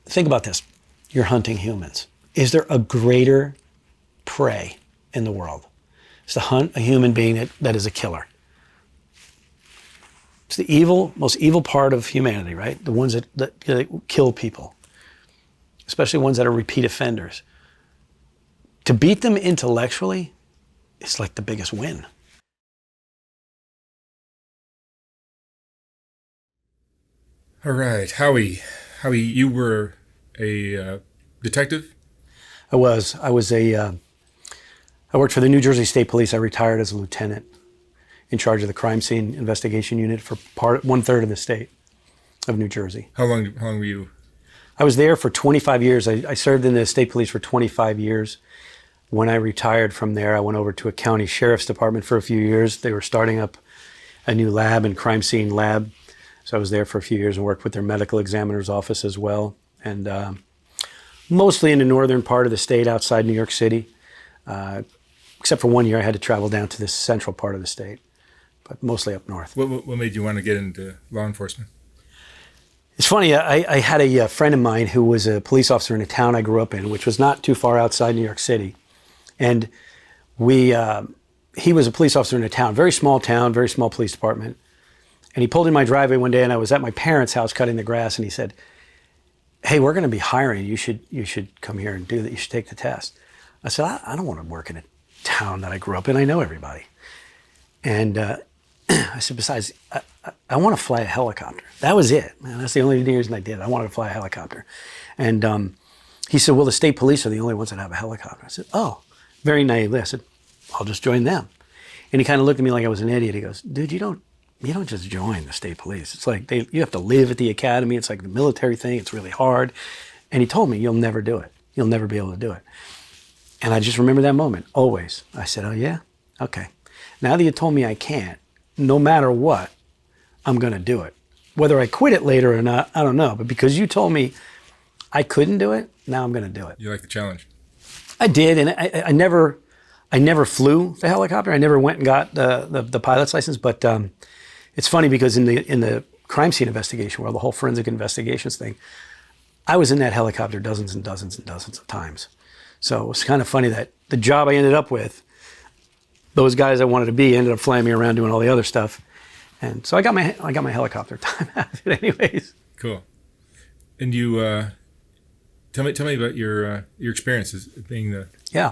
think about this. You're hunting humans. Is there a greater prey in the world? It's to hunt a human being that is a killer. It's the most evil part of humanity, right? The ones that kill people, especially ones that are repeat offenders. To beat them intellectually, it's like the biggest win. All right, Howie, you were a detective? I worked for the New Jersey State Police. I retired as a lieutenant in charge of the crime scene investigation unit for 1/3 of the state of New Jersey. How long were you? I was there for 25 years. I served in the state police for 25 years. When I retired from there, I went over to a county sheriff's department for a few years. They were starting up a new lab and crime scene lab. So I was there for a few years and worked with their medical examiner's office as well. And mostly in the northern part of the state outside New York City. Except for 1 year, I had to travel down to the central part of the state, but mostly up north. What made you want to get into law enforcement? It's funny, I had a friend of mine who was a police officer in a town I grew up in, which was not too far outside New York City. And he was a police officer in a town, very small police department. And he pulled in my driveway one day and I was at my parents' house cutting the grass and he said, "Hey, we're going to be hiring. You should come here and do that. You should take the test." I said, I don't want to work in a town that I grew up in. I know everybody. And I said, besides, I want to fly a helicopter. That was it. Man, that's the only reason I did. I wanted to fly a helicopter. And he said, well, the state police are the only ones that have a helicopter. I said, oh, very naively. I said, I'll just join them. And he kind of looked at me like I was an idiot. He goes, dude, you don't just join the state police. It's like you have to live at the academy. It's like the military thing. It's really hard. And he told me, you'll never do it. You'll never be able to do it. And I just remember that moment, always. I said, oh yeah? Okay. Now that you told me I can't, no matter what, I'm going to do it. Whether I quit it later or not, I don't know. But because you told me I couldn't do it, now I'm going to do it. You like the challenge? I did, and I never flew the helicopter. I never went and got the pilot's license. But it's funny because in the crime scene investigation world, the whole forensic investigations thing, I was in that helicopter dozens and dozens and dozens of times. So it was kind of funny that the job I ended up with, those guys I wanted to be ended up flying me around doing all the other stuff. And so I got my helicopter time out of it anyways. Cool. And you tell me about your experiences being the... Yeah.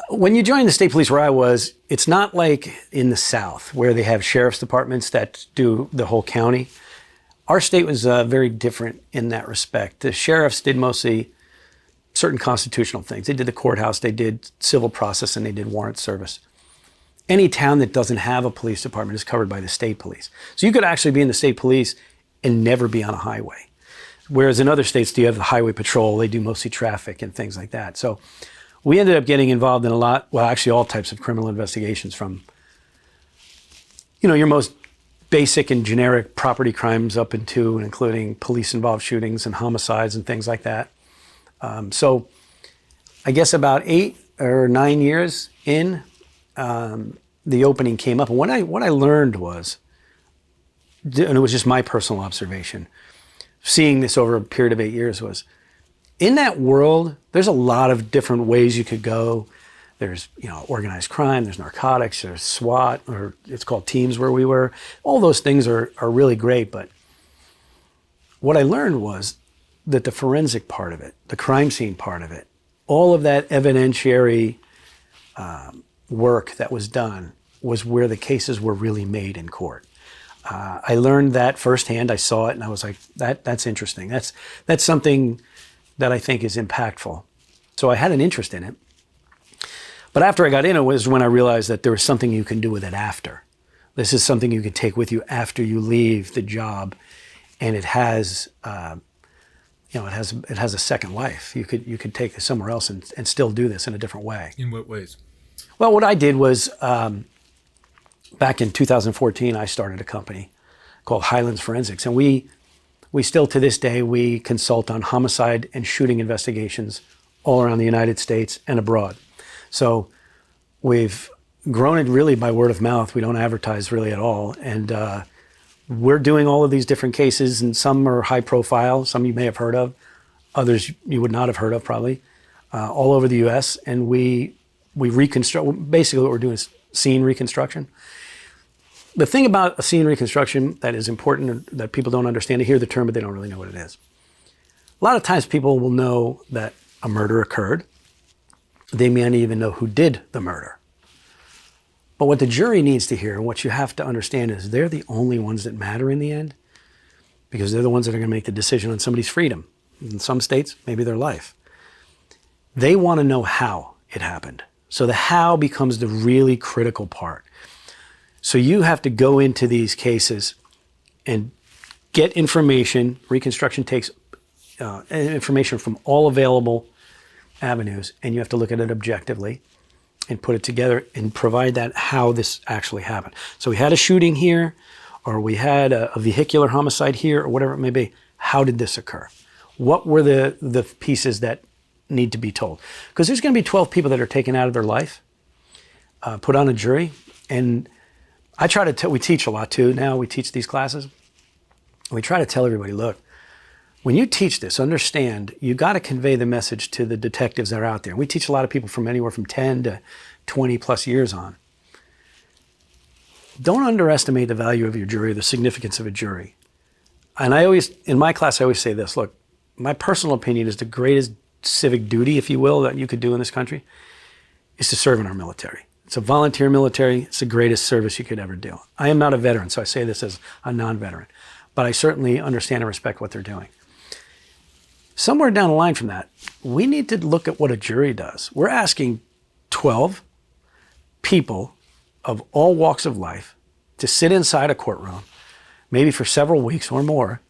When you join the state police where I was, it's not like in the South where they have sheriff's departments that do the whole county. Our state was very different in that respect. The sheriffs did mostly certain constitutional things. They did the courthouse, they did civil process, and they did warrant service. Any town that doesn't have a police department is covered by the state police. So you could actually be in the state police and never be on a highway. Whereas in other states, you have the highway patrol, they do mostly traffic and things like that. So we ended up getting involved in all types of criminal investigations from, your most basic and generic property crimes up into and including police-involved shootings and homicides and things like that. So I guess about 8 or 9 years in, the opening came up. And what I learned was, and it was just my personal observation, seeing this over a period of 8 years, was in that world, there's a lot of different ways you could go. There's, organized crime, there's narcotics, there's SWAT, or it's called teams where we were. All those things are really great. But what I learned was that the forensic part of it, the crime scene part of it, all of that evidentiary work that was done was where the cases were really made in court. I learned that firsthand. I saw it and I was like, that's interesting. That's something that I think is impactful. So I had an interest in it. But after I got in it was when I realized that there was something you can do with it after. This is something you can take with you after you leave the job, and it has it has a second life. You could take this somewhere else and still do this in a different way. In what ways? Well, what I did was back in 2014, I started a company called Highlands Forensics, and we still to this day we consult on homicide and shooting investigations all around the United States and abroad. So we've grown it really by word of mouth. We don't advertise really at all, and we're doing all of these different cases, and some are high profile, some you may have heard of, others you would not have heard of probably, all over the U.S. And we reconstruct. Basically, what we're doing is scene reconstruction. The thing about a scene reconstruction that is important that people don't understand, they hear the term, but they don't really know what it is. A lot of times people will know that a murder occurred. They may not even know who did the murder. But what the jury needs to hear, and what you have to understand, is they're the only ones that matter in the end, because they're the ones that are going to make the decision on somebody's freedom. In some states, maybe their life. They want to know how it happened. So the how becomes the really critical part. So you have to go into these cases and get information. Reconstruction takes information from all available avenues, and you have to look at it objectively and put it together and provide that how this actually happened. So we had a shooting here, or we had a vehicular homicide here, or whatever it may be. How did this occur? What were the pieces that need to be told? Because there's going to be 12 people that are taken out of their life, put on a jury. And I try to we teach a lot too. Now we teach these classes. We try to tell everybody, look, when you teach this, understand, you got to convey the message to the detectives that are out there. We teach a lot of people from anywhere from 10 to 20 plus years on. Don't underestimate the value of your jury, the significance of a jury. And in my class, I always say this, look, my personal opinion is the greatest civic duty, if you will, that you could do in this country is to serve in our military. It's a volunteer military. It's the greatest service you could ever do. I am not a veteran, so I say this as a non-veteran, but I certainly understand and respect what they're doing. Somewhere down the line from that, we need to look at what a jury does. We're asking 12 people of all walks of life to sit inside a courtroom, maybe for several weeks or more,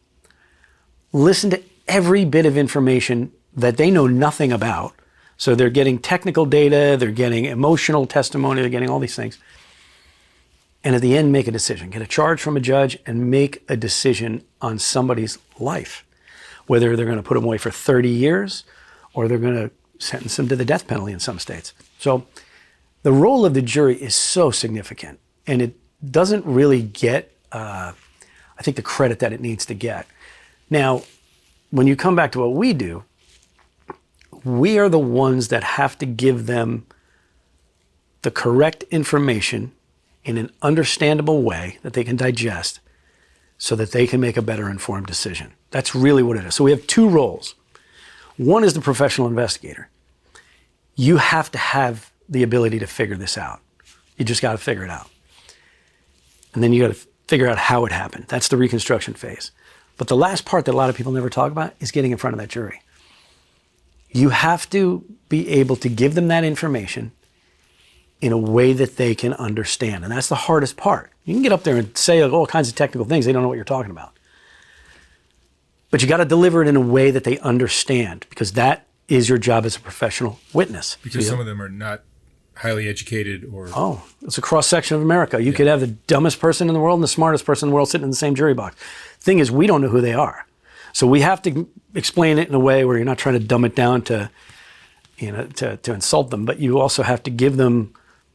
listen to every bit of information that they know nothing about. So they're getting technical data, they're getting emotional testimony, they're getting all these things. And at the end, make a decision. Get a charge from a judge and make a decision on somebody's life. Whether they're going to put them away for 30 years or they're going to sentence them to the death penalty in some states. So the role of the jury is so significant, and it doesn't really get, I think, the credit that it needs to get. Now, when you come back to what we do, we are the ones that have to give them the correct information in an understandable way that they can digest so that they can make a better informed decision. That's really what it is. So we have two roles. One is the professional investigator. You have to have the ability to figure this out. You just got to figure it out. And then you got to figure out how it happened. That's the reconstruction phase. But the last part that a lot of people never talk about is getting in front of that jury. You have to be able to give them that information in a way that they can understand. And that's the hardest part. You can get up there and say all kinds of technical things. They don't know what you're talking about. But you got to deliver it in a way that they understand, because that is your job as a professional witness. Because some of them are not highly educated or... Oh, it's a cross-section of America. You could have the dumbest person in the world and the smartest person in the world sitting in the same jury box. Thing is, we don't know who they are. So we have to explain it in a way where you're not trying to dumb it down to insult them, but you also have to give them,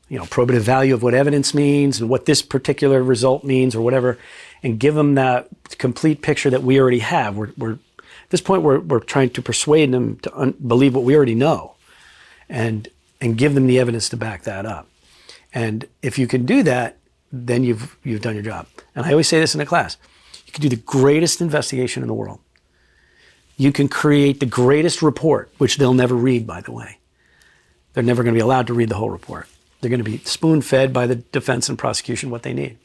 probative value of what evidence means and what this particular result means or whatever, and give them that complete picture that we already have. We're at this point, we're trying to persuade them to believe what we already know, and give them the evidence to back that up. And if you can do that, then you've done your job. And I always say this in the class: you can do the greatest investigation in the world. You can create the greatest report, which they'll never read, by the way. They're never going to be allowed to read the whole report. They're going to be spoon-fed by the defense and prosecution what they need.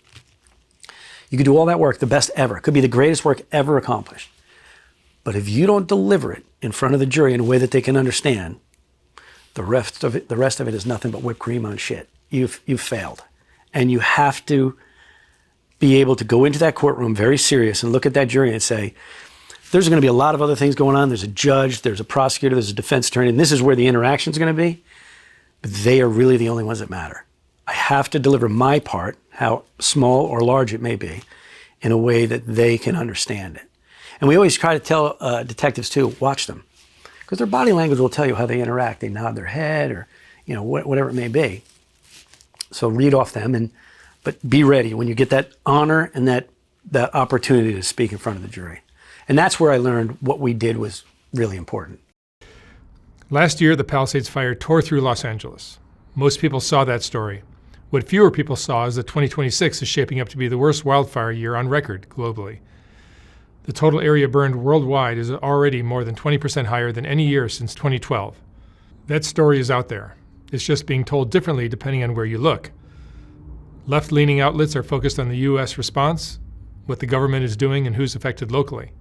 You can do all that work, the best ever. It could be the greatest work ever accomplished. But if you don't deliver it in front of the jury in a way that they can understand, the rest of it is nothing but whipped cream on shit. You've failed. And you have to be able to go into that courtroom very serious and look at that jury and say, there's going to be a lot of other things going on. There's a judge, there's a prosecutor, there's a defense attorney, and this is where the interaction is going to be. But they are really the only ones that matter. I have to deliver my part, how small or large it may be, in a way that they can understand it. And we always try to tell detectives too, watch them, because their body language will tell you how they interact. They nod their head, or whatever it may be. So read off them, but be ready when you get that honor and that opportunity to speak in front of the jury. And that's where I learned what we did was really important. Last year, the Palisades fire tore through Los Angeles. Most people saw that story. What fewer people saw is that 2026 is shaping up to be the worst wildfire year on record globally. The total area burned worldwide is already more than 20% higher than any year since 2012. That story is out there. It's just being told differently depending on where you look. Left-leaning outlets are focused on the U.S. response, what the government is doing, and who's affected locally.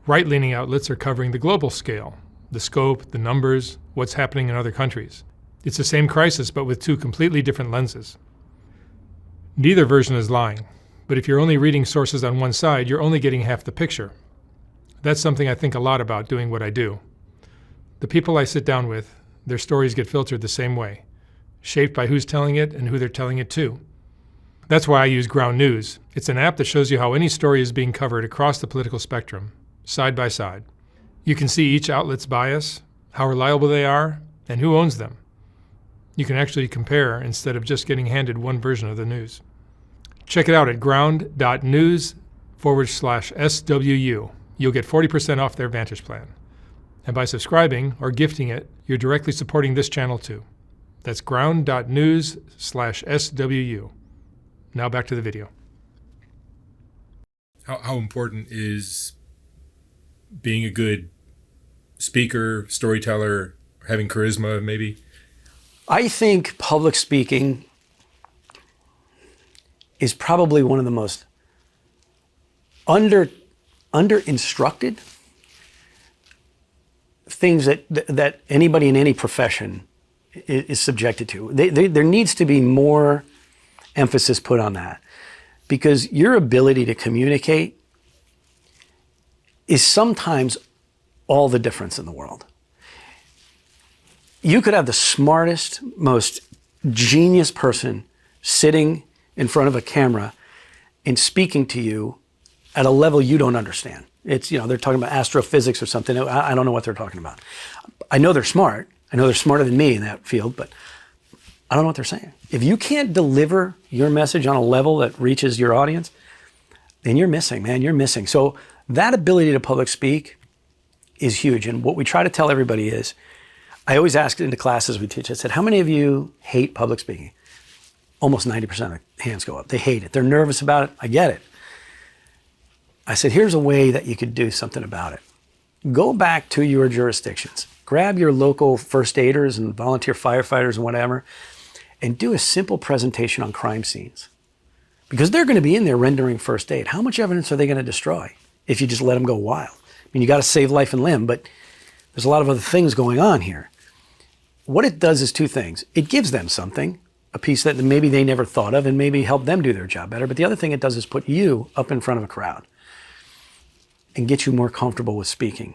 Right-leaning outlets are covering the global scale, the scope, the numbers, what's happening in other countries. It's the same crisis, but with two completely different lenses. Neither version is lying, but if you're only reading sources on one side, you're only getting half the picture. That's something I think a lot about doing what I do. The people I sit down with, their stories get filtered the same way, shaped by who's telling it and who they're telling it to. That's why I use Ground News. It's an app that shows you how any story is being covered across the political spectrum, side by side. You can see each outlet's bias, how reliable they are, and who owns them. You can actually compare instead of just getting handed one version of the news. Check it out at ground.news/SWU. You'll get 40% off their Vantage plan. And by subscribing or gifting it, you're directly supporting this channel too. That's ground.news/SWU. Now back to the video. How important is being a good speaker, storyteller, having charisma maybe? I think public speaking is probably one of the most under-instructed things that anybody in any profession is subjected to. There needs to be more emphasis put on that, because your ability to communicate is sometimes all the difference in the world. You could have the smartest, most genius person sitting in front of a camera and speaking to you at a level you don't understand. It's, they're talking about astrophysics or something. I don't know what they're talking about. I know they're smart. I know they're smarter than me in that field, but I don't know what they're saying. If you can't deliver your message on a level that reaches your audience, then you're missing, man. You're missing. So that ability to public speak is huge. And what we try to tell everybody is, I always ask in the classes we teach, I said, how many of you hate public speaking? Almost 90% of the hands go up. They hate it. They're nervous about it. I get it. I said, here's a way that you could do something about it. Go back to your jurisdictions. Grab your local first aiders and volunteer firefighters and whatever, and do a simple presentation on crime scenes. Because they're going to be in there rendering first aid. How much evidence are they going to destroy if you just let them go wild? I mean, you got to save life and limb, but there's a lot of other things going on here. What it does is two things. It gives them something, a piece that maybe they never thought of, and maybe help them do their job better. But the other thing it does is put you up in front of a crowd and get you more comfortable with speaking.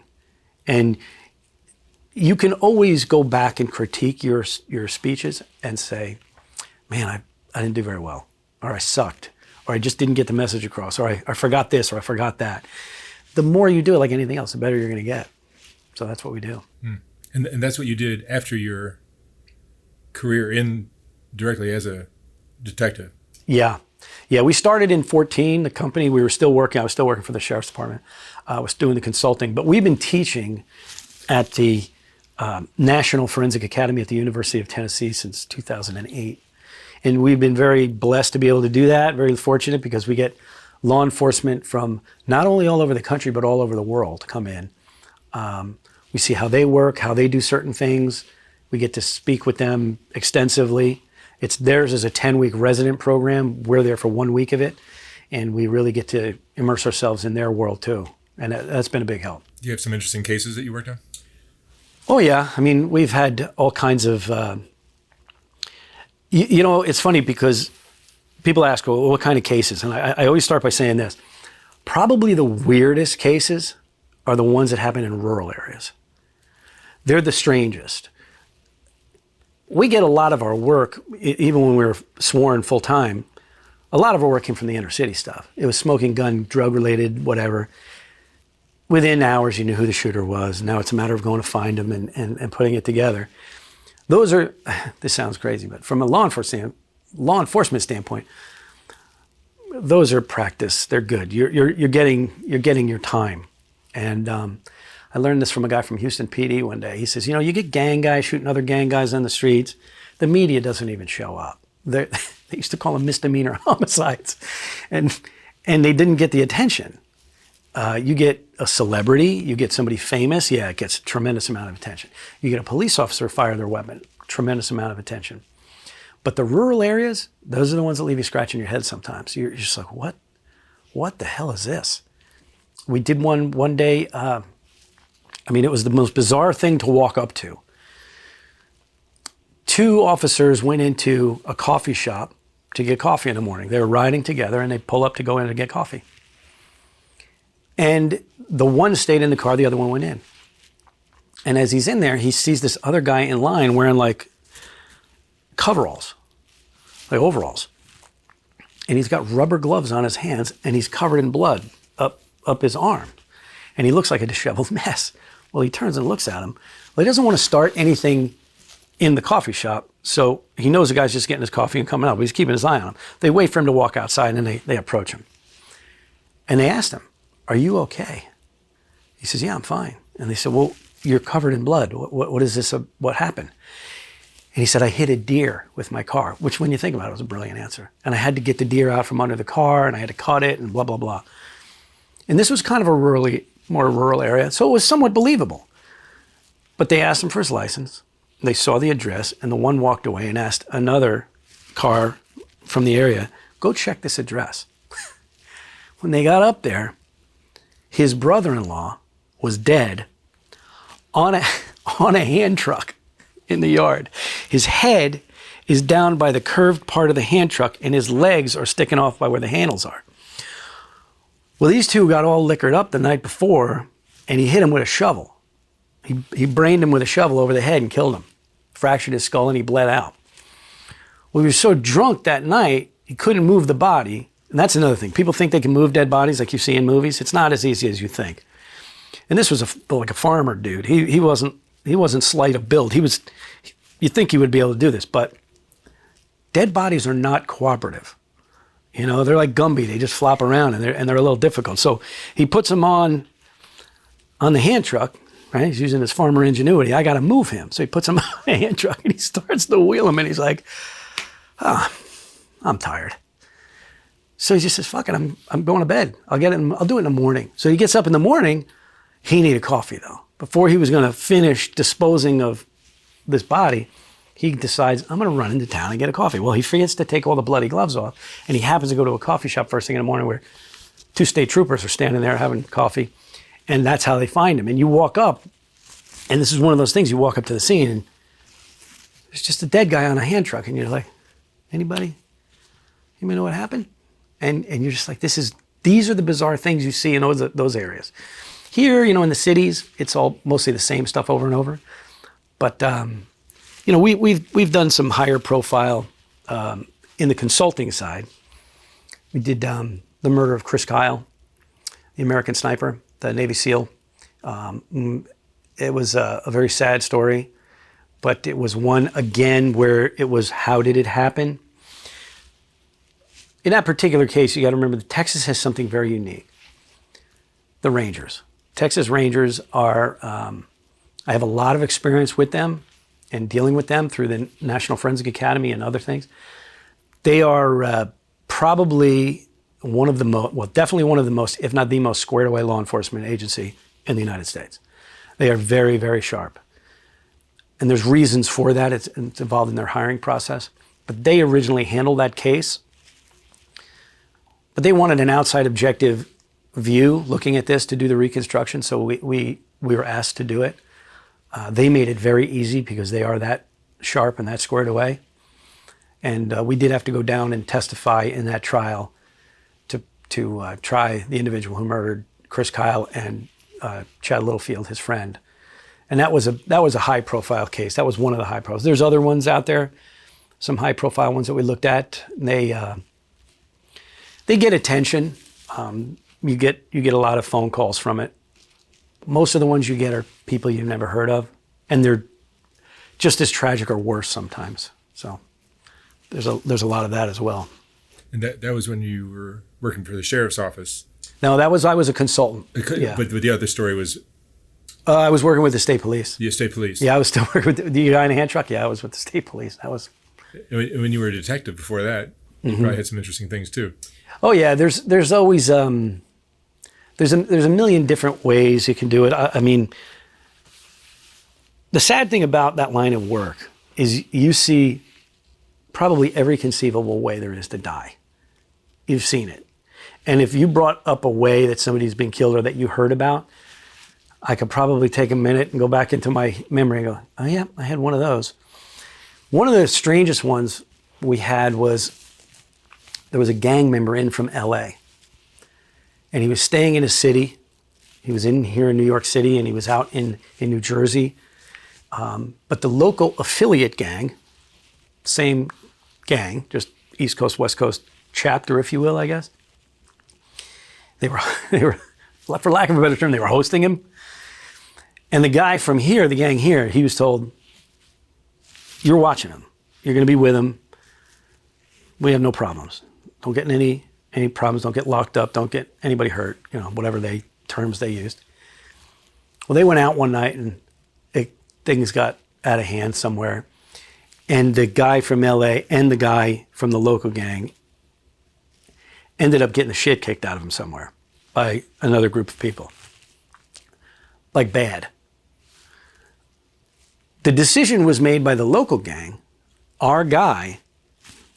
And you can always go back and critique your speeches and say, man, I didn't do very well, or I sucked, or I just didn't get the message across, or I forgot this, or I forgot that. The more you do it, like anything else, the better you're going to get. So that's what we do. And that's what you did after your career directly as a detective. Yeah. We started in 2014. The company, I was still working for the Sheriff's Department. I was doing the consulting, but we've been teaching at the National Forensic Academy at the University of Tennessee since 2008. And we've been very blessed to be able to do that, very fortunate, because we get law enforcement from not only all over the country, but all over the world come in. We see how they work, how they do certain things. We get to speak with them extensively. Theirs is a 10-week resident program. We're there for 1 week of it. And we really get to immerse ourselves in their world too. And that's been a big help. Do you have some interesting cases that you worked on? Oh yeah. I mean, we've had all kinds of, it's funny because people ask, well, what kind of cases? And I always start by saying this. Probably the weirdest cases are the ones that happen in rural areas. They're the strangest. We get a lot of our work, even when we were sworn full time, a lot of our work came from the inner city stuff. It was smoking gun, drug related, whatever. Within hours, you knew who the shooter was. Now it's a matter of going to find them and putting it together. Those are, this sounds crazy, but from a law enforcement standpoint, those are practice. They're good. You're getting your time. And I learned this from a guy from Houston PD one day. He says, you get gang guys shooting other gang guys on the streets. The media doesn't even show up. They used to call them misdemeanor homicides. And they didn't get the attention. You get a celebrity, you get somebody famous, it gets a tremendous amount of attention. You get a police officer fire their weapon, tremendous amount of attention. But the rural areas, those are the ones that leave you scratching your head sometimes. You're just like, what the hell is this? We did one day, it was the most bizarre thing to walk up to. 2 officers went into a coffee shop to get coffee in the morning. They were riding together and they pull up to go in to get coffee. And the one stayed in the car, the other one went in. And as he's in there, he sees this other guy in line wearing like coveralls, like overalls. And he's got rubber gloves on his hands and he's covered in blood up his arm. And he looks like a disheveled mess. Well, he turns and looks at him. Well, he doesn't want to start anything in the coffee shop. So he knows the guy's just getting his coffee and coming out, but he's keeping his eye on him. They wait for him to walk outside and they approach him. And they asked him, "Are you okay?" He says, "Yeah, I'm fine." And they said, "Well, you're covered in blood. What is this? What happened?" And he said, "I hit a deer with my car," which when you think about it was a brilliant answer. "And I had to get the deer out from under the car and I had to cut it and blah, blah, blah." And this was kind of a more rural area. So it was somewhat believable. But they asked him for his license. They saw the address and the one walked away and asked another car from the area, "Go check this address." When they got up there, his brother-in-law was dead on a hand truck in the yard. His head is down by the curved part of the hand truck and his legs are sticking off by where the handles are. Well, these two got all liquored up the night before and he hit him with a shovel. He brained him with a shovel over the head and killed him. Fractured his skull and he bled out. Well, he was so drunk that night, he couldn't move the body. And that's another thing. People think they can move dead bodies like you see in movies. It's not as easy as you think. And this was like a farmer dude. He wasn't slight of build. You'd think he would be able to do this, but dead bodies are not cooperative. They're like Gumby. They just flop around and they're a little difficult. So he puts them on the hand truck, right? He's using his farmer ingenuity. I got to move him. So he puts him on the hand truck and he starts to wheel him and he's like, I'm tired. So he just says, "Fuck it, I'm going to bed. I'll do it in the morning." So he gets up in the morning. He needed coffee though. Before he was going to finish disposing of this body, he decides, "I'm going to run into town and get a coffee." Well, he forgets to take all the bloody gloves off and he happens to go to a coffee shop first thing in the morning where 2 state troopers are standing there having coffee. And that's how they find him. And you walk up, and this is one of those things, you walk up to the scene and there's just a dead guy on a hand truck and you're like, "Anybody know what happened?" And you're just like, these are the bizarre things you see in those areas. Here, in the cities, it's all mostly the same stuff over and over. But we've done some higher profile in the consulting side. We did the murder of Chris Kyle, the American sniper, the Navy SEAL. It was a very sad story, but it was one again where it was, how did it happen? In that particular case, you got to remember that Texas has something very unique. The Rangers. Texas Rangers are, I have a lot of experience with them and dealing with them through the National Forensic Academy and other things. They are probably definitely one of the most, if not the most squared away law enforcement agency in the United States. They are very, very sharp. And there's reasons for that. It's involved in their hiring process. But they originally handled that case. But they wanted an outside objective view looking at this to do the reconstruction. So we were asked to do it. They made it very easy because they are that sharp and that squared away. And we did have to go down and testify in that trial to try the individual who murdered Chris Kyle and Chad Littlefield, his friend. And that was a high profile case. That was one of the high profiles. There's other ones out there, some high profile ones that we looked at. They get attention. You get a lot of phone calls from it. Most of the ones you get are people you've never heard of, and they're just as tragic or worse sometimes. So there's a lot of that as well. And that was when you were working for the sheriff's office. No, I was a consultant. Yeah. But the other story was I was working with the state police. The state police. Yeah, I was still working with the guy in the hand truck. Yeah, I was with the state police. That was. When you were a detective before that, you probably had some interesting things too. Oh yeah, there's always there's a million different ways you can do it. I mean, the sad thing about that line of work is you see probably every conceivable way there is to die. You've seen it. And if you brought up a way that somebody's been killed or that you heard about, I could probably take a minute and go back into my memory and go, oh yeah, I had one of those. One of the strangest ones we had was, there was a gang member in from LA. And he was staying in a city. He was in here in New York City and he was out in New Jersey. But the local affiliate gang, same gang, just East Coast, West Coast chapter, if you will, I guess. They were, for lack of a better term, they were hosting him. And the guy from here, the gang here, he was told, you're watching him. You're going to be with him. We have no problems. Don't get in any problems. Don't get locked up. Don't get anybody hurt. You know, whatever terms they used. Well, they went out one night and things got out of hand somewhere. And the guy from LA and the guy from the local gang ended up getting the shit kicked out of him somewhere by another group of people. Like bad. The decision was made by the local gang. Our guy,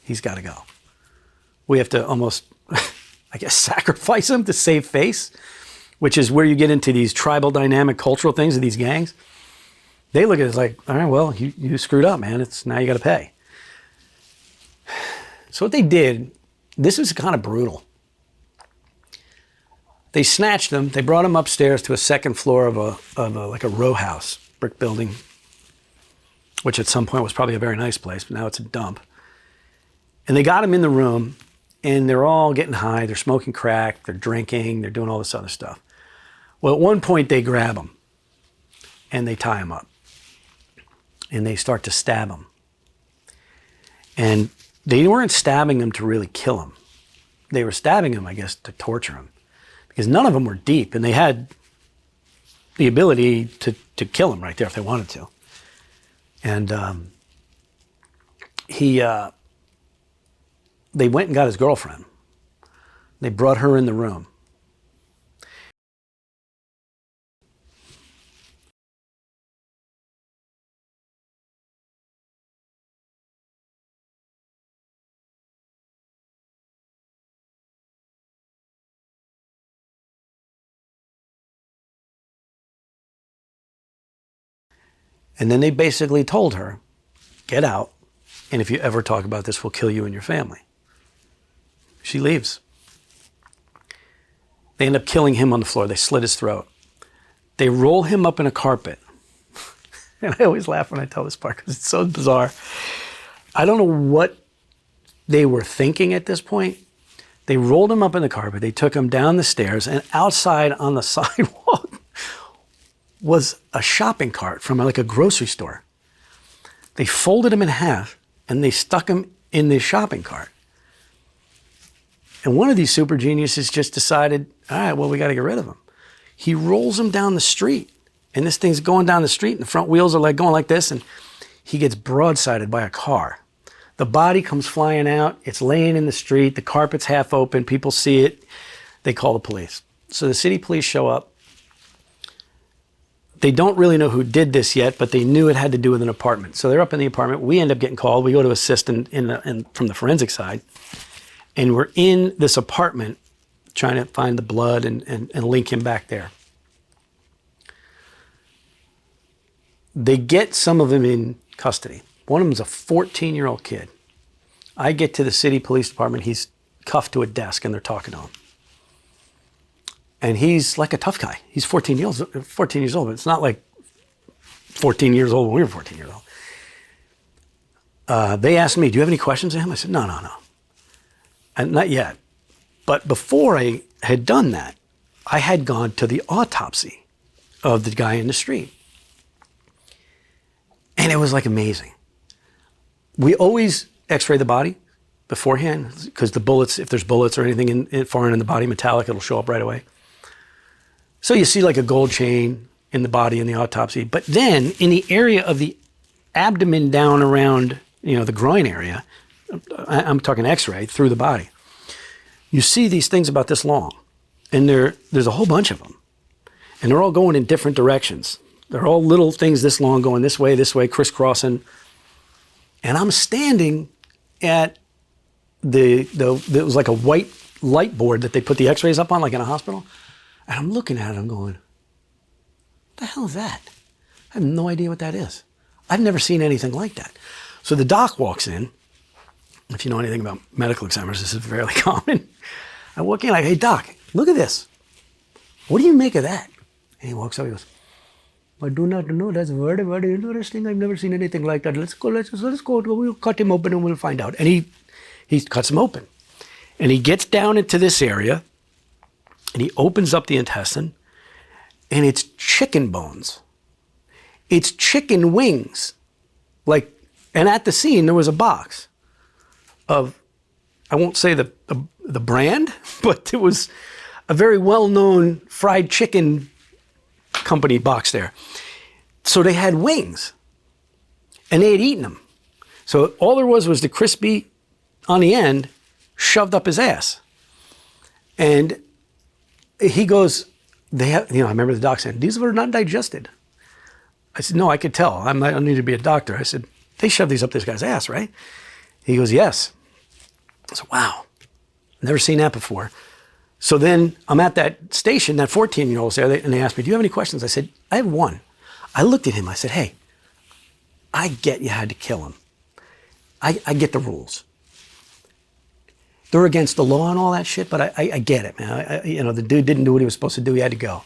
he's got to go. We have to almost, I guess, sacrifice him to save face, which is where you get into these tribal dynamic cultural things of these gangs. They look at it as like, all right, well, you screwed up, man. Now you got to pay. So what they did, this was kind of brutal. They snatched him. They brought him upstairs to a second floor of a row house, brick building, which at some point was probably a very nice place, but now it's a dump. And they got him in the room, and they're all getting high. They're smoking crack. They're drinking. They're doing all this other stuff. Well, at one point, they grab him, and they tie him up, and they start to stab him. And they weren't stabbing him to really kill him. They were stabbing him, I guess, to torture him, because none of them were deep, and they had the ability to kill him right there if they wanted to. And they went and got his girlfriend. They brought her in the room. And then they basically told her, get out, and if you ever talk about this, we'll kill you and your family. She leaves. They end up killing him on the floor. They slit his throat. They roll him up in a carpet. And I always laugh when I tell this part because it's so bizarre. I don't know what they were thinking at this point. They rolled him up in the carpet. They took him down the stairs, and outside on the sidewalk was a shopping cart from like a grocery store. They folded him in half and they stuck him in this shopping cart. And one of these super geniuses just decided, all right, well, we got to get rid of him. He rolls him down the street, and this thing's going down the street and the front wheels are like going like this, and he gets broadsided by a car. The body comes flying out. It's laying in the street. The carpet's half open. People see it. They call the police. So the city police show up. They don't really know who did this yet, but they knew it had to do with an apartment. So they're up in the apartment. We end up getting called. We go to assist from the forensic side. And we're in this apartment trying to find the blood and link him back there. They get some of them in custody. One of them is a 14-year-old kid. I get to the city police department. He's cuffed to a desk, and they're talking to him. And he's like a tough guy. He's 14 years old, but it's not like 14 years old when we were 14 years old. They asked me, do you have any questions of him? I said, no. And not yet. But before I had done that, I had gone to the autopsy of the guy in the street. And it was like amazing. We always x-ray the body beforehand because the bullets, if there's bullets or anything foreign in the body, metallic, it'll show up right away. So you see like a gold chain, in the body in the autopsy. But then in the area of the abdomen down around, the groin area, I'm talking x-ray through the body, you see these things about this long. And there's a whole bunch of them. And they're all going in different directions. They're all little things this long going this way, crisscrossing. And I'm standing at it was like a white light board that they put the x-rays up on, like in a hospital. And I'm looking at it, I'm going, what the hell is that? I have no idea what that is. I've never seen anything like that. So the doc walks in. If you know anything about medical examiners, this is fairly common. I walk in like, hey doc, look at this. What do you make of that? And he walks up, he goes, I do not know. That's very, very interesting. I've never seen anything like that. Let's go. We'll cut him open and we'll find out. And he cuts him open. And he gets down into this area and he opens up the intestine and it's chicken bones. It's chicken wings. And at the scene, there was a box of, I won't say the brand, but it was a very well-known fried chicken company box there. So they had wings and they had eaten them. So all there was the crispy on the end shoved up his ass. And he goes, I remember the doc saying, these were not digested. I said, no, I could tell. I don't need to be a doctor. I said, they shoved these up this guy's ass, right? He goes, yes. I said, wow, never seen that before. So then I'm at that station, that 14-year-old's there, and they asked me, do you have any questions? I said, I have one. I looked at him, I said, hey, I get you had to kill him. I get the rules. They're against the law and all that shit, but I get it, man. The dude didn't do what he was supposed to do, he had to go.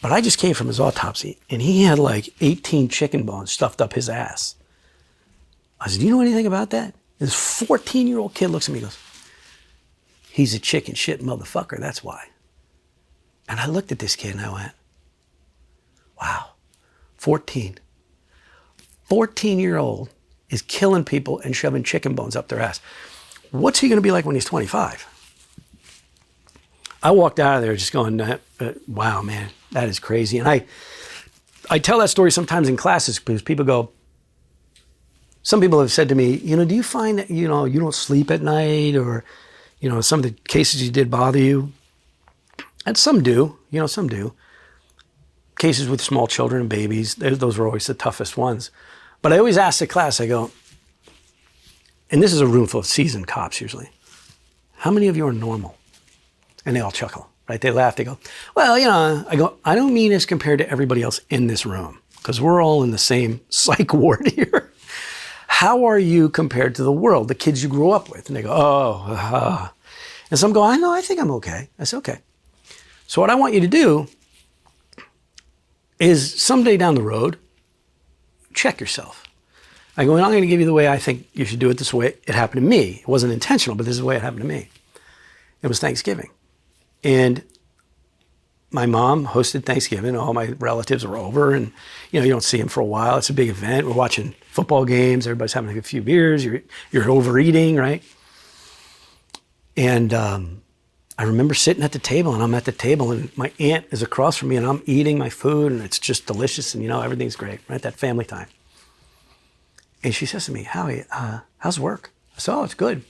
But I just came from his autopsy, and he had like 18 chicken bones stuffed up his ass. I said, do you know anything about that? This 14-year-old kid looks at me and goes, he's a chicken shit motherfucker, that's why. And I looked at this kid and I went, wow, 14. 14-year-old is killing people and shoving chicken bones up their ass. What's he gonna be like when he's 25? I walked out of there just going, wow, man, that is crazy. And I tell that story sometimes in classes because people go, some people have said to me, do you find that, you don't sleep at night or, some of the cases you did bother you? And some do, some do. Cases with small children and babies, those are always the toughest ones. But I always ask the class, I go, and this is a room full of seasoned cops usually, how many of you are normal? And they all chuckle, right? They laugh, they go, well, I go, I don't mean as compared to everybody else in this room, because we're all in the same psych ward here. How are you compared to the world, the kids you grew up with? And they go, And some go, I think I'm okay. I said, okay. So what I want you to do is someday down the road, check yourself. I go, I'm going to give you the way I think you should do it this way. It happened to me. It wasn't intentional, but this is the way it happened to me. It was Thanksgiving. And my mom hosted Thanksgiving. All my relatives were over and, you don't see them for a while. It's a big event. We're watching football games. Everybody's having a few beers. You're overeating, right? And I remember sitting at the table and I'm at the table and my aunt is across from me and I'm eating my food and it's just delicious and, everything's great, right? That family time. And she says to me, Howie, how's work? I said, oh, it's good.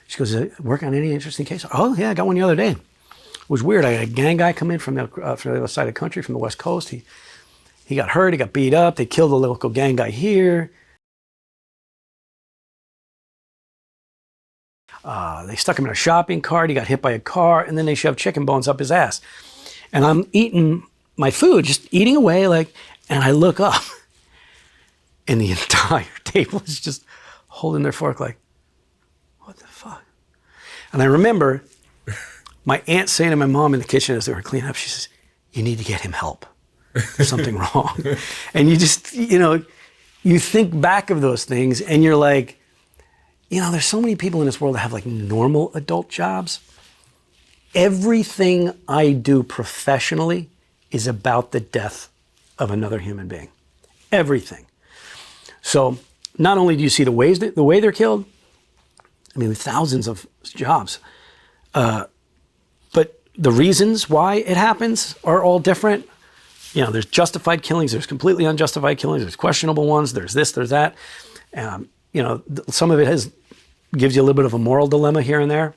She goes, work on any interesting case? Oh, yeah, I got one the other day. It was weird. I had a gang guy come in from the other side of the country, from the West Coast. He got hurt, he got beat up. They killed the local gang guy here. They stuck him in a shopping cart. He got hit by a car, and then they shoved chicken bones up his ass. And I'm eating my food, just eating away, and I look up, and the entire table is just holding their fork what the fuck? And I remember my aunt saying to my mom in the kitchen as they were cleaning up, she says, you need to get him help. There's something wrong. And you just, you think back of those things and you're like, there's so many people in this world that have normal adult jobs. Everything I do professionally is about the death of another human being. Everything. So not only do you see the way they're killed, with thousands of jobs, but the reasons why it happens are all different. There's justified killings, there's completely unjustified killings, there's questionable ones, there's this, there's that. Some of it gives you a little bit of a moral dilemma here and there,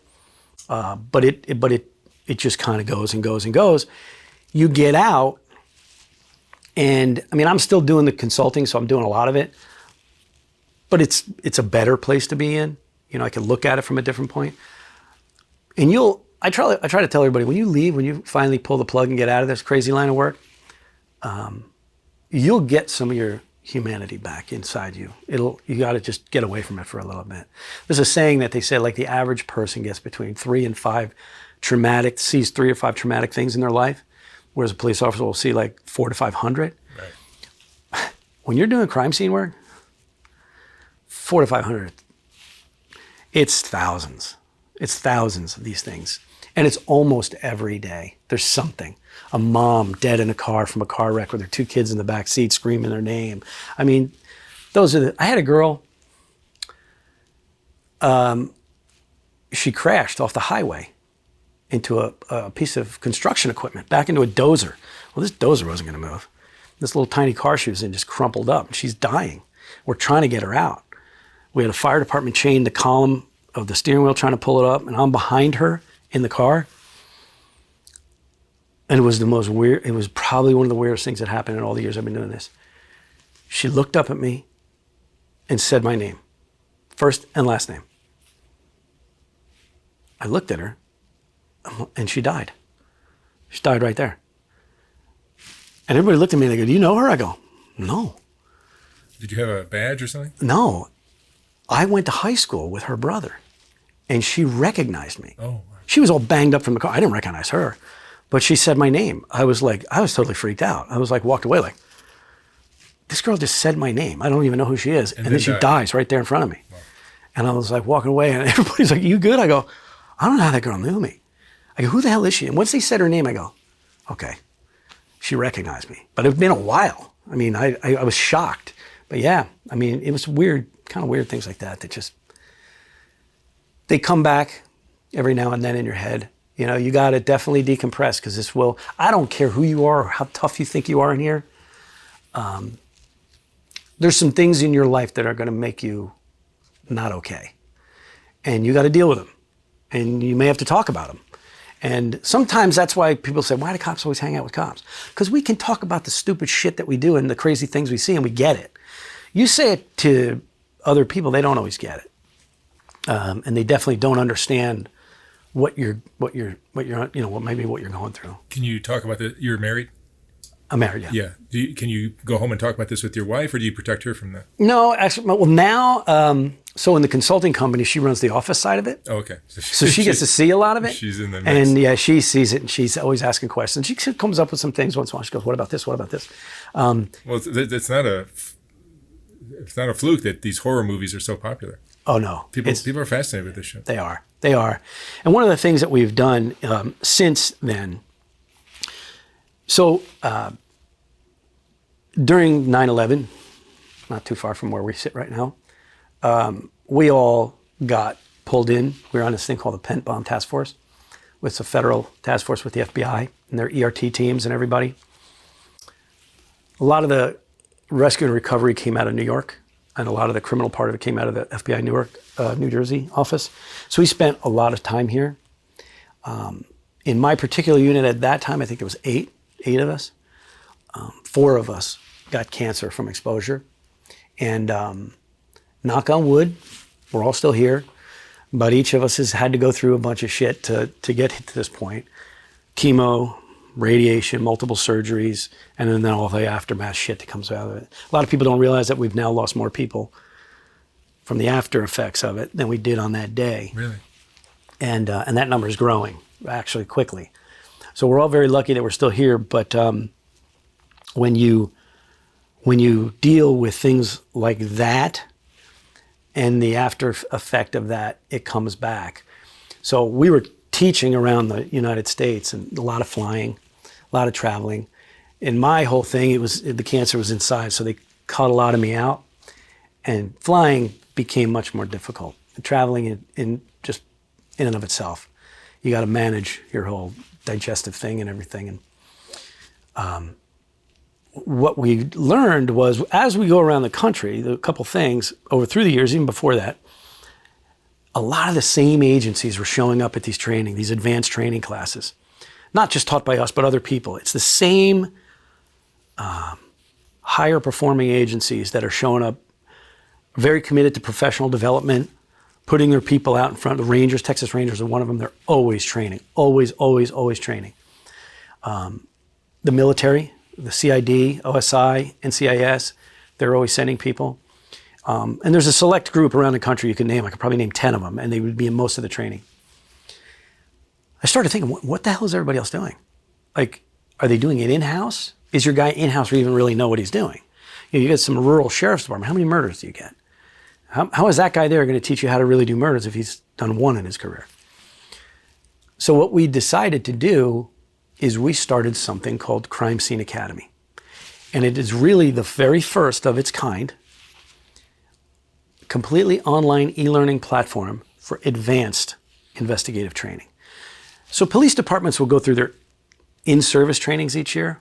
but it just kind of goes and goes and goes. You get out, and I'm still doing the consulting, so I'm doing a lot of it, but it's a better place to be in. I can look at it from a different point. And I try to tell everybody, when you leave, when you finally pull the plug and get out of this crazy line of work, you'll get some of your humanity back inside you. You got to just get away from it for a little bit. There's a saying that they say, like, the average person gets between 3 and 5 sees 3 or 5 traumatic things in their life, whereas a police officer will see like 400 to 500. Right. When you're doing crime scene work, 400 to 500, it's thousands. It's thousands of these things. And it's almost every day. There's something. A mom dead in a car from a car wreck with her 2 kids in the back seat screaming their name. I had a girl, she crashed off the highway into a piece of construction equipment, back into a dozer. Well, this dozer wasn't gonna move. This little tiny car she was in just crumpled up, and she's dying. We're trying to get her out. We had a fire department chain the column of the steering wheel trying to pull it up, and I'm behind her in the car. And it was it was probably one of the weirdest things that happened in all the years I've been doing this. She looked up at me and said my name, first and last name. I looked at her, and she died. She died right there. And everybody looked at me and they go, "Do you know her?" I go, "No." Did you have a badge or something? No. I went to high school with her brother, and she recognized me. Oh. She was all banged up from the car. I didn't recognize her, but she said my name. I was totally freaked out. I was like, walked away like, this girl just said my name. I don't even know who she is. And then she dies right there in front of me. Wow. And I was like walking away, and everybody's like, "You good?" I go, "I don't know how that girl knew me." I go, "Who the hell is she?" And once they said her name, I go, okay, she recognized me. But it's been a while. I was shocked. But yeah, it was weird, kind of weird things like that just, they come back every now and then in your head. You got to definitely decompress, because I don't care who you are or how tough you think you are in here. There's some things in your life that are going to make you not okay. And you got to deal with them. And you may have to talk about them. And sometimes that's why people say, why do cops always hang out with cops? Because we can talk about the stupid shit that we do and the crazy things we see, and we get it. You say it to other people, they don't always get it. And they definitely don't understand what you're going through. Can you talk about that? You're married? I'm married, yeah. Yeah. Can you go home and talk about this with your wife, or do you protect her from that? No, actually, well, now, so in the consulting company, she runs the office side of it. Oh, okay. So she gets to see a lot of it. She's in the mix. And yeah, she sees it, and she's always asking questions. She comes up with some things once in a while. She goes, "What about this? What about this?" Well, it's not a fluke that these horror movies are so popular. Oh, no. People are fascinated with this shit. They are. And one of the things that we've done since then, so during 9/11, not too far from where we sit right now, we all got pulled in. We were on this thing called the Pent Bomb Task Force. It's a federal task force with the FBI and their ERT teams and everybody. A lot of the rescue and recovery came out of New York, and a lot of the criminal part of it came out of the FBI Newark, New Jersey office. So we spent a lot of time here. In my particular unit at that time, I think there was eight of us. 4 of us got cancer from exposure. And knock on wood, we're all still here, but each of us has had to go through a bunch of shit to get to this point. Chemo, radiation, multiple surgeries, and then all the aftermath shit that comes out of it. A lot of people don't realize that we've now lost more people from the after effects of it than we did on that day. Really? And that number is growing, actually, quickly. So we're all very lucky that we're still here, but when you deal with things like that and the after effect of that, it comes back. So we were teaching around the United States, and a lot of flying, a lot of traveling. In my whole thing, the cancer was inside, so they cut a lot of me out, and flying became much more difficult. Traveling in and of itself, you got to manage your whole digestive thing and everything. And what we learned was, as we go around the country, a couple things through the years, even before that, a lot of the same agencies were showing up at these advanced training classes, not just taught by us, but other people. It's the same higher performing agencies that are showing up, very committed to professional development, putting their people out in front. The Rangers, Texas Rangers are one of them. They're always training, always training. The military, the CID, OSI, NCIS, they're always sending people. And there's a select group around the country you can name. I could probably name 10 of them, and they would be in most of the training. I started thinking, what the hell is everybody else doing? Like, are they doing it in-house? Is your guy in-house or even really know what he's doing? You get some rural sheriff's department. How many murders do you get? How is that guy there going to teach you how to really do murders if he's done one in his career? So what we decided to do is we started something called Crime Scene Academy. And it is really the very first of its kind, completely online e-learning platform for advanced investigative training. So police departments will go through their in-service trainings each year.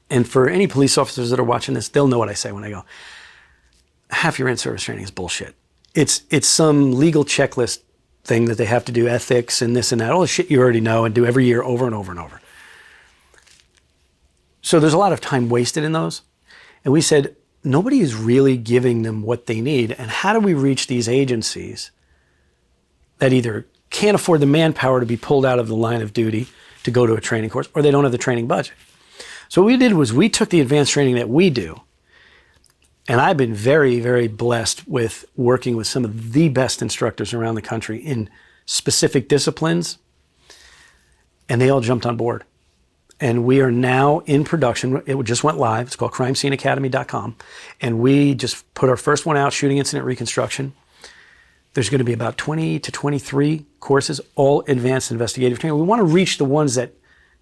And for any police officers that are watching this, they'll know what I say when I go, half your in-service training is bullshit. It's some legal checklist thing that they have to do, ethics and this and that, all the shit you already know and do every year over and over and over. So there's a lot of time wasted in those. And we said, nobody is really giving them what they need. And how do we reach these agencies that either can't afford the manpower to be pulled out of the line of duty to go to a training course, or they don't have the training budget? So what we did was we took the advanced training that we do, and I've been very, very blessed with working with some of the best instructors around the country in specific disciplines, and they all jumped on board. And we are now in production. It just went live. It's called crimesceneacademy.com. And we just put our first one out, Shooting Incident Reconstruction. There's going to be about 20 to 23 courses, all advanced investigative training. We want to reach the ones that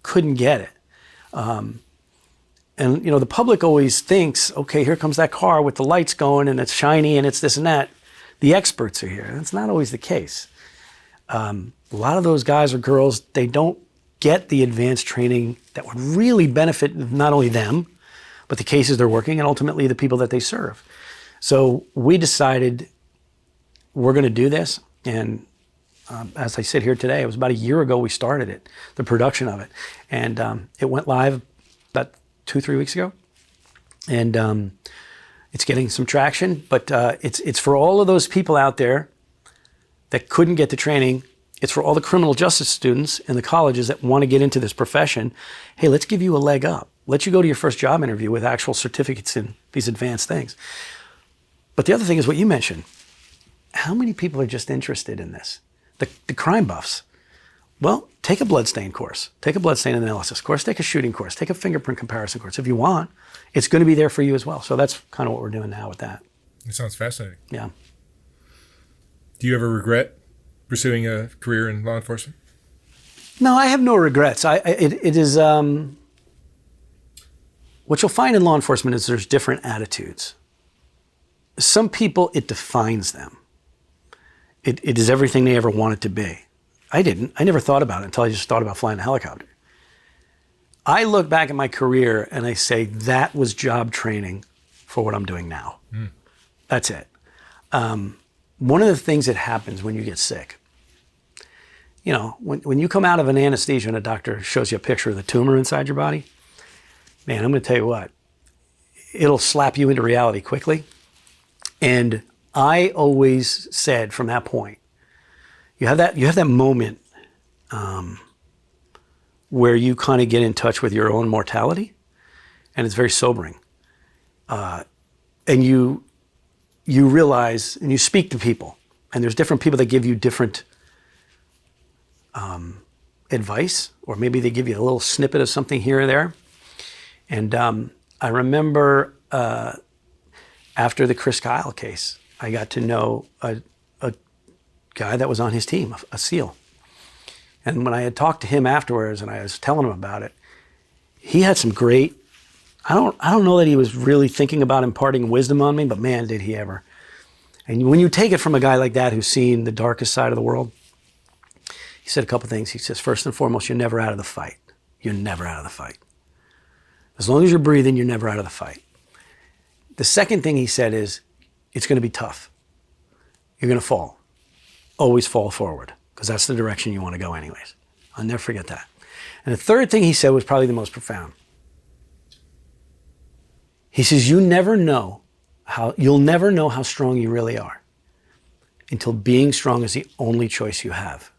couldn't get it. And the public always thinks, okay, here comes that car with the lights going and it's shiny and it's this and that. The experts are here. That's not always the case. A lot of those guys or girls, they don't get the advanced training that would really benefit not only them, but the cases they're working and ultimately the people that they serve. So we decided we're going to do this. And as I sit here today, it was about a year ago we started it, the production of it. And it went live about 2-3 weeks ago. And it's getting some traction, but it's for all of those people out there that couldn't get the training. It's for all the criminal justice students in the colleges that want to get into this profession. Hey, let's give you a leg up. Let you go to your first job interview with actual certificates in these advanced things. But the other thing is what you mentioned. How many people are just interested in this? The crime buffs. Well, take a bloodstain course. Take a bloodstain analysis course. Take a shooting course. Take a fingerprint comparison course. If you want, it's going to be there for you as well. So that's kind of what we're doing now with that. It sounds fascinating. Yeah. Do you ever regret pursuing a career in law enforcement? No, I have no regrets. It is what you'll find in law enforcement is there's different attitudes. Some people, it defines them. It is everything they ever wanted to be. I didn't. I never thought about it until I just thought about flying a helicopter. I look back at my career and I say that was job training for what I'm doing now. Mm. That's it. One of the things that happens when you get sick, when you come out of an anesthesia and a doctor shows you a picture of the tumor inside your body, man, I'm going to tell you what, it'll slap you into reality quickly. And I always said from that point, you have that moment where you kind of get in touch with your own mortality, and it's very sobering. And you realize, and you speak to people, and there's different people that give you different advice, or maybe they give you a little snippet of something here or there. And I remember after the Chris Kyle case, I got to know a guy that was on his team, a SEAL. And when I had talked to him afterwards and I was telling him about it, he had some great, I don't know that he was really thinking about imparting wisdom on me, but man, did he ever. And when you take it from a guy like that who's seen the darkest side of the world, He said a couple things. He says, first and foremost, you're never out of the fight. You're never out of the fight. As long as you're breathing, you're never out of the fight. The second thing he said is, it's going to be tough. You're going to fall. Always fall forward, because that's the direction you want to go anyways. I'll never forget that. And the third thing he said was probably the most profound. He says, you'll never know how strong you really are until being strong is the only choice you have.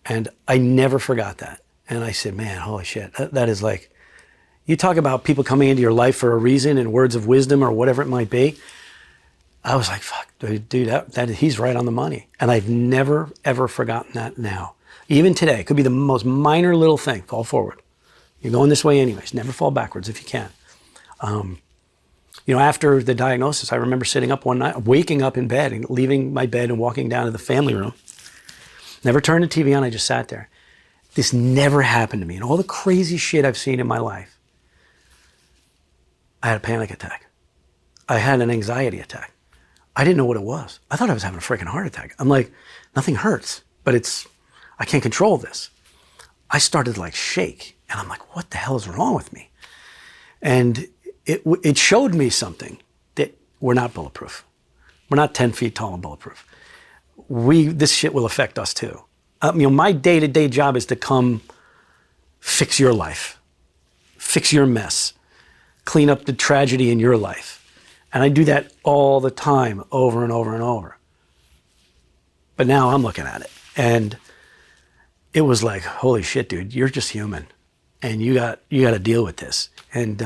And I never forgot that. And I said, man, holy shit, that is like, you talk about people coming into your life for a reason and words of wisdom or whatever it might be. I was like, fuck, dude, he's right on the money. And I've never, ever forgotten that now. Even today, it could be the most minor little thing. Fall forward. You're going this way anyways. Never fall backwards if you can. After the diagnosis, I remember sitting up one night, waking up in bed and leaving my bed and walking down to the family room. Never turned the TV on, I just sat there. This never happened to me. And all the crazy shit I've seen in my life, I had a panic attack. I had an anxiety attack. I didn't know what it was. I thought I was having a freaking heart attack. I'm like, nothing hurts, but I can't control this. I started to like shake, and I'm like, what the hell is wrong with me? And it showed me something, that we're not bulletproof. We're not 10 feet tall and bulletproof. This shit will affect us too. My day-to-day job is to come fix your life, fix your mess, clean up the tragedy in your life. And I do that all the time, over and over and over. But now I'm looking at it, and it was like, holy shit, dude, you're just human, and you got to deal with this. And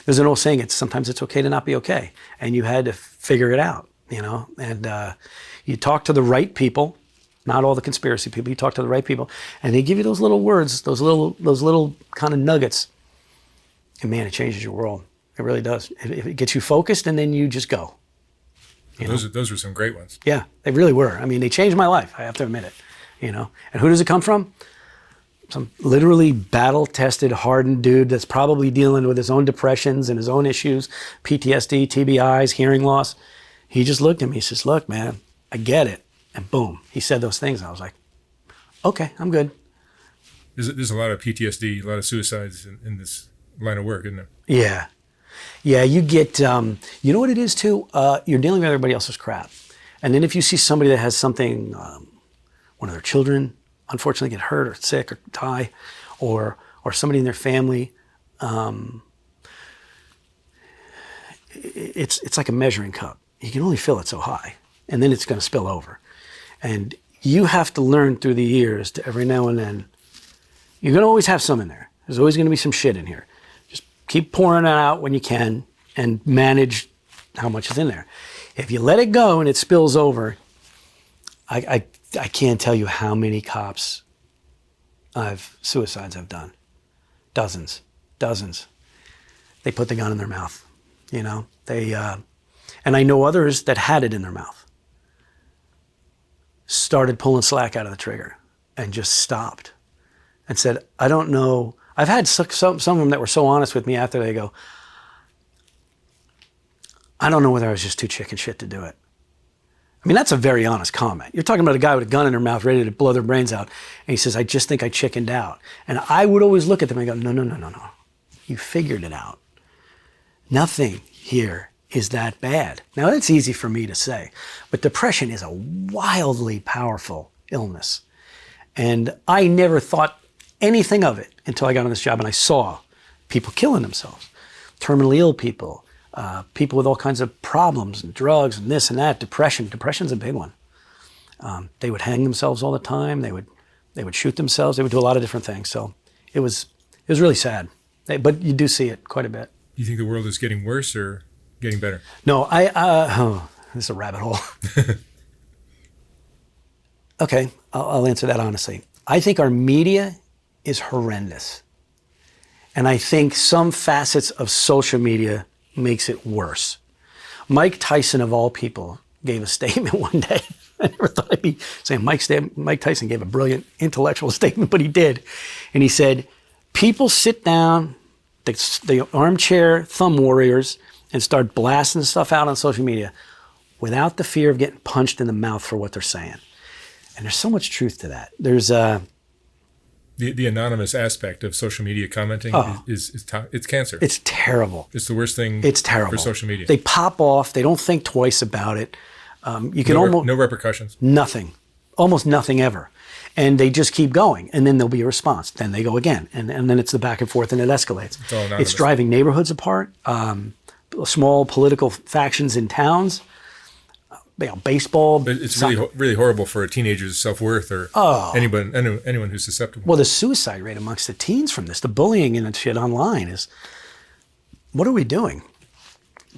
there's an old saying, sometimes it's okay to not be okay, and you had to figure it out, And you talk to the right people, not all the conspiracy people. You talk to the right people, and they give you those little words, those little kind of nuggets, and man, it changes your world. It really does. It gets you focused, and then you just go. Those were some great ones. Yeah, they really were. I mean, they changed my life. I have to admit it. And who does it come from? Some literally battle-tested, hardened dude that's probably dealing with his own depressions and his own issues, PTSD, TBIs, hearing loss. He just looked at me. He says, "Look, man, I get it." And boom, he said those things. And I was like, "Okay, I'm good." There's a lot of PTSD, a lot of suicides in this line of work, isn't there? Yeah. Yeah, you get, you know what it is too? You're dealing with everybody else's crap. And then if you see somebody that has something, one of their children, unfortunately get hurt or sick or die, or somebody in their family, it's like a measuring cup. You can only fill it so high, and then it's going to spill over. And you have to learn through the years to every now and then, you're going to always have some in there. There's always going to be some shit in here. Keep pouring it out when you can and manage how much is in there. If you let it go and it spills over, I can't tell you how many cops suicides I've done. Dozens. They put the gun in their mouth, and I know others that had it in their mouth, started pulling slack out of the trigger and just stopped and said, I don't know. I've had some of them that were so honest with me after, they go, I don't know whether I was just too chicken shit to do it. I mean, that's a very honest comment. You're talking about a guy with a gun in their mouth ready to blow their brains out. And he says, I just think I chickened out. And I would always look at them and go, no. You figured it out. Nothing here is that bad. Now, that's easy for me to say, but depression is a wildly powerful illness. And I never thought anything of it until I got on this job and I saw people killing themselves, terminally ill people, people with all kinds of problems and drugs and this and that, depression. Depression's a big one. They would hang themselves all the time. They would shoot themselves. They would do a lot of different things. So it was really sad. But you do see it quite a bit. Do you think the world is getting worse or getting better? No, this is a rabbit hole. Okay, I'll answer that honestly. I think our media is horrendous. And I think some facets of social media makes it worse. Mike Tyson, of all people, gave a statement one day. I never thought I'd be saying Mike Tyson gave a brilliant intellectual statement, but he did. And he said, people sit down, the armchair thumb warriors, and start blasting stuff out on social media without the fear of getting punched in the mouth for what they're saying. And there's so much truth to that. There's the anonymous aspect of social media commenting it's cancer. It's terrible. It's the worst thing. It's terrible for social media. They pop off. They don't think twice about it. You can no repercussions. Nothing, almost nothing ever, and they just keep going. And then there'll be a response. Then they go again, and then it's the back and forth, and it escalates. It's driving neighborhoods apart. Small political factions in towns. Baseball. But it's really horrible for a teenager's self-worth or anyone who's susceptible. Well, the suicide rate amongst the teens from this, the bullying and shit online is, what are we doing?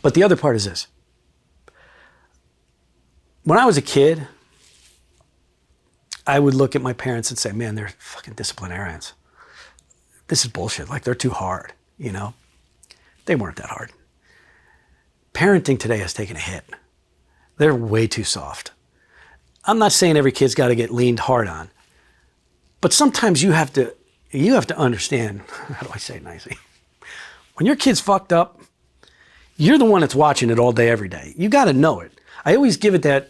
But the other part is this. When I was a kid, I would look at my parents and say, man, they're fucking disciplinarians. This is bullshit. Like, they're too hard, you know? They weren't that hard. Parenting today has taken a hit. They're way too soft. I'm not saying every kid's got to get leaned hard on, but sometimes you have to understand, how do I say it nicely? When your kid's fucked up, you're the one that's watching it all day, every day. You got to know it. I always give it that,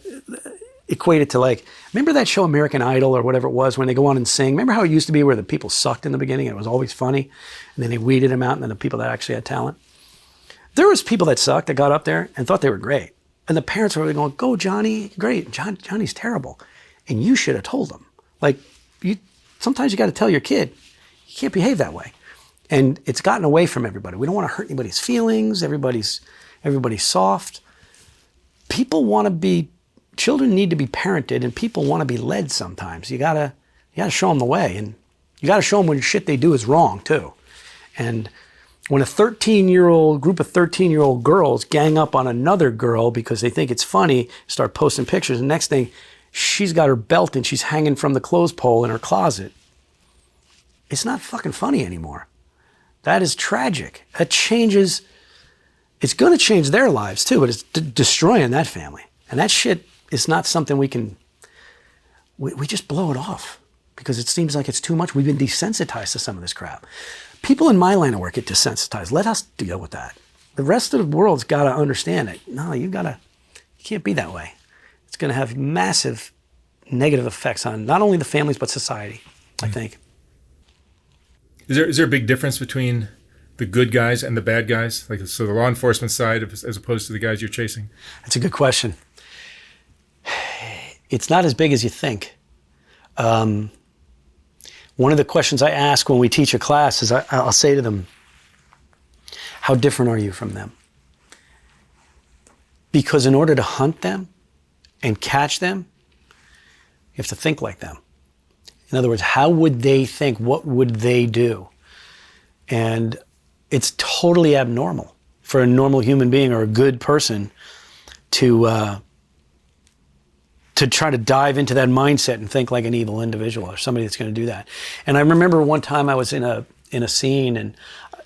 equate it to like, remember that show American Idol or whatever it was when they go on and sing? Remember how it used to be where the people sucked in the beginning and it was always funny? And then they weeded them out and then the people that actually had talent? There was people that sucked that got up there and thought they were great. And the parents were going, go, Johnny, great. Johnny's terrible. And you should have told him. Like, sometimes you got to tell your kid, you can't behave that way. And it's gotten away from everybody. We don't want to hurt anybody's feelings. Everybody's soft. Children need to be parented, and people want to be led sometimes. You gotta show them the way. And you got to show them when shit they do is wrong, too. And when a group of 13-year-old girls gang up on another girl because they think it's funny, start posting pictures, and next thing, she's got her belt and she's hanging from the clothes pole in her closet. It's not fucking funny anymore. That is tragic. That changes, it's going to change their lives too, but it's destroying that family. And that shit is not something we just blow it off because it seems like it's too much. We've been desensitized to some of this crap. People in my line of work get desensitized. Let us deal with that. The rest of the world's got to understand it. No, you can't be that way. It's going to have massive negative effects on not only the families, but society, I think. Is there a big difference between the good guys and the bad guys? Like, so the law enforcement side as opposed to the guys you're chasing? That's a good question. It's not as big as you think. One of the questions I ask when we teach a class is I'll say to them, how different are you from them? Because in order to hunt them and catch them, you have to think like them. In other words, how would they think? What would they do? And it's totally abnormal for a normal human being or a good person to try to dive into that mindset and think like an evil individual or somebody that's going to do that. And I remember one time I was in a scene and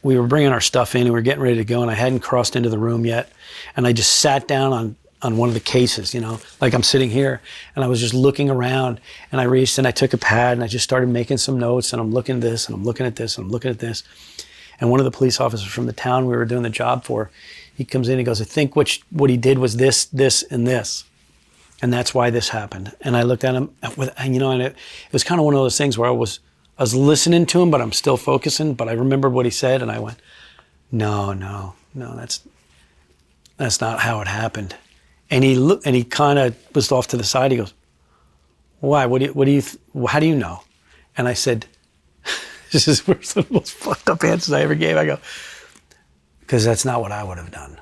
we were bringing our stuff in and we were getting ready to go and I hadn't crossed into the room yet. And I just sat down on one of the cases, you know, like I'm sitting here and I was just looking around and I reached and I took a pad and I just started making some notes and I'm looking at this and I'm looking at this and I'm looking at this. And one of the police officers from the town we were doing the job for, he comes in and he goes, I think what he did was this, this, and this. And that's why this happened. And I looked at him, and it was kind of one of those things where I was listening to him, but I'm still focusing. But I remembered what he said, and I went, no, that's not how it happened. And he kind of was off to the side. He goes, why? How do you know? And I said, this is one of the most fucked up answers I ever gave. I go, because that's not what I would have done.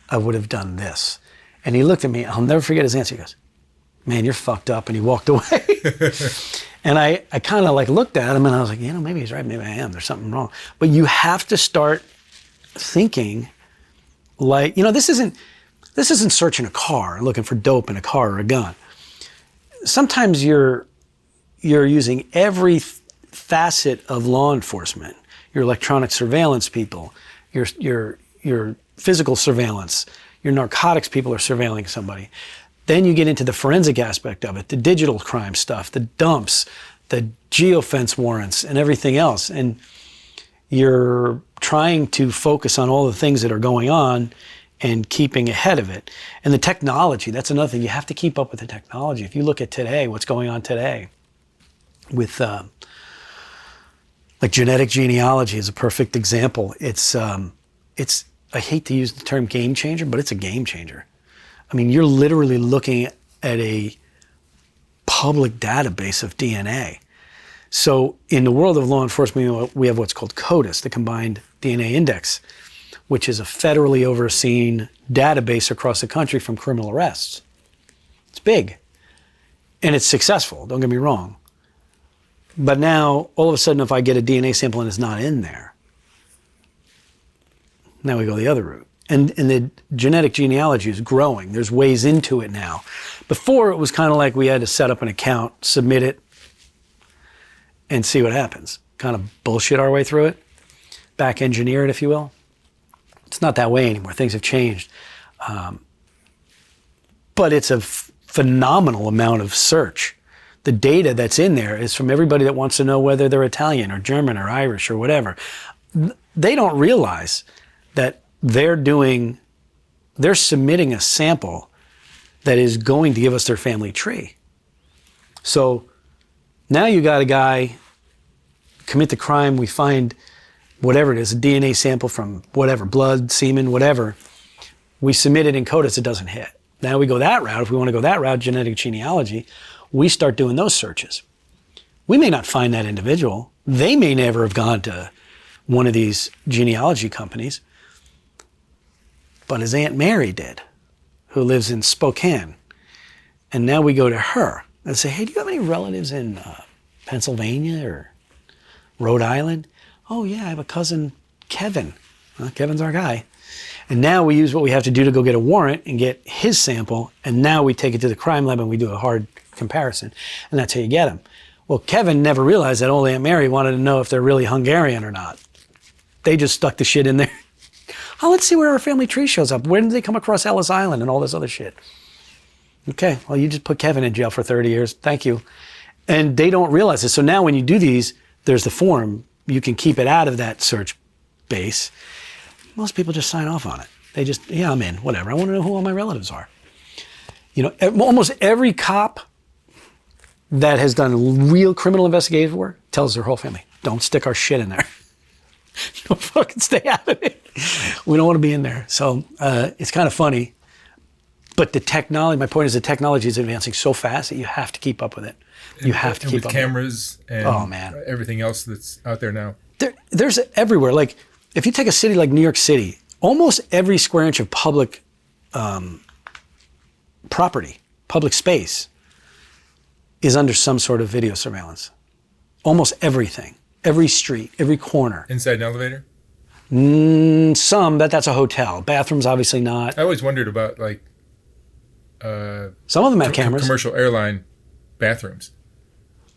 I would have done this. And he looked at me, I'll never forget his answer. He goes, man, you're fucked up. And he walked away. And I kind of like looked at him and I was like, maybe he's right. Maybe I am. There's something wrong. But you have to start thinking like, this isn't searching a car, looking for dope in a car or a gun. Sometimes you're using every facet of law enforcement, your electronic surveillance people, your physical surveillance, your narcotics people are surveilling somebody. Then you get into the forensic aspect of it, the digital crime stuff, the dumps, the geofence warrants, and everything else. And you're trying to focus on all the things that are going on and keeping ahead of it. And the technology, that's another thing. You have to keep up with the technology. If you look at today, what's going on today with like genetic genealogy is a perfect example. It's I hate to use the term game changer, but it's a game changer. I mean, you're literally looking at a public database of DNA. So in the world of law enforcement, we have what's called CODIS, the Combined DNA Index, which is a federally overseen database across the country from criminal arrests. It's big. And it's successful, don't get me wrong. But now, all of a sudden, if I get a DNA sample and it's not in there, now we go the other route. And the genetic genealogy is growing. There's ways into it now. Before, it was kind of like we had to set up an account, submit it, and see what happens. Kind of bullshit our way through it. Back engineer it, if you will. It's not that way anymore. Things have changed. But it's a phenomenal amount of search. The data that's in there is from everybody that wants to know whether they're Italian or German or Irish or whatever. They don't realize that they're submitting a sample that is going to give us their family tree. So now you got a guy commit the crime, we find whatever it is, a DNA sample from whatever, blood, semen, whatever. We submit it in CODIS, it doesn't hit. Now we go that route. If we want to go that route, genetic genealogy, we start doing those searches. We may not find that individual. They may never have gone to one of these genealogy companies, but his Aunt Mary did, who lives in Spokane. And now we go to her and say, hey, do you have any relatives in Pennsylvania or Rhode Island? Oh yeah, I have a cousin, Kevin. Well, Kevin's our guy. And now we use what we have to do to go get a warrant and get his sample, and now we take it to the crime lab and we do a hard comparison, and that's how you get him. Well, Kevin never realized that old Aunt Mary wanted to know if they're really Hungarian or not. They just stuck the shit in there. Oh, let's see where our family tree shows up. When did they come across Ellis Island and all this other shit? Okay, well, you just put Kevin in jail for 30 years. Thank you. And they don't realize this. So now when you do these, there's the form. You can keep it out of that search base. Most people just sign off on it. They just, yeah, I'm in, whatever. I want to know who all my relatives are. You know, almost every cop that has done real criminal investigative work tells their whole family, don't stick our shit in there. Don't fucking stay out of it. We don't want to be in there. So it's kind of funny. But the technology, my point is the technology is advancing so fast that you have to keep up with it. You have to keep up with cameras and everything else that's out there now. There's everywhere. Like, if you take a city like New York City, almost every square inch of public property, public space, is under some sort of video surveillance. Almost everything. Every street, every corner. Inside an elevator? Some, but that's a hotel. Bathrooms, obviously not. I always wondered about, like, some of them have cameras. Commercial airline bathrooms.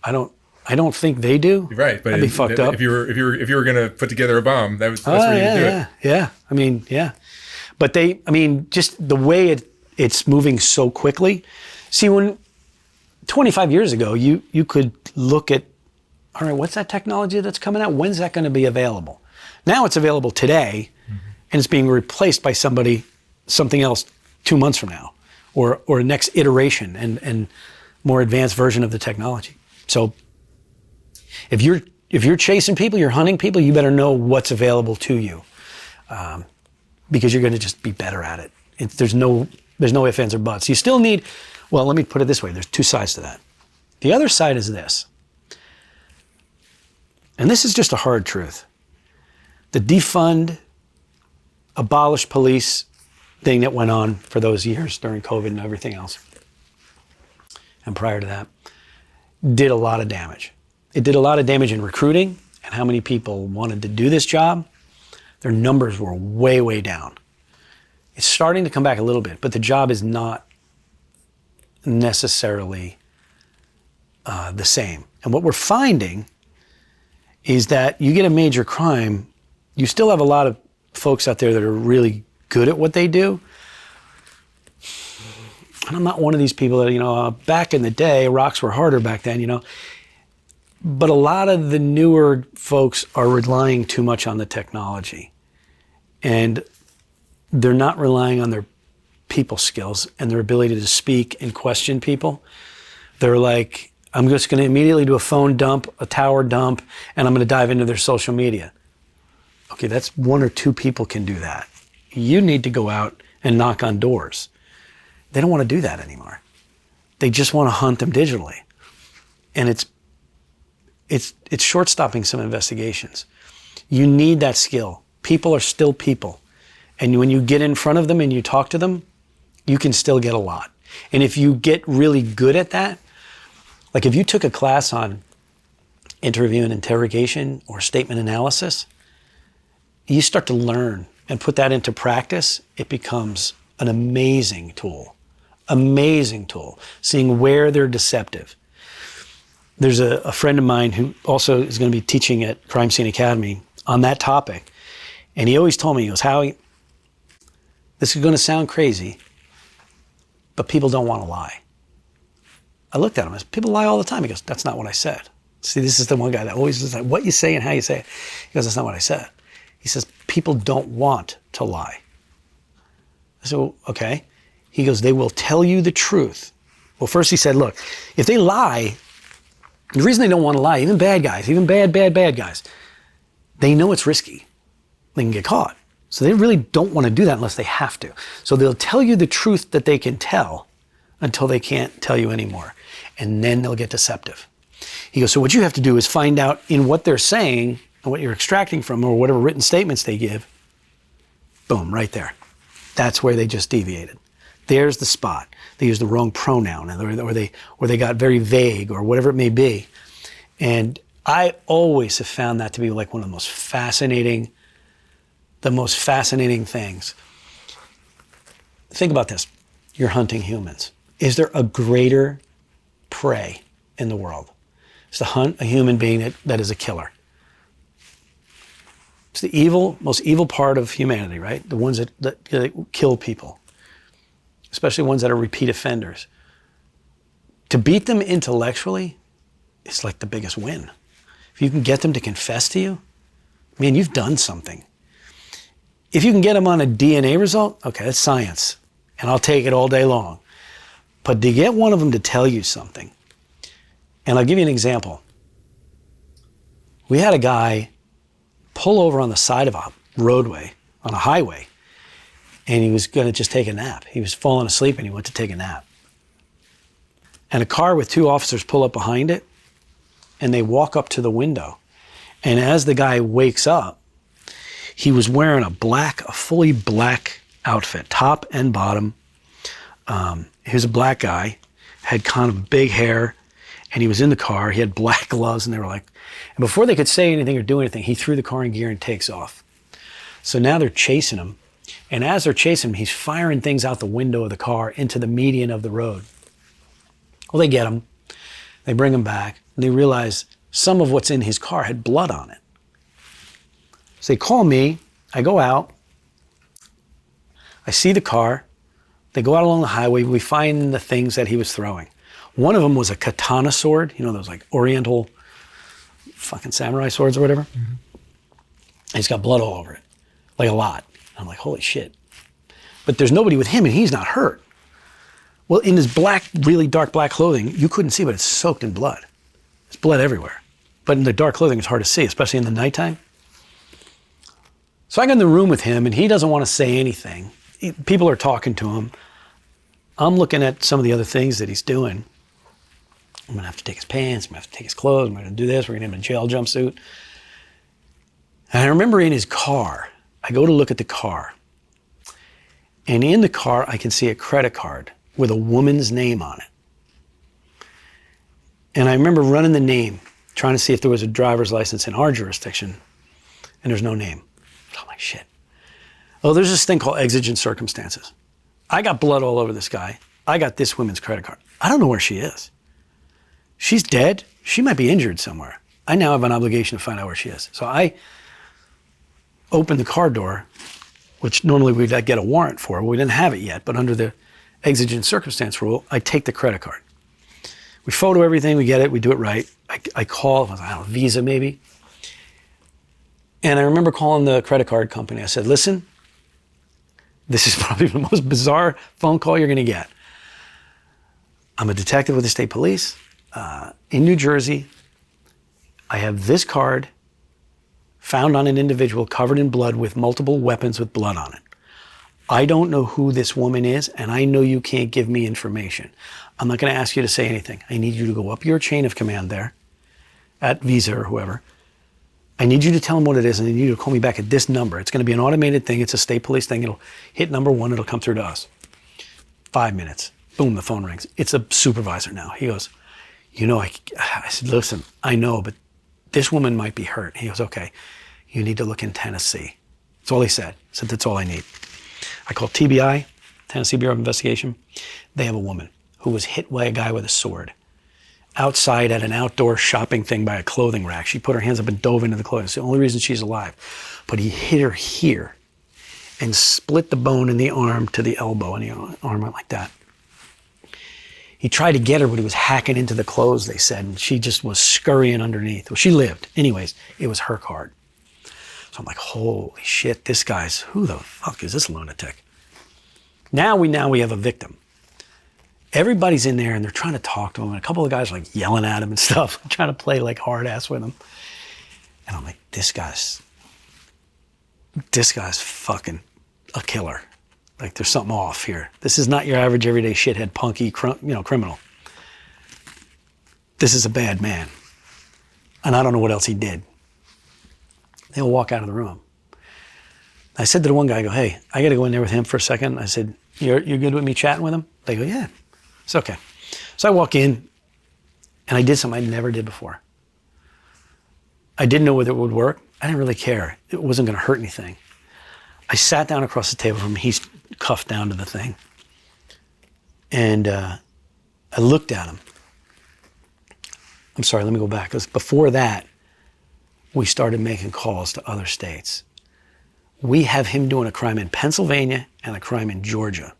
I don't think they do. You're right, but that'd be fucked up. If you were going to put together a bomb, that's where you do it. Yeah. I mean, yeah. But just the way it's moving so quickly. See, when 25 years ago, you could look at, all right, what's that technology that's coming out? When's that going to be available? Now it's available today, and it's being replaced by something else 2 months from now, or a next iteration and more advanced version of the technology. So if you're chasing people, you're hunting people, you better know what's available to you, because you're going to just be better at it. There's no ifs, ands, or buts. You still need, well, let me put it this way. There's two sides to that. The other side is this, and this is just a hard truth. The defund, abolish police thing that went on for those years during COVID and everything else, and prior to that, did a lot of damage. It did a lot of damage in recruiting and how many people wanted to do this job. Their numbers were way, way down. It's starting to come back a little bit, but the job is not necessarily the same. And what we're finding is that you get a major crime, you still have a lot of folks out there that are really good at what they do. And I'm not one of these people that, back in the day, rocks were harder back then, But a lot of the newer folks are relying too much on the technology. And they're not relying on their people skills and their ability to speak and question people. They're like, I'm just going to immediately do a phone dump, a tower dump, and I'm going to dive into their social media. Okay, that's 1 or 2 people can do that. You need to go out and knock on doors. They don't want to do that anymore. They just want to hunt them digitally. And it's short-stopping some investigations. You need that skill. People are still people. And when you get in front of them and you talk to them, you can still get a lot. And if you get really good at that, like if you took a class on interview and interrogation or statement analysis, you start to learn and put that into practice, it becomes an amazing tool. Amazing tool, seeing where they're deceptive. There's a friend of mine who also is going to be teaching at Crime Scene Academy on that topic. And he always told me, he goes, Howie, this is going to sound crazy, but people don't want to lie. I looked at him, I said, people lie all the time. He goes, that's not what I said. See, this is the one guy that always is like, what you say and how you say it. He goes, that's not what I said. He says, people don't want to lie. I said, well, okay. He goes, they will tell you the truth. Well, first he said, look, if they lie, the reason they don't want to lie, even bad guys, even bad guys, they know it's risky. They can get caught. So they really don't want to do that unless they have to. So they'll tell you the truth that they can tell until they can't tell you anymore. And then they'll get deceptive. He goes, so what you have to do is find out in what they're saying and what you're extracting from or whatever written statements they give. Boom, right there. That's where they just deviated. There's the spot. They used the wrong pronoun or they got very vague or whatever it may be. And I always have found that to be like one of the most fascinating things. Think about this. You're hunting humans. Is there a greater prey in the world? It's to hunt a human being that is a killer. It's the most evil part of humanity, right? The ones that kill people, especially ones that are repeat offenders. To beat them intellectually is like the biggest win. If you can get them to confess to you, man, you've done something. If you can get them on a DNA result, okay, that's science, and I'll take it all day long. But to get one of them to tell you something, and I'll give you an example. We had a guy pull over on the side of a roadway, on a highway, and he was going to just take a nap. He was falling asleep and he went to take a nap. And a car with 2 officers pull up behind it, and they walk up to the window. And as the guy wakes up, he was wearing a fully black outfit, top and bottom. He was a black guy, had kind of big hair, and he was in the car. He had black gloves, and they were like, and before they could say anything or do anything, he threw the car in gear and takes off. So now they're chasing him. And as they're chasing him, he's firing things out the window of the car into the median of the road. Well, they get him. They bring him back, and they realize some of what's in his car had blood on it. So they call me. I go out. I see the car. They go out along the highway. We find the things that he was throwing. One of them was a katana sword. You know, those like Oriental fucking samurai swords or whatever. Mm-hmm. And he's got blood all over it, like a lot. I'm like, holy shit. But there's nobody with him and he's not hurt. Well, in his black, really dark black clothing, you couldn't see, but it's soaked in blood. There's blood everywhere. But in the dark clothing, it's hard to see, especially in the nighttime. So I get in the room with him and he doesn't want to say anything. People are talking to him. I'm looking at some of the other things that he's doing. I'm going to have to take his pants. I'm going to have to take his clothes. I'm going to do this. We're going to have him in a jail jumpsuit. And I remember in his car, I go to look at the car. And in the car, I can see a credit card with a woman's name on it. And I remember running the name, trying to see if there was a driver's license in our jurisdiction. And there's no name. I'm like, shit. Oh, there's this thing called exigent circumstances. I got blood all over this guy. I got this woman's credit card. I don't know where she is. She's dead. She might be injured somewhere. I now have an obligation to find out where she is. So I opened the car door, which normally we'd get a warrant for. We didn't have it yet, but under the exigent circumstance rule, I take the credit card. We photo everything, we get it, we do it right. I call, I don't know, Visa maybe. And I remember calling the credit card company. I said, listen, This is probably the most bizarre phone call you're going to get. I'm a detective with the state police in New Jersey. I have this card found on an individual covered in blood with multiple weapons with blood on it. I don't know who this woman is, and I know you can't give me information. I'm not going to ask you to say anything. I need you to go up your chain of command there at Visa or whoever. I need you to tell them what it is, and I need you to call me back at this number. It's going to be an automated thing. It's a state police thing. It'll hit number 1. It'll come through to us. 5 minutes. Boom, the phone rings. It's a supervisor now. He goes, you know, I said, listen, I know, but this woman might be hurt. He goes, okay, you need to look in Tennessee. That's all he said. He said, that's all I need. I called TBI, Tennessee Bureau of Investigation. They have a woman who was hit by a guy with a sword outside at an outdoor shopping thing by a clothing rack. She put her hands up and dove into the clothing. It's the only reason she's alive. But he hit her here and split the bone in the arm to the elbow, and the arm went like that. He tried to get her, but he was hacking into the clothes, they said, and she just was scurrying underneath. Well, she lived. Anyways, it was her card. So I'm like, holy shit, this guy's, who the fuck is this lunatic? Now we have a victim. Everybody's in there and they're trying to talk to him, and a couple of guys are like yelling at him and stuff, trying to play like hard ass with him. And I'm like, this guy's fucking a killer. Like there's something off here. This is not your average everyday shithead punky criminal. This is a bad man. And I don't know what else he did. They'll walk out of the room. I said to the one guy, I go, hey, I got to go in there with him for a second. I said, you're good with me chatting with him? They go, yeah, it's okay. So I walk in and I did something I never did before. I didn't know whether it would work. I didn't really care. It wasn't going to hurt anything. I sat down across the table from him. He's cuffed down to the thing. And I looked at him. I'm sorry, let me go back. Because before that, we started making calls to other states. We have him doing a crime in Pennsylvania and a crime in Georgia.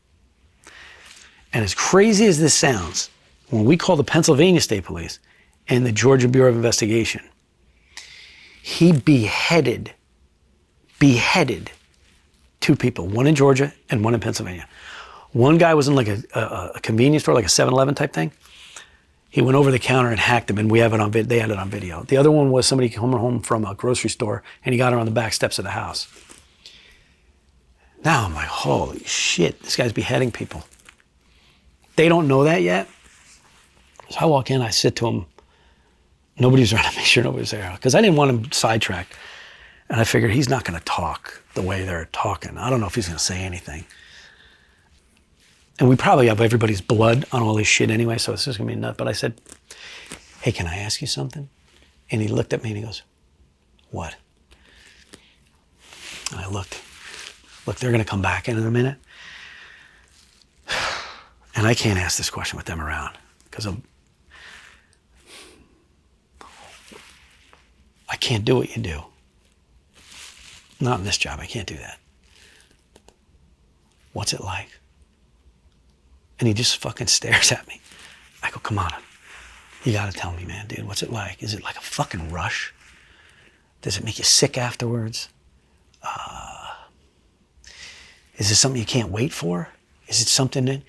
And as crazy as this sounds, when we call the Pennsylvania State Police and the Georgia Bureau of Investigation, he beheaded 2 people, one in Georgia and one in Pennsylvania. One guy was in like a convenience store, like a 7-Eleven type thing. He went over the counter and hacked him, and we have it on they had it on video. The other one was somebody coming home from a grocery store, and he got her on the back steps of the house. Now I'm like, holy shit, this guy's beheading people. They don't know that yet. So I walk in, I sit to him. Nobody's around to make sure nobody's there, because I didn't want him sidetracked. And I figured he's not going to talk the way they're talking. I don't know if he's going to say anything. And we probably have everybody's blood on all this shit anyway, so it's just going to be nuts. But I said, hey, can I ask you something? And he looked at me and he goes, what? And I looked. Look, they're going to come back in a minute. And I can't ask this question with them around, because I can't do what you do. Not in this job, I can't do that. What's it like? And he just fucking stares at me. I go, come on. You gotta tell me, man, dude, what's it like? Is it like a fucking rush? Does it make you sick afterwards? Is it something you can't wait for? Is it something that,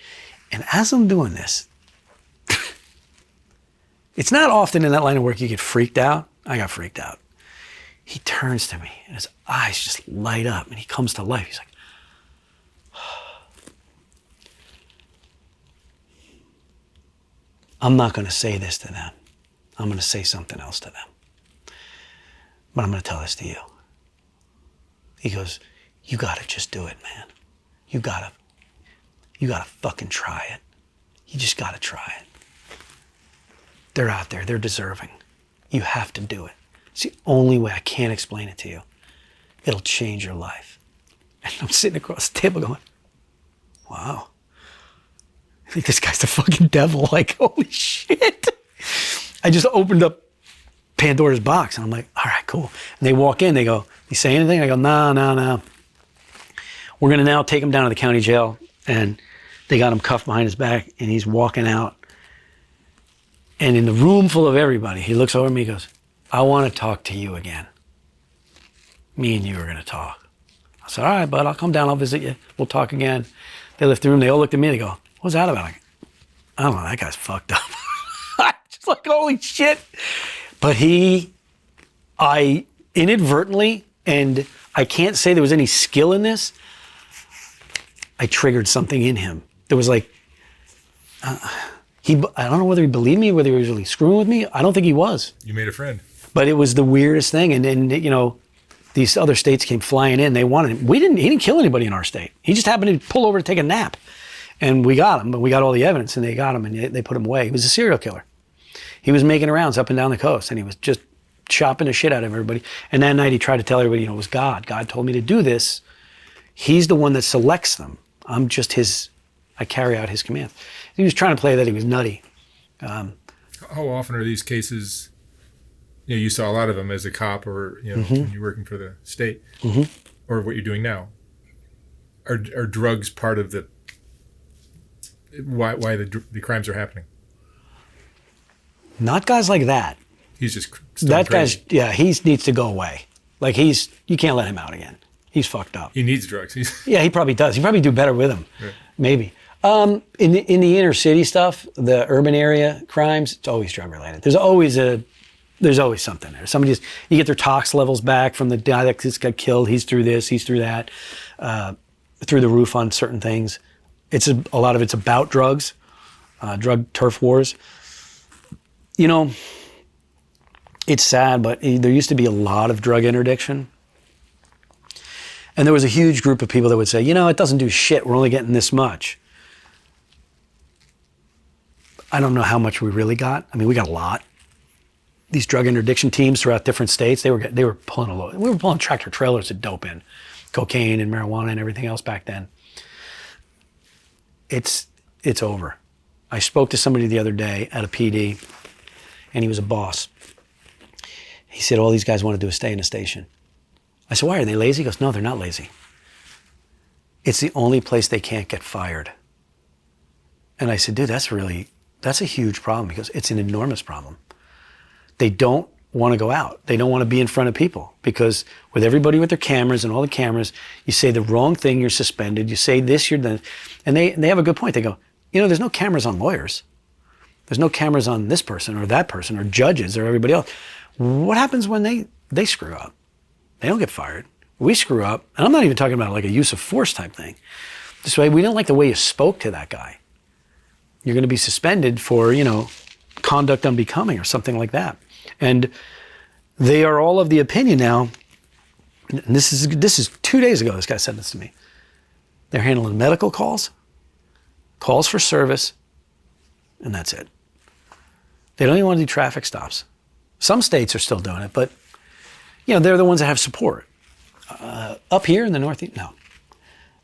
and as I'm doing this, it's not often in that line of work you get freaked out. I got freaked out. He turns to me and his eyes just light up and he comes to life. He's like, I'm not going to say this to them. I'm going to say something else to them. But I'm going to tell this to you. He goes, you got to just do it, man. You got to fucking try it. You just got to try it. They're out there. They're deserving. You have to do it. It's the only way. I can't explain it to you. It'll change your life. And I'm sitting across the table going, wow. I think this guy's the fucking devil. Like, holy shit. I just opened up Pandora's box and I'm like, all right, cool. And they walk in, they go, you say anything? I go, no. We're going to now take him down to the county jail. And they got him cuffed behind his back and he's walking out. And in the room full of everybody, he looks over at me, he goes, I want to talk to you again. Me and you are going to talk. I said, all right, bud, I'll come down. I'll visit you. We'll talk again. They left the room. They all looked at me. They go, what's that about? I don't know. That guy's fucked up. Just like, holy shit. But I inadvertently, and I can't say there was any skill in this, I triggered something in him. There was like, I don't know whether he believed me, whether he was really screwing with me. I don't think he was. You made a friend. But it was the weirdest thing. And you know, these other states came flying in. They wanted him. He didn't kill anybody in our state. He just happened to pull over to take a nap. And we got him, but we got all the evidence and they got him and they put him away. He was a serial killer. He was making rounds up and down the coast and he was just chopping the shit out of everybody. And that night he tried to tell everybody, you know, it was God. God told me to do this. He's the one that selects them. I'm just I carry out his commands. He was trying to play that he was nutty. How often are these cases, you know, you saw a lot of them as a cop or, you know, when you're working for the state or what you're doing now. Are drugs part of the, why the crimes are happening? Not guys like that. He's just that crazy. guy's, yeah, he needs to go away. Like you can't let him out again. He's fucked up. He needs drugs. Yeah, he probably does. He probably do better with them. Yeah. Maybe. In the inner city stuff, the urban area crimes, it's always drug related. There's always something there. You get their tox levels back from the guy that just got killed. He's through this, he's through that, through the roof on certain things. A lot of it's about drugs, drug turf wars. You know, it's sad, but there used to be a lot of drug interdiction. And there was a huge group of people that would say, you know, it doesn't do shit. We're only getting this much. I don't know how much we really got. I mean, we got a lot. These drug interdiction teams throughout different states, they were pulling a load. We were pulling tractor trailers of dope in, cocaine and marijuana and everything else back then. It's over. I spoke to somebody the other day at a PD, and he was a boss. He said all these guys want to do is stay in a station. I said, why, are they lazy? He goes, no, they're not lazy. It's the only place they can't get fired. And I said, dude, that's a huge problem because it's an enormous problem. They don't want to go out. They don't want to be in front of people because with everybody with their cameras and all the cameras, you say the wrong thing, you're suspended. You say this, you're done. And they have a good point. They go, you know, there's no cameras on lawyers. There's no cameras on this person or that person or judges or everybody else. What happens when they screw up? They don't get fired. We screw up. And I'm not even talking about like a use of force type thing. This way, we don't like the way you spoke to that guy. You're going to be suspended for, you know, conduct unbecoming or something like that. And they are all of the opinion now, and this is 2 days ago this guy said this to me. They're handling medical calls for service, and that's it. They don't even want to do traffic stops. Some states are still doing it, but you know, they're the ones that have support. Up here in the Northeast, no.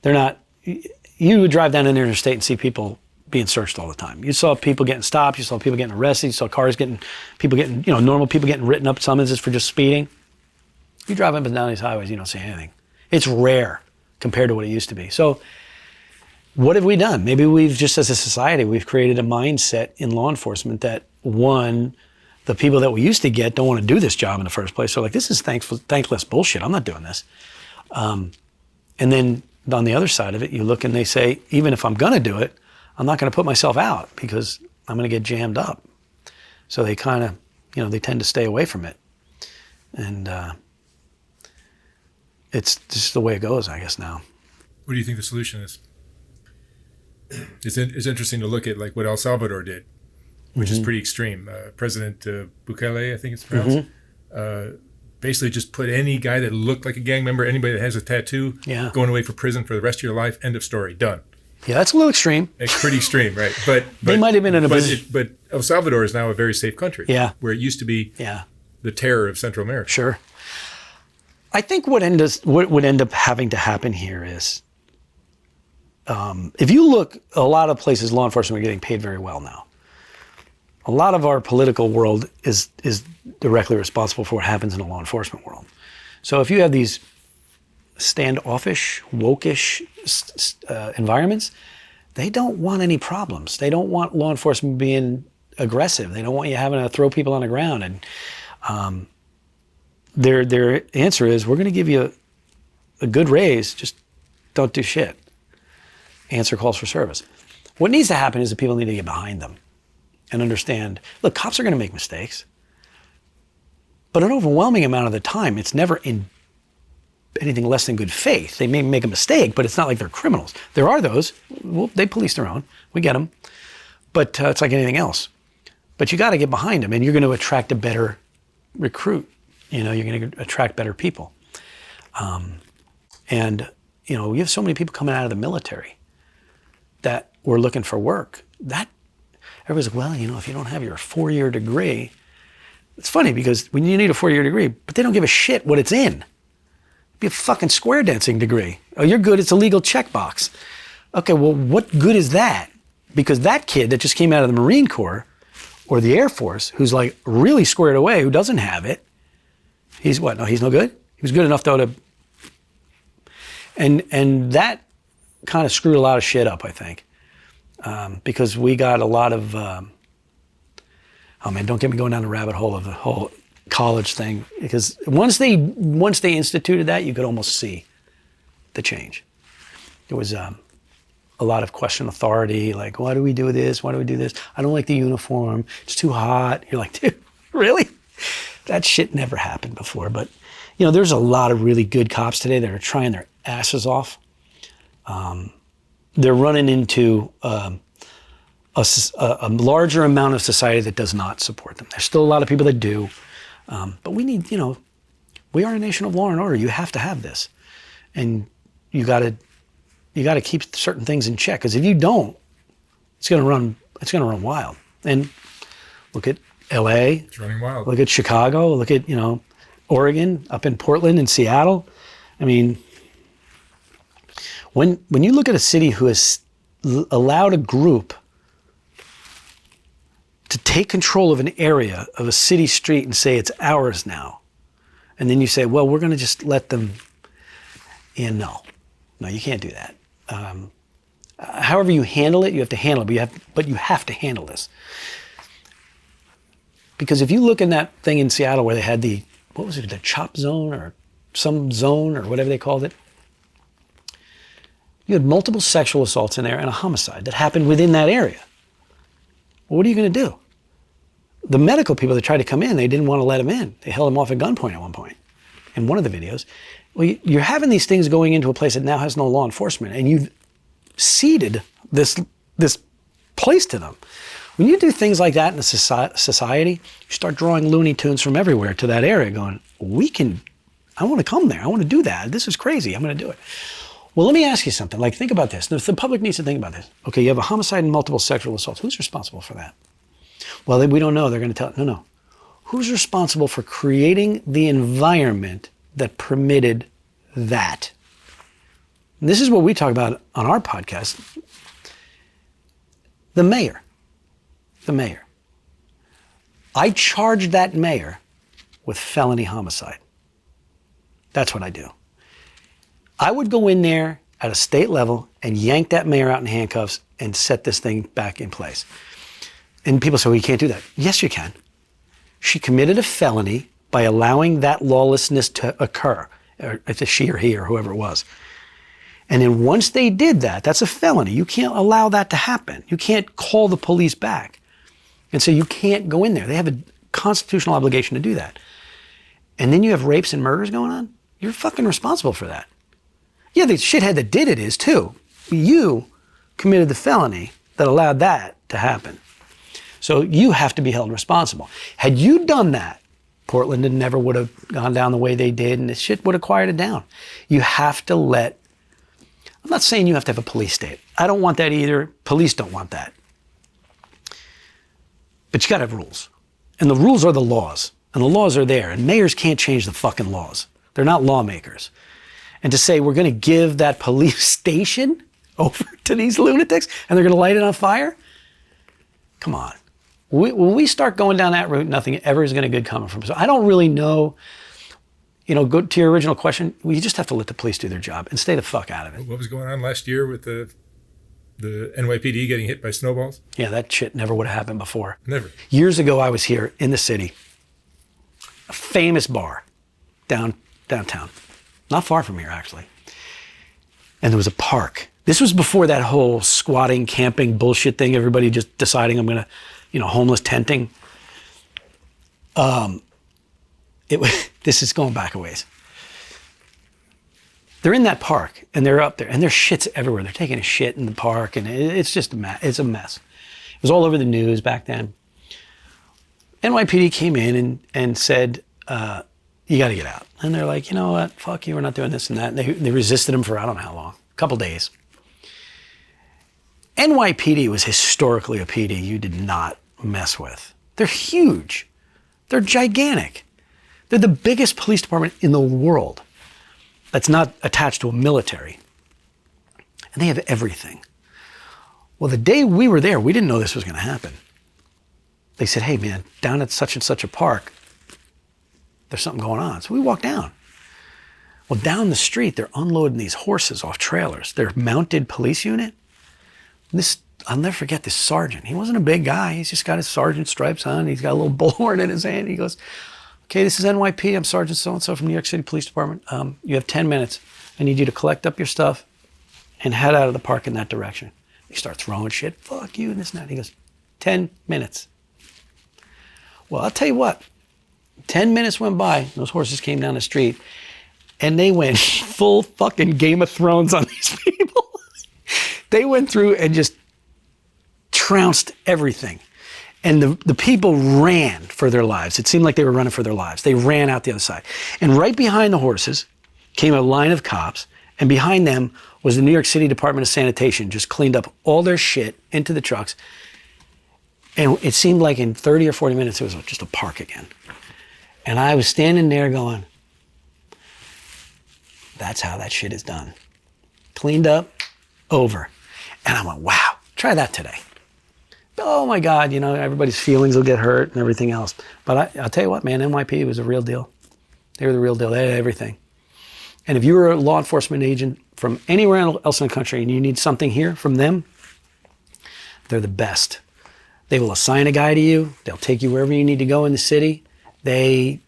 They're not. You would drive down an interstate and see people being searched all the time. You saw people getting stopped. You saw people getting arrested. You saw normal people getting written up summonses for just speeding. You drive up and down these highways, you don't see anything. It's rare compared to what it used to be. So what have we done? Maybe we've just as a society, we've created a mindset in law enforcement that the people that we used to get don't want to do this job in the first place. So like, this is thankless bullshit. I'm not doing this. And then on the other side of it, you look and they say, even if I'm going to do it, I'm not going to put myself out because I'm going to get jammed up. So they kind of, you know, they tend to stay away from it. And it's just the way it goes, I guess, now. What do you think the solution is? It's interesting to look at like what El Salvador did, which is pretty extreme. President Bukele, I think it's pronounced, basically just put any guy that looked like a gang member, anybody that has a tattoo, going away for prison for the rest of your life, end of story, done. Yeah, that's a little extreme. It's pretty extreme, right? But they might have been in a position. But El Salvador is now a very safe country. Yeah. Where it used to be the terror of Central America. Sure. I think what would end up having to happen here is, if you look, a lot of places, law enforcement are getting paid very well now. A lot of our political world is directly responsible for what happens in the law enforcement world. So if you have these standoffish, woke-ish environments, they don't want any problems. They don't want law enforcement being aggressive. They don't want you having to throw people on the ground. And their answer is, we're going to give you a good raise, just don't do shit. Answer calls for service. What needs to happen is that people need to get behind them and understand, look, cops are going to make mistakes. But an overwhelming amount of the time, it's never in anything less than good faith. They may make a mistake, but it's not like they're criminals. There are those. Well, they police their own. We get them. But it's like anything else. But you got to get behind them, and you're going to attract a better recruit. You're going to attract better people. And you have so many people coming out of the military that were looking for work. That everybody's like, well, if you don't have your 4-year degree, it's funny because when you need a 4-year degree, but they don't give a shit what it's in. It'd be a fucking square dancing degree. Oh, you're good. It's a legal checkbox. Okay, well, what good is that? Because that kid that just came out of the Marine Corps or the Air Force, who's like really squared away, who doesn't have it, he's what? No, he's no good? He was good enough though to, and that kind of screwed a lot of shit up, I think. Because we got a lot of, oh man, don't get me going down the rabbit hole of the whole college thing. Because once they instituted that, you could almost see the change. There was a lot of question authority, like, why do we do this? Why do we do this? I don't like the uniform. It's too hot. You're like, dude, really? That shit never happened before. But, there's a lot of really good cops today that are trying their asses off. They're running into a larger amount of society that does not support them. There's still a lot of people that do. But we need, we are a nation of law and order. You have to have this. And you got to keep certain things in check, because if you don't, it's going to run wild. And look at LA. It's running wild. Look at Chicago. Look at, Oregon, up in Portland and Seattle. I mean, when you look at a city who has allowed a group to take control of an area of a city street and say it's ours now, and then you say, well, we're going to just let them in. No, you can't do that. However you handle it, you have to handle it, but you have to handle this. Because if you look in that thing in Seattle where they had the chop zone or some zone or whatever they called it, you had multiple sexual assaults in there and a homicide that happened within that area. Well, what are you going to do? The medical people that tried to come in, they didn't want to let them in. They held them off at gunpoint at one point in one of the videos. Well, you're having these things going into a place that now has no law enforcement, and you've ceded this place to them. When you do things like that in a society, you start drawing Looney Tunes from everywhere to that area going, I want to come there. I want to do that. This is crazy. I'm going to do it. Well, let me ask you something. Like, think about this. The public needs to think about this. Okay, you have a homicide and multiple sexual assaults. Who's responsible for that? Well, we don't know. They're going to tell. No. Who's responsible for creating the environment that permitted that? And this is what we talk about on our podcast. The mayor. I charged that mayor with felony homicide. That's what I do. I would go in there at a state level and yank that mayor out in handcuffs and set this thing back in place. And people say, well, you can't do that. Yes, you can. She committed a felony by allowing that lawlessness to occur, or if it's she or he or whoever it was. And then once they did that, that's a felony. You can't allow that to happen. You can't call the police back. And so you can't go in there. They have a constitutional obligation to do that. And then you have rapes and murders going on. You're fucking responsible for that. Yeah, the shithead that did it is too. You committed the felony that allowed that to happen. So you have to be held responsible. Had you done that, Portland never would have gone down the way they did, and this shit would have quieted down. You have to I'm not saying you have to have a police state. I don't want that either. Police don't want that. But you gotta have rules. And the rules are the laws. And the laws are there. And mayors can't change the fucking laws. They're not lawmakers. And to say we're gonna give that police station over to these lunatics and they're gonna light it on fire? Come on. When we start going down that route, nothing ever is gonna good come from it. So I don't really know, go to your original question, you just have to let the police do their job and stay the fuck out of it. What was going on last year with the NYPD getting hit by snowballs? Yeah, that shit never would have happened before. Never. Years ago, I was here in the city, a famous bar downtown, not far from here actually, and there was a park. This was before that whole squatting, camping bullshit thing. Everybody just deciding I'm going to, homeless tenting. This is going back a ways. They're in that park and they're up there and there's shits everywhere. They're taking a shit in the park and it's just a mess. It's a mess. It was all over the news back then. NYPD came in and said, you got to get out. And they're like, you know what? Fuck you. We're not doing this and that. And they resisted them for I don't know how long, a couple days. NYPD was historically a PD you did not mess with. They're huge. They're gigantic. They're the biggest police department in the world that's not attached to a military. And they have everything. Well, the day we were there, we didn't know this was going to happen. They said, hey, man, down at such and such a park, there's something going on. So we walked down. Well, down the street, they're unloading these horses off trailers. They're a mounted police unit. I'll never forget this sergeant. He wasn't a big guy. He's just got his sergeant stripes on. He's got a little bullhorn in his hand. He goes, okay, this is NYP. I'm Sergeant so-and-so from New York City Police Department. You have 10 minutes. I need you to collect up your stuff and head out of the park in that direction. He starts throwing shit. Fuck you and this and that. He goes, 10 minutes. Well, I'll tell you what. 10 minutes went by. Those horses came down the street and they went full fucking Game of Thrones on these people. They went through and just trounced everything. And the people ran for their lives. It seemed like they were running for their lives. They ran out the other side. And right behind the horses came a line of cops. And behind them was the New York City Department of Sanitation, just cleaned up all their shit into the trucks. And it seemed like in 30 or 40 minutes, it was just a park again. And I was standing there going, that's how that shit is done. Cleaned up, over. And I went, wow, try that today. Oh my God, everybody's feelings will get hurt and everything else. But I'll tell you what, man, NYPD was a real deal. They were the real deal. They had everything. And if you were a law enforcement agent from anywhere else in the country and you need something here from them, they're the best. They will assign a guy to you. They'll take you wherever you need to go in the city. They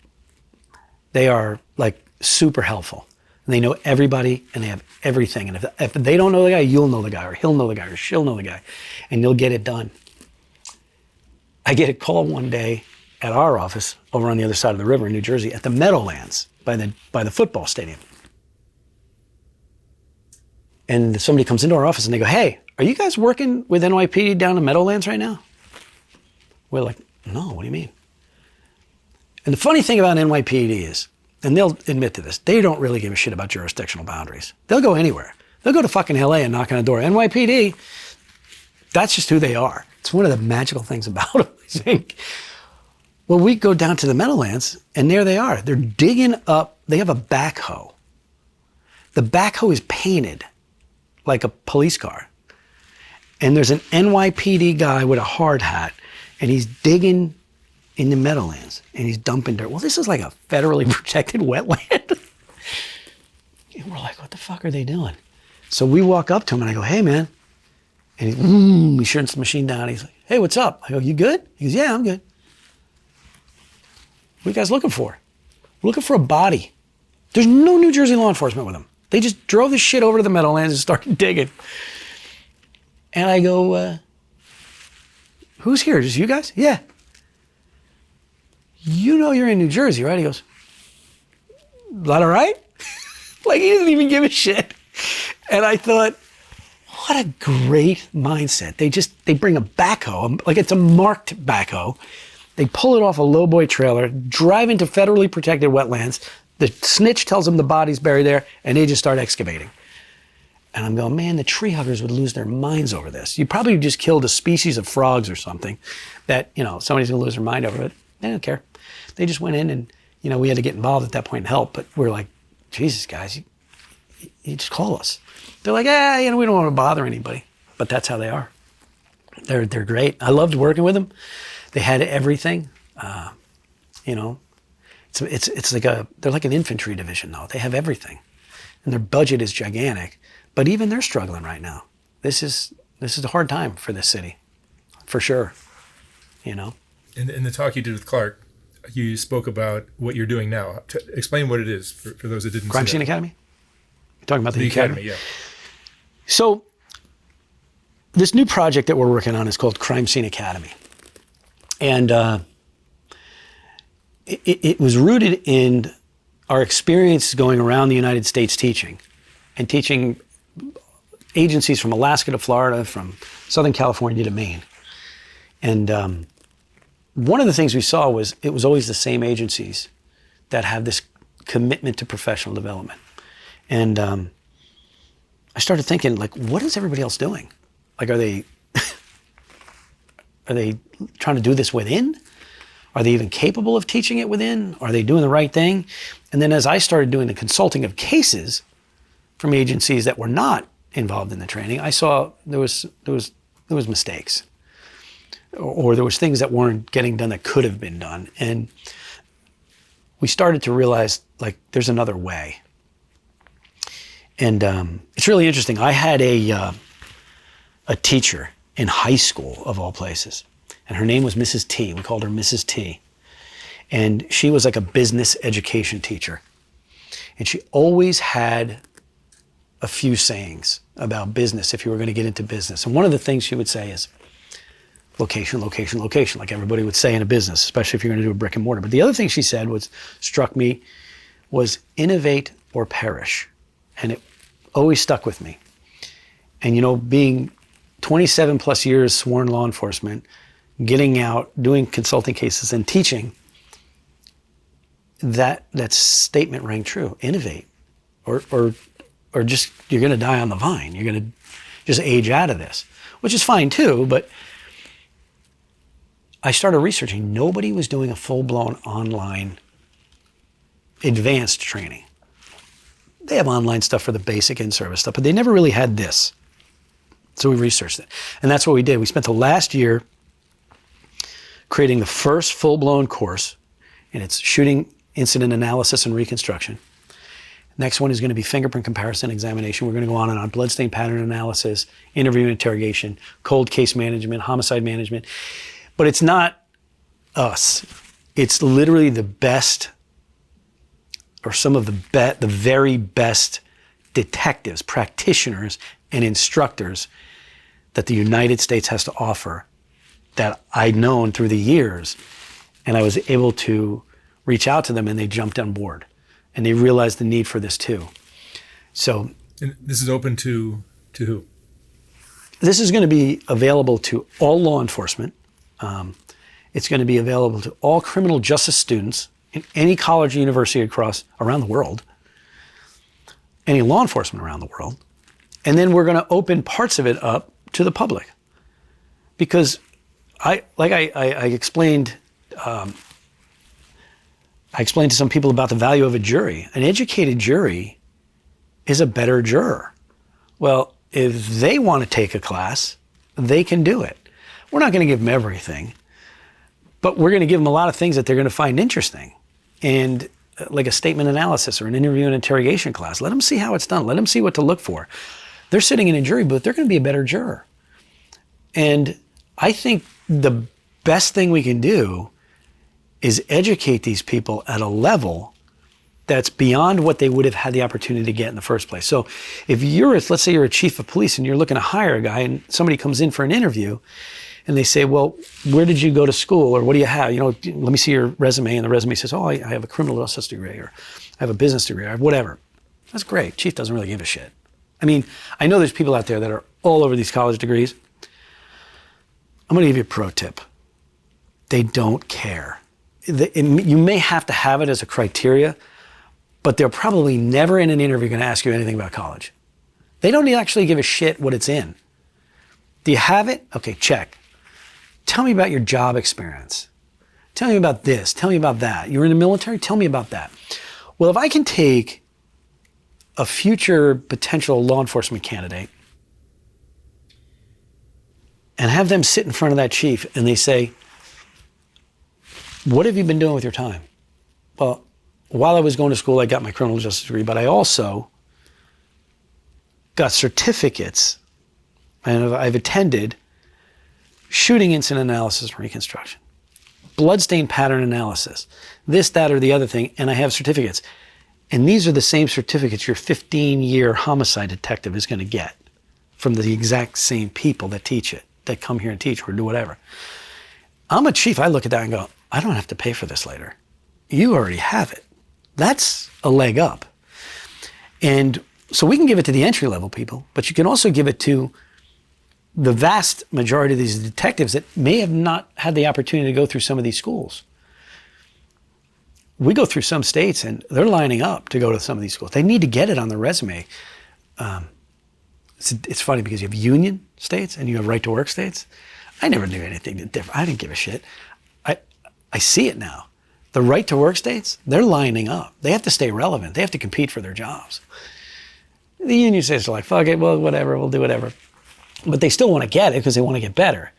are like super helpful. And they know everybody and they have everything. And if they don't know the guy, you'll know the guy, or he'll know the guy, or she'll know the guy, and you'll get it done. I get a call one day at our office over on the other side of the river in New Jersey at the Meadowlands by the football stadium. And somebody comes into our office and they go, hey, are you guys working with NYPD down in Meadowlands right now? We're like, no, what do you mean? And the funny thing about NYPD is, and they'll admit to this, they don't really give a shit about jurisdictional boundaries. They'll go anywhere. They'll go to fucking LA and knock on a door. NYPD, that's just who they are. It's one of the magical things about them, I think. Well, we go down to the Meadowlands, and there they are. They're digging up, they have a backhoe. The backhoe is painted like a police car. And there's an NYPD guy with a hard hat, and he's digging in the Meadowlands, and he's dumping dirt. Well, this is like a federally protected wetland. And we're like, what the fuck are they doing? So we walk up to him, and I go, hey, man. And he shuts the machine down. He's like, hey, what's up? I go, you good? He goes, yeah, I'm good. What are you guys looking for? We're looking for a body. There's no New Jersey law enforcement with them. They just drove this shit over to the Meadowlands and started digging. And I go, who's here? Just you guys? Yeah. You know you're in New Jersey, right? He goes, is that all right? Like, he doesn't even give a shit. And I thought, what a great mindset. They bring a backhoe, like it's a marked backhoe. They pull it off a lowboy trailer, drive into federally protected wetlands. The snitch tells them the body's buried there, and they just start excavating. And I'm going, man, the tree huggers would lose their minds over this. You probably just killed a species of frogs or something that, somebody's gonna lose their mind over it. They don't care. They just went in and, we had to get involved at that point and help, but we're like, Jesus, guys, you just call us. They're like, we don't want to bother anybody, but that's how they are. They're great. I loved working with them. They had everything. It's like they're like an infantry division though. They have everything, and their budget is gigantic. But even they're struggling right now. This is a hard time for this city, for sure. In the talk you did with Clark, you spoke about what you're doing now. Explain what it is for those that didn't. Crime Scene Academy. You're talking about the academy? Yeah. So this new project that we're working on is called Crime Scene Academy. And it was rooted in our experience going around the United States teaching agencies from Alaska to Florida, from Southern California to Maine. And one of the things we saw was it was always the same agencies that have this commitment to professional development. And I started thinking, like, what is everybody else doing? Like, are they trying to do this within? Are they even capable of teaching it within? Are they doing the right thing? And then as I started doing the consulting of cases from agencies that were not involved in the training, I saw there was mistakes, or there was things that weren't getting done that could have been done. And we started to realize, like, there's another way. And it's really interesting. I had a teacher in high school, of all places, and her name was Mrs. T. We called her Mrs. T. And she was like a business education teacher. And she always had a few sayings about business if you were going to get into business. And one of the things she would say is location, location, location, like everybody would say in a business, especially if you're going to do a brick and mortar. But the other thing she said struck me was innovate or perish. And it always stuck with me. And, you know, being 27 plus years sworn law enforcement, getting out, doing consulting cases and teaching, that statement rang true. Innovate or just, you're going to die on the vine. You're going to just age out of this, which is fine too. But I started researching. Nobody was doing a full-blown online advanced training. They have online stuff for the basic in-service stuff, but they never really had this. So we researched it. And that's what we did. We spent the last year creating the first full-blown course, and it's shooting, incident analysis, and reconstruction. Next one is going to be fingerprint comparison examination. We're going to go on and on. Bloodstain pattern analysis, interview and interrogation, cold case management, homicide management. But it's not us. It's literally the best, or some of the very best detectives, practitioners, and instructors that the United States has to offer that I'd known through the years. And I was able to reach out to them, and they jumped on board. And they realized the need for this too. So, and this is open to who? This is going to be available to all law enforcement. It's going to be available to all criminal justice students in any college or university around the world, any law enforcement around the world. And then we're going to open parts of it up to the public. Because I explained to some people about the value of a jury. An educated jury is a better juror. Well, if they want to take a class, they can do it. We're not going to give them everything, but we're going to give them a lot of things that they're going to find interesting. And like a statement analysis or an interview and interrogation class, let them see how it's done. Let them see what to look for. They're sitting in a jury booth, they're going to be a better juror. And I think the best thing we can do is educate these people at a level that's beyond what they would have had the opportunity to get in the first place. So if let's say you're a chief of police and you're looking to hire a guy, and somebody comes in for an interview and they say, well, where did you go to school? Or what do you have? You know, let me see your resume. And the resume says, oh, I have a criminal justice degree, or I have a business degree, or I have whatever. That's great. Chief doesn't really give a shit. I mean, I know there's people out there that are all over these college degrees. I'm going to give you a pro tip. They don't care. You may have to have it as a criteria, but they're probably never in an interview going to ask you anything about college. They don't actually give a shit what it's in. Do you have it? Okay, check. Tell me about your job experience. Tell me about this. Tell me about that. You were in the military? Tell me about that. Well, if I can take a future potential law enforcement candidate and have them sit in front of that chief and they say, what have you been doing with your time? Well, while I was going to school, I got my criminal justice degree, but I also got certificates, and I've attended shooting incident analysis and reconstruction, bloodstain pattern analysis, this, that, or the other thing, and I have certificates. And these are the same certificates your 15-year homicide detective is going to get. from the exact same people that teach it, that come here and teach or do whatever. I'm a chief. I look at that and go, I don't have to pay for this later. You already have it. That's a leg up. And so we can give it to the entry level people, but you can also give it to the vast majority of these detectives that may have not had the opportunity to go through some of these schools. We go through some states and they're lining up to go to some of these schools. They need to get it on their resume. It's funny because you have union states and you have right to work states. I never knew anything different. I didn't give a shit. I see it now. The right to work states, they're lining up. They have to stay relevant. They have to compete for their jobs. The union states are like, fuck it, well, whatever, we'll do whatever. But they still want to get it because they want to get better.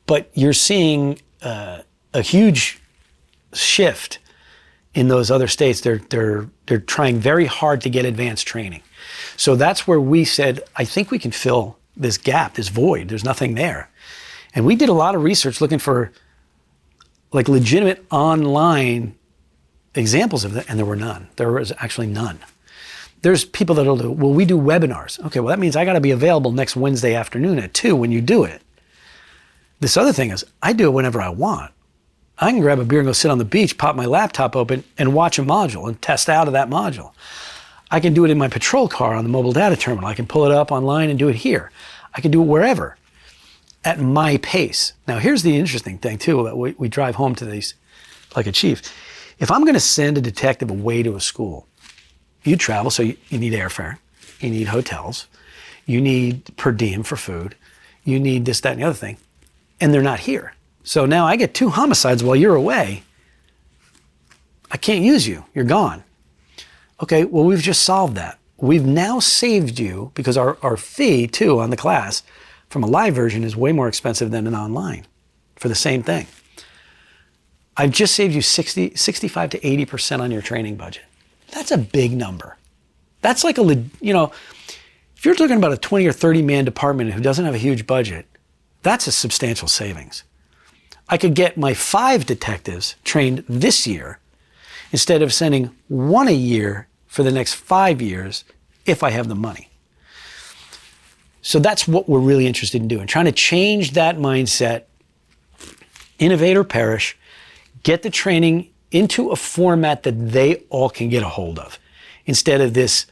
But you're seeing a huge shift in those other states. They're trying very hard to get advanced training. So that's where we said, I think we can fill this gap, this void. There's nothing there. And we did a lot of research looking for like legitimate online examples of that, and there were none. There was actually none. There's people that'll do, well, we do webinars. Okay, well, that means I got to be available next Wednesday afternoon at 2 when you do it. This other thing is, I do it whenever I want. I can grab a beer and go sit on the beach, pop my laptop open, and watch a module and test out of that module. I can do it in my patrol car on the mobile data terminal. I can pull it up online and do it here. I can do it wherever at my pace. Now, here's the interesting thing, too, that we drive home to these like a chief. If I'm going to send a detective away to a school, you travel, so you need airfare, you need hotels, you need per diem for food, you need this, that, and the other thing, and they're not here. So now I get 2 homicides while you're away. I can't use you. You're gone. Okay, well, we've just solved that. We've now saved you, because our fee, too, on the class from a live version is way more expensive than an online for the same thing. I've just saved you 65 to 80% on your training budget. That's a big number. That's like if you're talking about a 20 or 30 man department who doesn't have a huge budget, that's a substantial savings. I could get my 5 detectives trained this year instead of sending 1 a year for the next 5 years if I have the money. So that's what we're really interested in doing, trying to change that mindset, innovate or perish, get the training into a format that they all can get a hold of, instead of this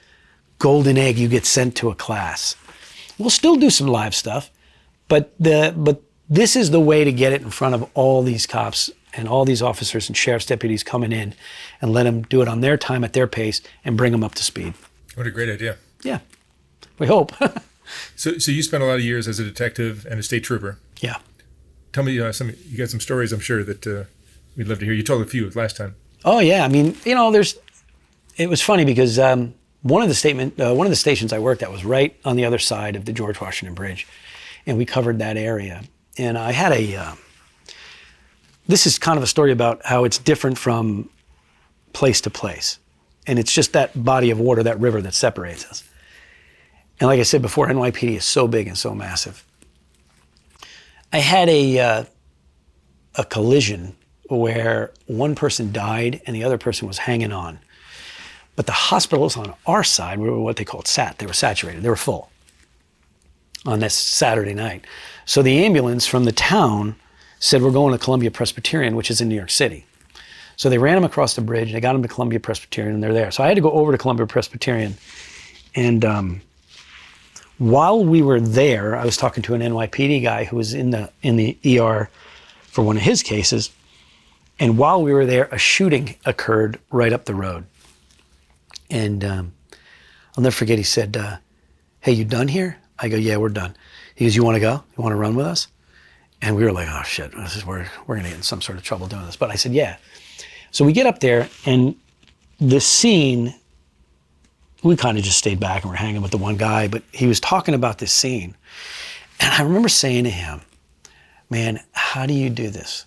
golden egg you get sent to a class. We'll still do some live stuff, but this is the way to get it in front of all these cops and all these officers and sheriff's deputies coming in, and let them do it on their time at their pace and bring them up to speed. What a great idea. Yeah, we hope. So you spent a lot of years as a detective and a state trooper. Yeah. Tell me, you got some stories, I'm sure, that we'd love to hear. You told a few last time. Oh yeah, I mean, it was funny because one of the stations I worked at was right on the other side of the George Washington Bridge, and we covered that area. And I had this is kind of a story about how it's different from place to place, and it's just that body of water, that river, that separates us. And like I said before, NYPD is so big and so massive. I had a collision where one person died and the other person was hanging on. But the hospitals on our side were what they called SAT. They were saturated. They were full on this Saturday night. So the ambulance from the town said, we're going to Columbia Presbyterian, which is in New York City. So they ran them across the bridge. They got them to Columbia Presbyterian, and they're there. So I had to go over to Columbia Presbyterian. And while we were there, I was talking to an NYPD guy who was in the ER for one of his cases. And while we were there, a shooting occurred right up the road. And I'll never forget, he said, hey, you done here? I go, yeah, we're done. He goes, you want to go? You want to run with us? And we were like, oh shit, we're going to get in some sort of trouble doing this. But I said, yeah. So we get up there, and the scene, we kind of just stayed back and we're hanging with the one guy, but he was talking about this scene. And I remember saying to him, man, how do you do this?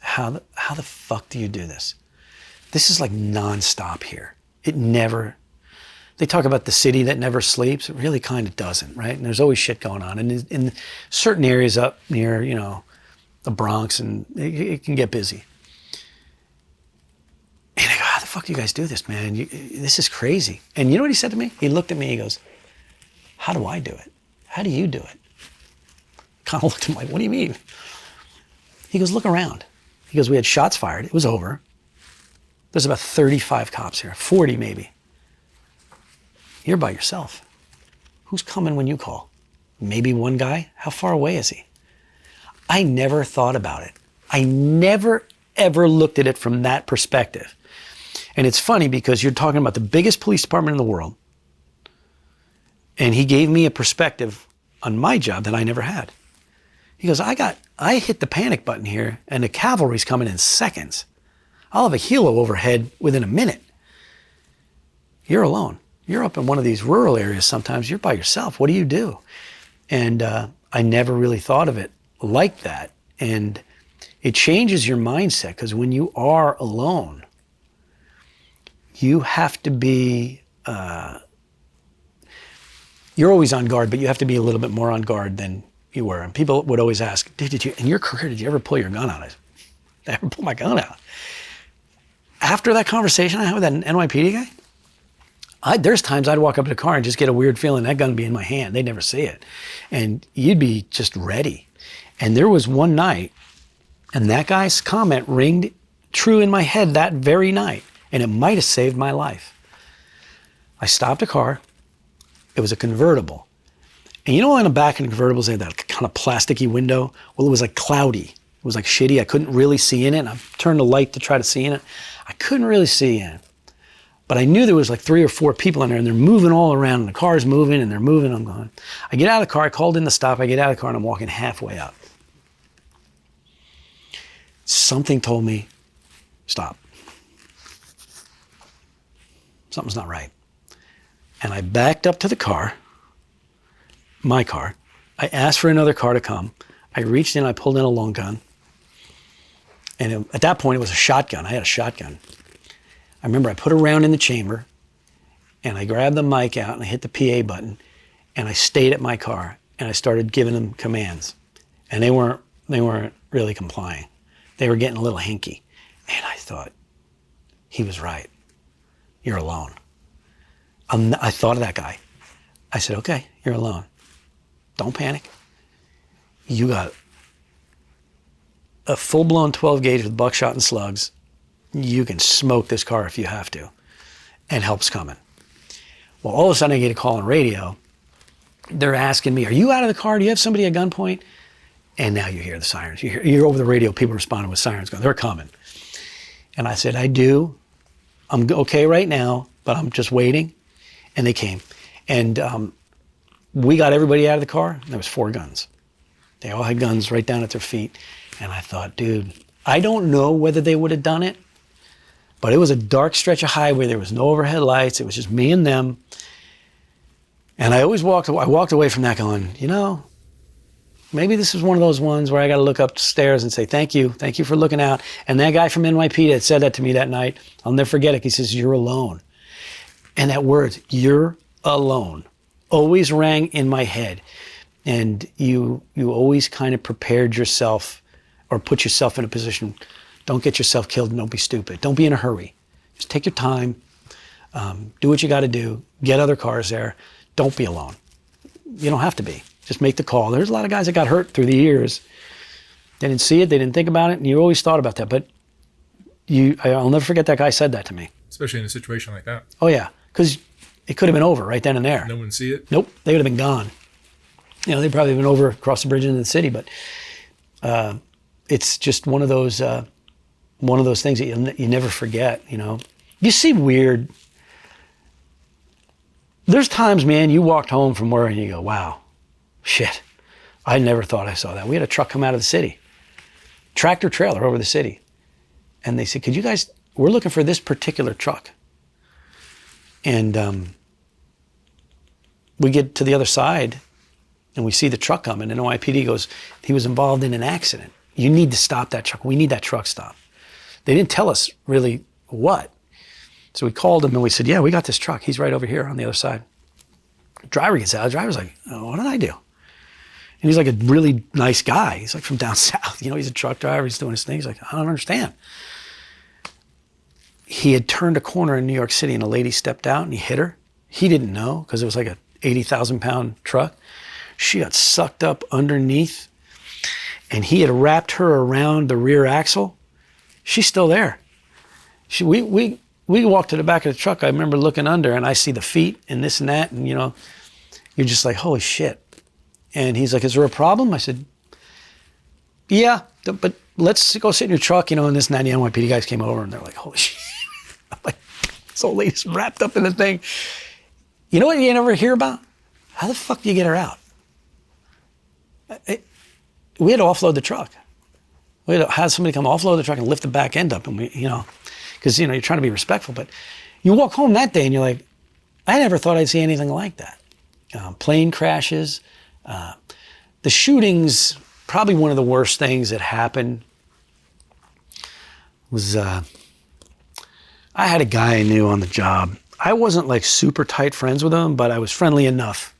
How the fuck do you do this? This is like nonstop here. They talk about the city that never sleeps. It really kind of doesn't, right? And there's always shit going on. And in certain areas up near, the Bronx, and it can get busy. And I go, how the fuck do you guys do this, man? This is crazy. And you know what he said to me? He looked at me, he goes, How do I do it? How do you do it? Kind of looked at him like, what do you mean? He goes, look around. He goes, we had shots fired. It was over. There's about 35 cops here, 40 maybe. You're by yourself. Who's coming when you call? Maybe one guy? How far away is he? I never thought about it. I never, ever looked at it from that perspective. And it's funny because you're talking about the biggest police department in the world. And he gave me a perspective on my job that I never had. He goes, I hit the panic button here and the cavalry's coming in seconds. I'll have a helo overhead within a minute. You're alone. You're up in one of these rural areas sometimes. You're by yourself. What do you do? And I never really thought of it like that. And it changes your mindset because when you are alone, you have to be, you're always on guard, but you have to be a little bit more on guard than you were. And people would always ask, did you, in your career, did you ever pull your gun out? I said, I never pulled my gun out. After that conversation I had with that NYPD guy, there's times I'd walk up to the car and just get a weird feeling that gun would be in my hand. They'd never see it. And you'd be just ready. And there was one night, and that guy's comment ringed true in my head that very night. And it might have saved my life. I stopped a car. It was a convertible. And you know, in the back of the convertibles, they had that kind of plasticky window. Well, it was like cloudy. It was like shitty. I couldn't really see in it. And I turned the light to try to see in it. I couldn't really see in it. But I knew there was like 3 or 4 people in there, and they're moving all around, and the car's moving, and they're moving. I'm going. I get out of the car. I called in to stop. I get out of the car, and I'm walking halfway up. Something told me, stop. Something's not right. And I backed up to the car, my car. I asked for another car to come. I reached in, I pulled in a long gun. And at that point, it was a shotgun. I had a shotgun. I remember I put a round in the chamber, and I grabbed the mic out, and I hit the PA button, and I stayed at my car, and I started giving them commands. And they weren't really complying. They were getting a little hinky. And I thought, he was right. You're alone. I thought of that guy. I said, okay, you're alone. Don't panic. You got a full-blown 12 gauge with buckshot and slugs. You can smoke this car if you have to, and help's coming. Well, all of a sudden I get a call on radio. They're asking me, are you out of the car? Do you have somebody at gunpoint? And now you hear the sirens. You hear over the radio, people responding with sirens going, they're coming. And I said, I do. I'm okay right now, but I'm just waiting. And they came. And we got everybody out of the car. There was 4 guns. They all had guns right down at their feet. And I thought, dude, I don't know whether they would have done it, but it was a dark stretch of highway. There was no overhead lights. It was just me and them. And I walked away from that going, you know, maybe this is one of those ones where I got to look up the stairs and say, thank you for looking out. And that guy from NYPD that said that to me that night, I'll never forget it. He says, you're alone. And that word, you're alone, always rang in my head. And you always kind of prepared yourself or put yourself in a position, don't get yourself killed and don't be stupid. Don't be in a hurry. Just take your time, do what you got to do, get other cars there. Don't be alone. You don't have to be. Just make the call. There's a lot of guys that got hurt through the years. They didn't see it, they didn't think about it, and you always thought about that. But I'll never forget that guy said that to me. Especially in a situation like that. Oh yeah, because it could have been over right then and there. No one see it? Nope, they would have been gone. You know, they'd probably been over across the bridge into the city, but it's just one of those things that you never forget, you know. You see weird, there's times, man, you walked home from work and you go, wow, shit, I never thought I saw that. We had a truck come out of the city, tractor trailer over the city. And they said, could you guys, we're looking for this particular truck. And we get to the other side and we see the truck coming, and NYPD goes, he was involved in an accident. You need to stop that truck. We need that truck stopped. They didn't tell us really what. So we called him and we said, yeah, we got this truck. He's right over here on the other side. The driver gets out. The driver's like, oh, what did I do? And he's like a really nice guy. He's like from down south. You know, he's a truck driver. He's doing his thing. He's like, I don't understand. He had turned a corner in New York City and a lady stepped out and he hit her. He didn't know because it was like a 80,000 pound truck. She got sucked up underneath, and he had wrapped her around the rear axle. She's still there. We walked to the back of the truck. I remember looking under, and I see the feet and this and that, and you're just like, holy shit. And he's like, is there a problem? I said, yeah, but let's go sit in your truck, and this and that. And the NYPD guys came over, and they're like, holy shit. I'm like, this old lady's wrapped up in the thing. You know what you never hear about? How the fuck do you get her out? We had to offload the truck. We had to have somebody come offload the truck and lift the back end up, and because you're trying to be respectful. But you walk home that day, and you're like, I never thought I'd see anything like that. Plane crashes, the shootings. Probably one of the worst things that happened was I had a guy I knew on the job. I wasn't like super tight friends with him, but I was friendly enough.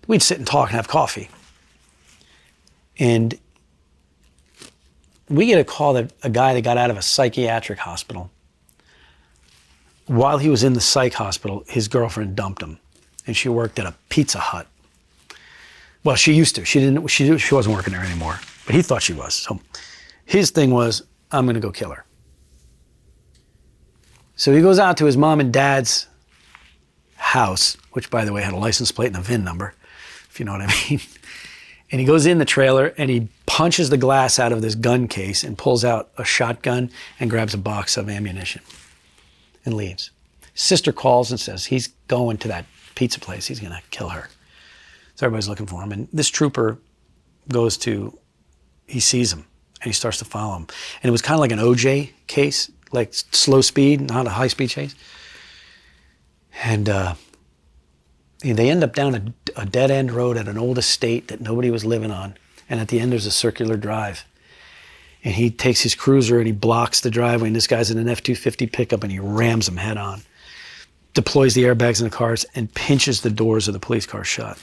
We'd sit and talk and have coffee. And we get a call that a guy that got out of a psychiatric hospital. While he was in the psych hospital, his girlfriend dumped him, and she worked at a Pizza Hut. Well, she used to. She wasn't working there anymore, but he thought she was. So his thing was, I'm going to go kill her. So he goes out to his mom and dad's house, which, by the way, had a license plate and a VIN number, if you know what I mean. And he goes in the trailer, and he punches the glass out of this gun case and pulls out a shotgun and grabs a box of ammunition and leaves. His sister calls and says he's going to that pizza place. He's going to kill her. So everybody's looking for him. And this trooper he sees him, and he starts to follow him. And it was kind of like an OJ case, like slow speed, not a high speed chase. And they end up down a dead end road at an old estate that nobody was living on. And at the end, there's a circular drive. And he takes his cruiser and he blocks the driveway. And this guy's in an F-250 pickup, and he rams him head on. Deploys the airbags in the cars and pinches the doors of the police car shut.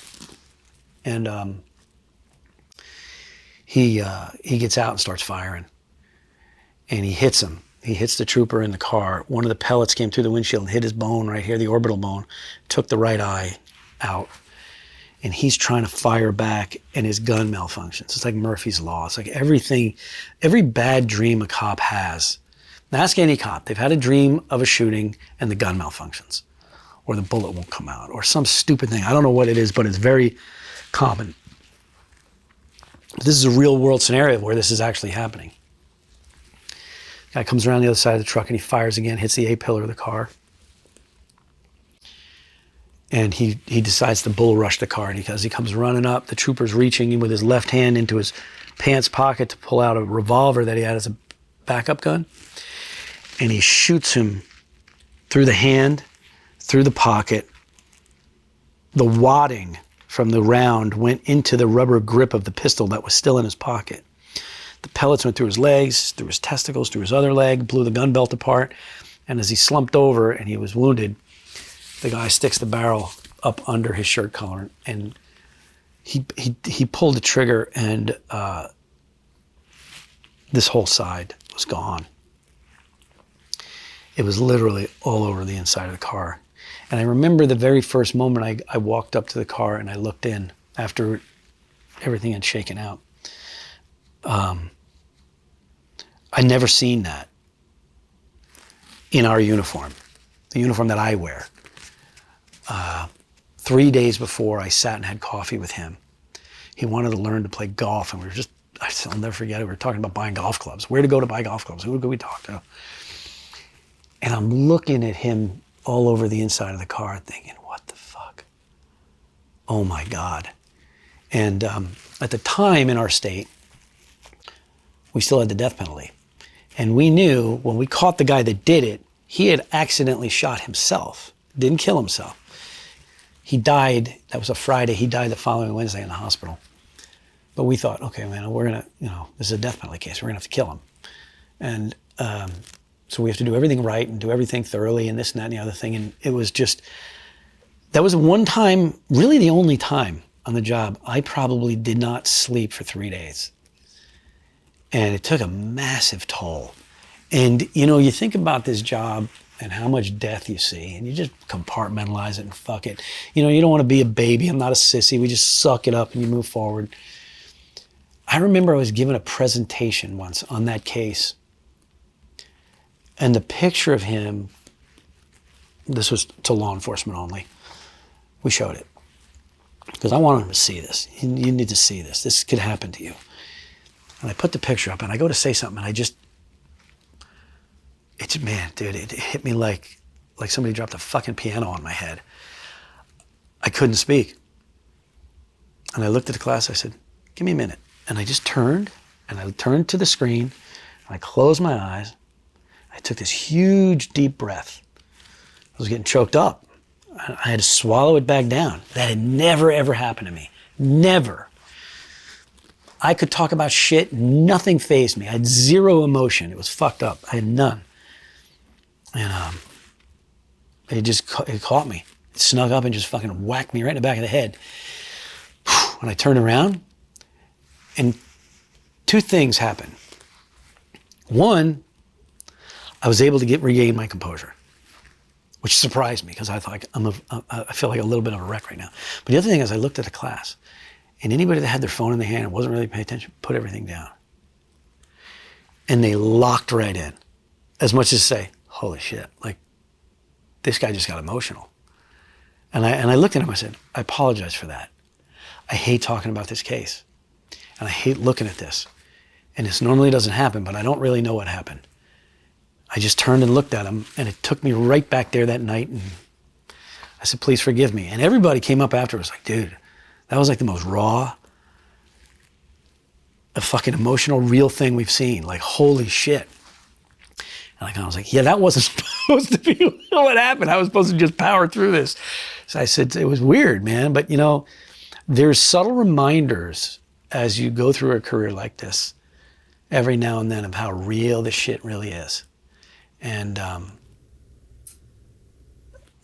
And he gets out and starts firing. And he hits him. He hits the trooper in the car. One of the pellets came through the windshield and hit his bone right here, the orbital bone, took the right eye out. And he's trying to fire back, and his gun malfunctions. It's like Murphy's Law. It's like every bad dream a cop has. Now ask any cop. They've had a dream of a shooting and the gun malfunctions, or the bullet won't come out, or some stupid thing. I don't know what it is, but it's very common. This is a real world scenario where this is actually happening. Guy comes around the other side of the truck, and he fires again, hits the A-pillar of the car. And he decides to bull rush the car, because he comes running up. The trooper's reaching in with his left hand into his pants pocket to pull out a revolver that he had as a backup gun. And he shoots him through the hand, through the pocket. The wadding from the round went into the rubber grip of the pistol that was still in his pocket. The pellets went through his legs, through his testicles, through his other leg, blew the gun belt apart. And as he slumped over and he was wounded, the guy sticks the barrel up under his shirt collar, and he pulled the trigger, and this whole side was gone. It was literally all over the inside of the car. And I remember the very first moment I walked up to the car and I looked in after everything had shaken out. I'd never seen that in our uniform, the uniform that I wear. 3 days before, I sat and had coffee with him. He wanted to learn to play golf, and I'll never forget it. We were talking about buying golf clubs, where to go to buy golf clubs, who could we talk to? And I'm looking at him all over the inside of the car thinking, what the fuck? Oh my God. And at the time in our state, we still had the death penalty. And we knew when we caught the guy that did it, he had accidentally shot himself, didn't kill himself. He died, that was a Friday, he died the following Wednesday in the hospital. But we thought, okay, man, we're gonna, this is a death penalty case, we're gonna have to kill him. And so we have to do everything right and do everything thoroughly and this and that and the other thing. And it was just, that was one time, really the only time on the job, I probably did not sleep for 3 days. And it took a massive toll. And you think about this job, and how much death you see, and you just compartmentalize it and fuck it. You know, you don't want to be a baby. I'm not a sissy. We just suck it up and you move forward. I remember I was given a presentation once on that case, and the picture of him, this was to law enforcement only. We showed it because I wanted him to see this. You need to see this. This could happen to you. And I put the picture up and I go to say something and man, dude, it hit me like somebody dropped a fucking piano on my head. I couldn't speak. And I looked at the class, I said, give me a minute. And I just turned to the screen and I closed my eyes. I took this huge deep breath. I was getting choked up. I had to swallow it back down. That had never ever happened to me. Never. I could talk about shit, nothing fazed me. I had zero emotion. It was fucked up. I had none. And it caught me. It snuck up and just fucking whacked me right in the back of the head. When I turned around, and two things happened. One, I was able to regain my composure, which surprised me because I thought I feel like a little bit of a wreck right now. But the other thing is I looked at the class, and anybody that had their phone in their hand and wasn't really paying attention, put everything down. And they locked right in, as much as say, holy shit, like this guy just got emotional. And I looked at him, I said, I apologize for that. I hate talking about this case. And I hate looking at this. And this normally doesn't happen, but I don't really know what happened. I just turned and looked at him, and it took me right back there that night. And I said, please forgive me. And everybody came up afterwards like, dude, that was like the most raw, a fucking emotional, real thing we've seen. Like, holy shit. And I was like, yeah, that wasn't supposed to be what happened. I was supposed to just power through this. So I said, it was weird, man. But, you know, there's subtle reminders as you go through a career like this every now and then of how real this shit really is. And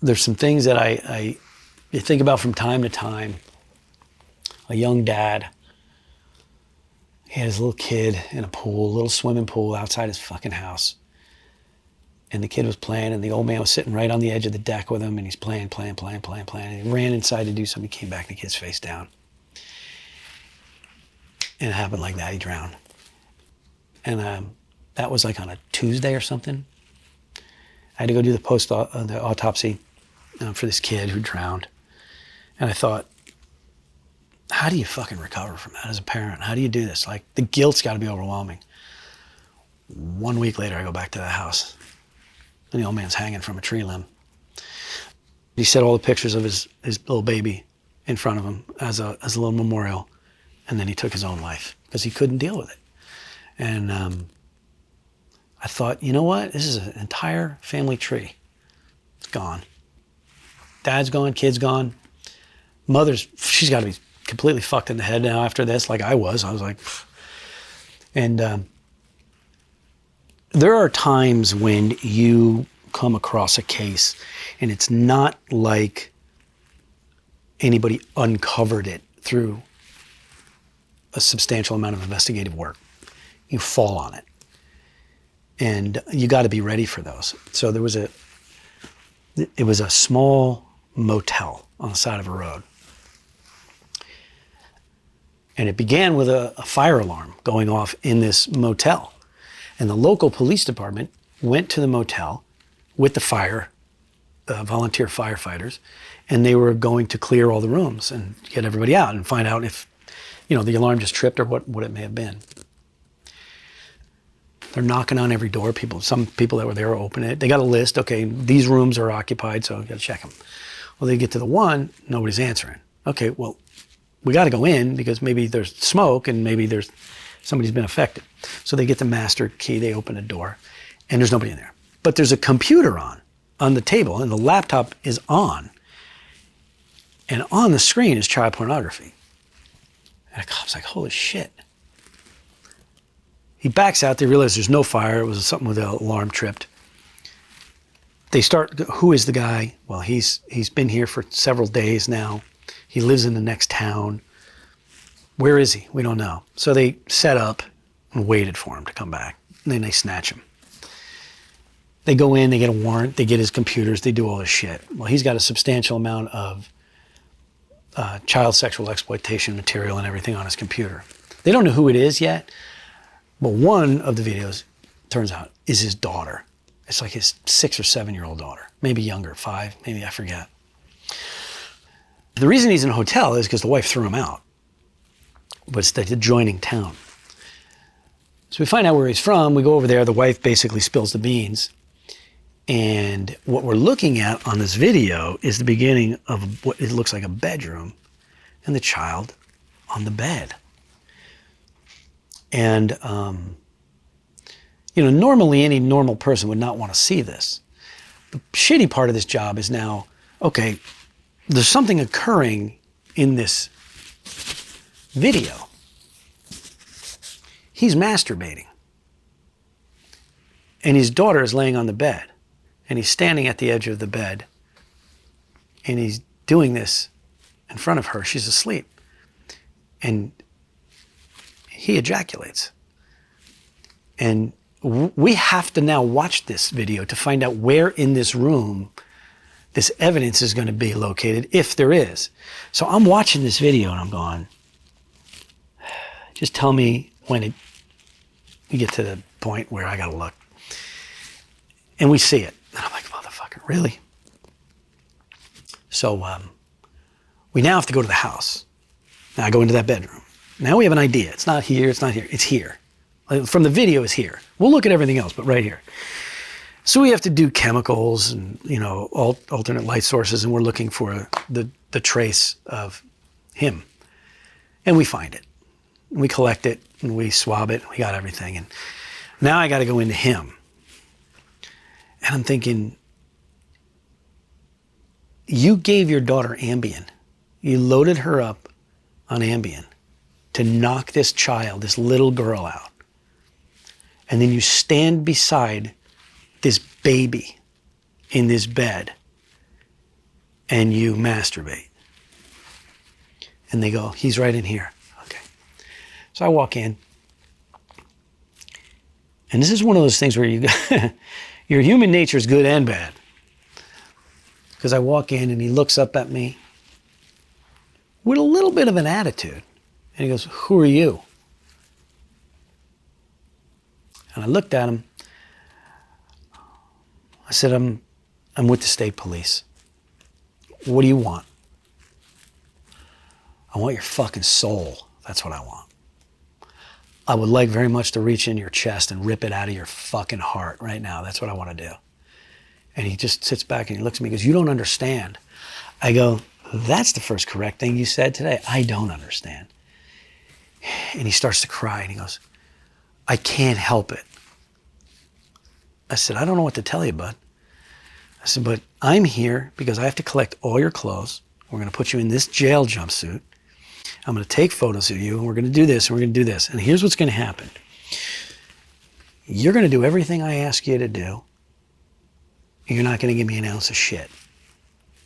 there's some things that you think about from time to time. A young dad, he had his little kid in a pool, a little swimming pool outside his fucking house. And the kid was playing, and the old man was sitting right on the edge of the deck with him, and he's playing. And he ran inside to do something. He came back, and the kid's face down. And it happened like that. He drowned. And that was like on a Tuesday or something. I had to go do the autopsy for this kid who drowned. And I thought, how do you fucking recover from that as a parent? How do you do this? Like, the guilt's got to be overwhelming. 1 week later, I go back to the house, and the old man's hanging from a tree limb. He set all the pictures of his little baby in front of him as a little memorial, and then he took his own life because he couldn't deal with it. And I thought, you know what? This is an entire family tree. It's gone. Dad's gone, kid's gone. Mother's, she's got to be completely fucked in the head now after this, like I was. I was like, pfft. And there are times when you come across a case and it's not like anybody uncovered it through a substantial amount of investigative work. You fall on it. And you got to be ready for those. So it was a small motel on the side of a road. And it began with a fire alarm going off in this motel. And the local police department went to the motel with the volunteer firefighters, and they were going to clear all the rooms and get everybody out and find out if, you know, the alarm just tripped or what it may have been. They're knocking on every door. Some people that were there open it. They got a list. Okay, these rooms are occupied, so you got to check them. Well, they get to the one, nobody's answering. Okay, well, we got to go in because maybe there's smoke and maybe somebody's been affected. So they get the master key, they open a door, and there's nobody in there. But there's a computer on the table, and the laptop is on. And on the screen is child pornography. And the cop's like, holy shit. He backs out, they realize there's no fire, it was something with the alarm tripped. They start, who is the guy? Well, he's been here for several days now. He lives in the next town. Where is he? We don't know. So they set up and waited for him to come back. And then they snatch him. They go in, they get a warrant, they get his computers, they do all this shit. Well, he's got a substantial amount of child sexual exploitation material and everything on his computer. They don't know who it is yet, but one of the videos, turns out, is his daughter. It's like his 6 or 7-year-old daughter, maybe younger, 5, maybe, I forget. The reason he's in a hotel is because the wife threw him out, but it's the adjoining town. So we find out where he's from, we go over there, the wife basically spills the beans, and what we're looking at on this video is the beginning of what it looks like a bedroom and the child on the bed. And, normally any normal person would not want to see this. The shitty part of this job is now, okay, there's something occurring in this video. He's masturbating. And his daughter is laying on the bed. And he's standing at the edge of the bed. And he's doing this in front of her. She's asleep. And he ejaculates. And we have to now watch this video to find out where in this room this evidence is going to be located, if there is. So I'm watching this video and I'm going, just tell me when we get to the point where I got to look. And we see it. And I'm like, motherfucker, really? So we now have to go to the house. Now I go into that bedroom. Now we have an idea. It's not here, it's not here, it's here. From the video, it's here. We'll look at everything else, but right here. So we have to do chemicals and, alternate light sources, and we're looking for the trace of him. And we find it. And we collect it, and we swab it, and we got everything. And now I got to go into him. And I'm thinking, you gave your daughter Ambien. You loaded her up on Ambien to knock this child, this little girl out. And then you stand beside this baby in this bed and you masturbate. And they go, he's right in here. Okay. So I walk in. And this is one of those things where your human nature is good and bad. Because I walk in and he looks up at me with a little bit of an attitude. And he goes, who are you? And I looked at him. I said, I'm with the state police. What do you want? I want your fucking soul. That's what I want. I would like very much to reach in your chest and rip it out of your fucking heart right now. That's what I want to do. And he just sits back and he looks at me and goes, you don't understand. I go, that's the first correct thing you said today. I don't understand. And he starts to cry and he goes, I can't help it. I said, I don't know what to tell you, bud. I said, but I'm here because I have to collect all your clothes. We're going to put you in this jail jumpsuit. I'm going to take photos of you and we're going to do this and we're going to do this. And here's what's going to happen. You're going to do everything I ask you to do. And you're not going to give me an ounce of shit.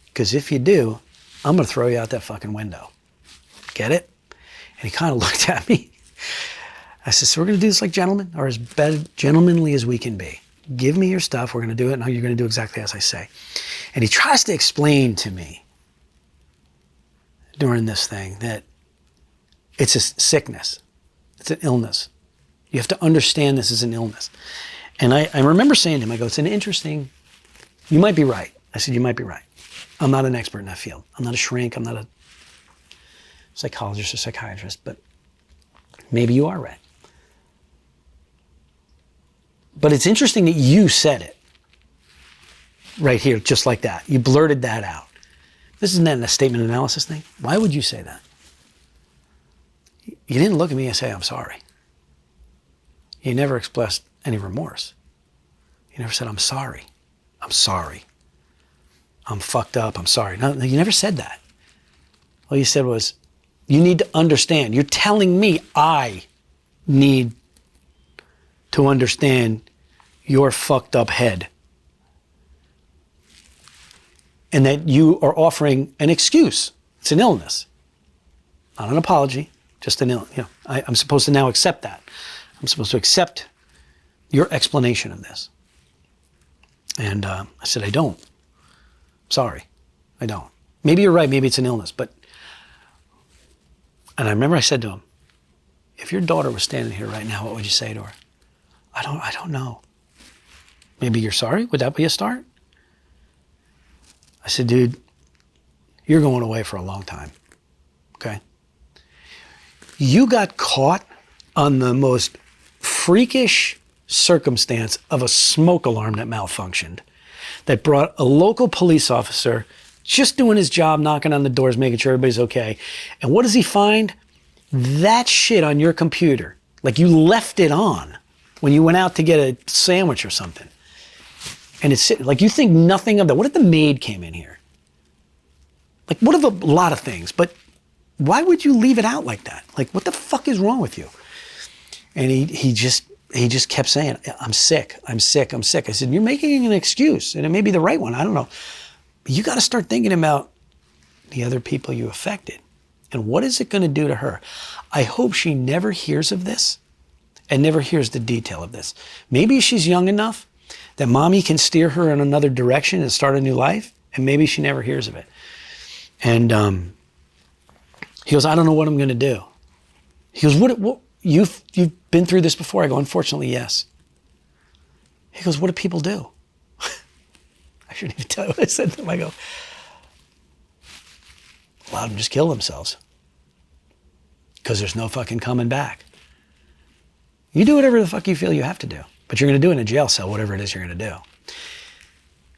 Because if you do, I'm going to throw you out that fucking window. Get it? And he kind of looked at me. I said, so we're going to do this like gentlemen, or as gentlemanly as we can be. Give me your stuff. We're going to do it. Now you're going to do exactly as I say. And he tries to explain to me during this thing that it's a sickness. It's an illness. You have to understand this is an illness. And I remember saying to him, I go, it's an interesting, you might be right. I said, you might be right. I'm not an expert in that field. I'm not a shrink. I'm not a psychologist or psychiatrist, but maybe you are right. But it's interesting that you said it right here, just like that. You blurted that out. This isn't a statement analysis thing. Why would you say that? You didn't look at me and say, I'm sorry. You never expressed any remorse. You never said, I'm sorry. I'm sorry. I'm fucked up. I'm sorry. No, you never said that. All you said was, you need to understand. You're telling me I need to understand your fucked up head. And that you are offering an excuse. It's an illness. Not an apology, just an illness. I'm supposed to now accept that. I'm supposed to accept your explanation of this. And I said, I don't. Sorry, I don't. Maybe you're right, maybe it's an illness, but, and I remember I said to him, if your daughter was standing here right now, what would you say to her? I don't know. Maybe you're sorry? Would that be a start? I said, dude, you're going away for a long time, okay? You got caught on the most freakish circumstance of a smoke alarm that malfunctioned, that brought a local police officer just doing his job, knocking on the doors, making sure everybody's okay. And what does he find? That shit on your computer. Like you left it on when you went out to get a sandwich or something. And it's like you think nothing of that. What if the maid came in here? Like what if a lot of things, but why would you leave it out like that? Like what the fuck is wrong with you? And he just kept saying, I'm sick. I said, you're making an excuse, and it may be the right one, I don't know. But you got to start thinking about the other people you affected. And what is it going to do to her? I hope she never hears of this and never hears the detail of this. Maybe she's young enough that mommy can steer her in another direction and start a new life, and maybe she never hears of it. And he goes, I don't know what I'm going to do. He goes, what you've been through this before? I go, unfortunately, yes. He goes, what do people do? I shouldn't even tell you what I said to him. I go, a lot of them just kill themselves because there's no fucking coming back. You do whatever the fuck you feel you have to do, but you're going to do it in a jail cell, whatever it is you're going to do.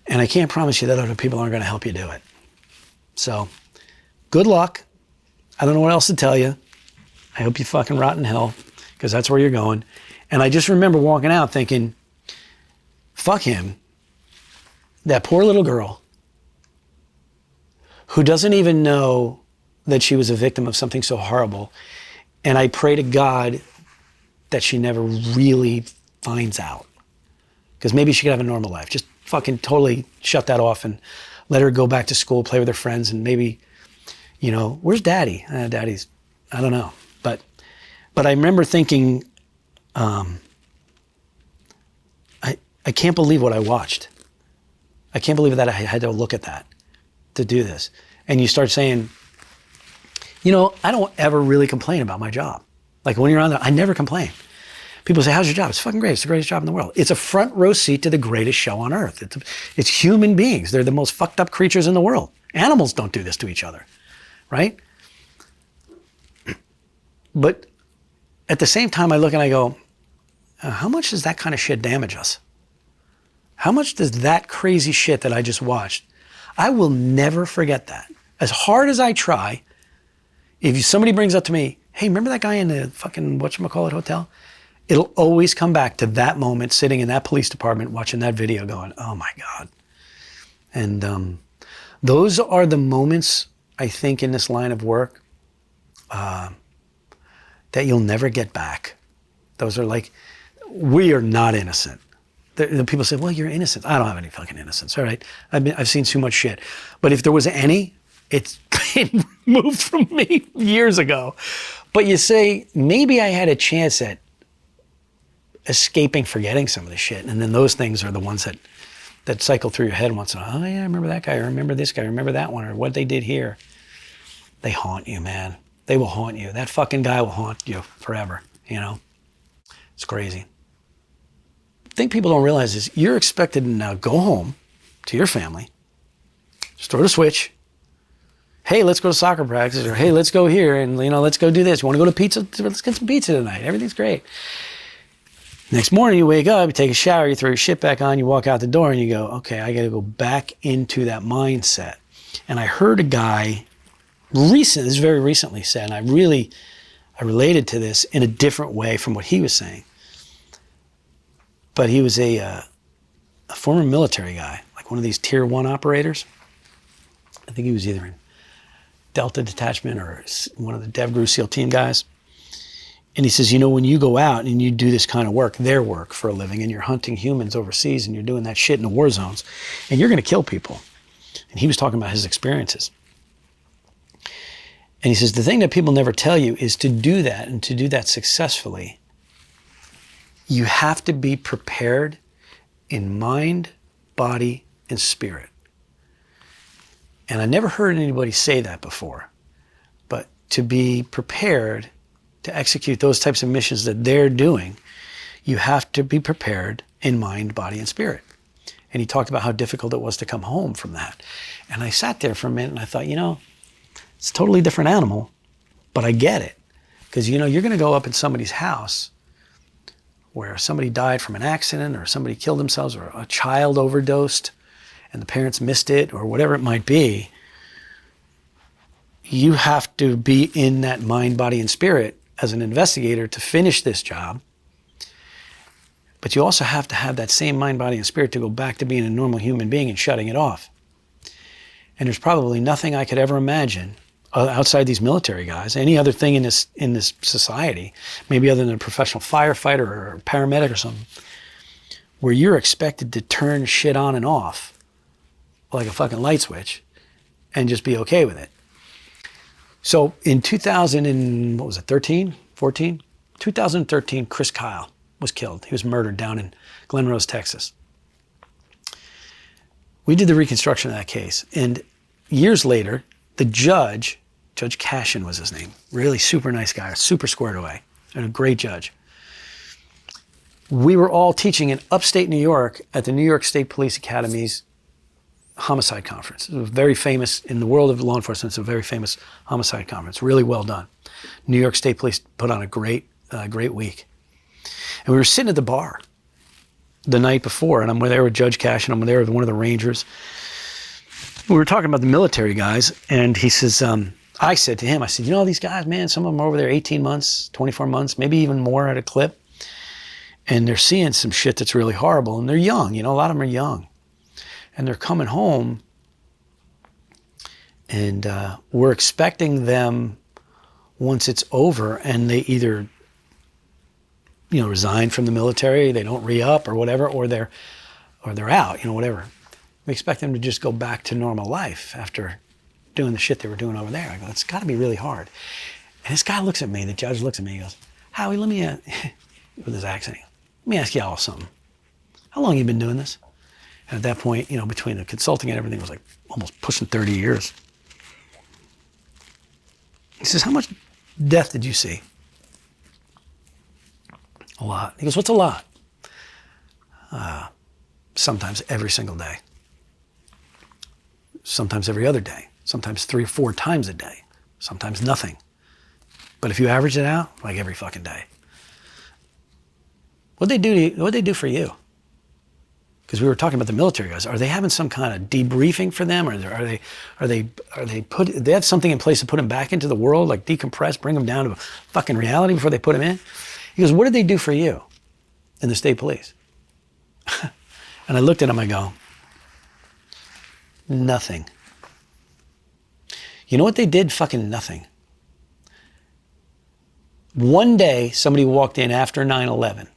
And I can't promise you that other people aren't going to help you do it. So good luck. I don't know what else to tell you. I hope you fucking rot in hell, because that's where you're going. And I just remember walking out thinking, fuck him. That poor little girl who doesn't even know that she was a victim of something so horrible. And I pray to God that she never really finds out. Because maybe she could have a normal life. Just fucking totally shut that off and let her go back to school, play with her friends, and maybe, you know, where's daddy? Daddy's, I don't know. But I remember thinking, I can't believe what I watched. I can't believe that I had to look at that to do this. And you start saying, you know, I don't ever really complain about my job. Like when you're on there, I never complain. People say, how's your job? It's fucking great. It's the greatest job in the world. It's a front row seat to the greatest show on earth. It's human beings. They're the most fucked up creatures in the world. Animals don't do this to each other, right? But at the same time, I look and I go, how much does that kind of shit damage us? How much does that crazy shit that I just watched, I will never forget that. As hard as I try, if somebody brings up to me, hey, remember that guy in the fucking whatchamacallit hotel? It'll always come back to that moment sitting in that police department watching that video going, oh my God. And those are the moments, I think, in this line of work that you'll never get back. Those are like, we are not innocent. The people say, well, you're innocent. I don't have any fucking innocence, all right? I've seen too much shit. But if there was any, it's been moved from me years ago. But you say, maybe I had a chance at escaping forgetting some of the shit. And then those things are the ones that cycle through your head once in a while. Oh yeah, I remember that guy, or I remember this guy, I remember that one, or what they did here. They haunt you, man. They will haunt you. That fucking guy will haunt you forever, you know? It's crazy. The thing people don't realize is you're expected to now go home to your family, just throw the switch. Hey, let's go to soccer practice, or hey, let's go here, and you know, let's go do this. You want to go to pizza? Let's get some pizza tonight. Everything's great. Next morning, you wake up, you take a shower, you throw your shit back on, you walk out the door, and you go, okay, I got to go back into that mindset. And I heard a guy this very recently said, and I related to this in a different way from what he was saying. But he was a former military guy, like one of these tier 1 operators. I think he was either in Delta Detachment or one of the DevGru SEAL team guys. And he says, you know, when you go out and you do this kind of work, their work for a living, and you're hunting humans overseas and you're doing that shit in the war zones, and you're going to kill people. And he was talking about his experiences. And he says, the thing that people never tell you is to do that, and to do that successfully, you have to be prepared in mind, body, and spirit. And I never heard anybody say that before. But to be prepared to execute those types of missions that they're doing, you have to be prepared in mind, body, and spirit. And he talked about how difficult it was to come home from that. And I sat there for a minute and I thought, it's a totally different animal, but I get it. Because, you're going to go up in somebody's house where somebody died from an accident or somebody killed themselves or a child overdosed and the parents missed it or whatever it might be. You have to be in that mind, body, and spirit as an investigator to finish this job. But you also have to have that same mind, body, and spirit to go back to being a normal human being and shutting it off. And there's probably nothing I could ever imagine outside these military guys, any other thing in this society, maybe other than a professional firefighter or a paramedic or something, where you're expected to turn shit on and off like a fucking light switch and just be okay with it. So in 2013, Chris Kyle was killed. He was murdered down in Glen Rose, Texas. We did the reconstruction of that case. And years later, the Judge Cashin was his name, really super nice guy, super squared away, and a great judge. We were all teaching in upstate New York at the New York State Police Academy's Homicide Conference. It was very famous in the world of law enforcement. It's a very famous homicide conference, really well done. New York State Police put on a great week. And we were sitting at the bar the night before, and I'm there with Judge Cashin, I'm there with one of the Rangers. We were talking about the military guys, and he says, I said to him, these guys, man, some of them are over there 18 months, 24 months, maybe even more at a clip. And they're seeing some shit that's really horrible. And they're young, a lot of them are young. And they're coming home, and we're expecting them, once it's over, and they either, resign from the military, they don't re-up or whatever, or they're out, whatever. We expect them to just go back to normal life after doing the shit they were doing over there. I go, it's got to be really hard. And this guy looks at me, the judge looks at me, he goes, Howie, let me, with his accent, let me ask y'all something. How long have you been doing this? And at that point, between the consulting and everything, it was like almost pushing 30 years. He says, how much death did you see? A lot. He goes, what's a lot? Sometimes every single day. Sometimes every other day. Sometimes 3 or 4 times a day. Sometimes nothing. But if you average it out, like every fucking day. What'd they do for you? Because we were talking about the military guys. Are they having some kind of debriefing for them? Or are they have something in place to put them back into the world, like decompress, bring them down to fucking reality before they put them in? He goes, what did they do for you in the state police? And I looked at him, I go, nothing. You know what they did? Fucking nothing. One day, somebody walked in after 9/11 and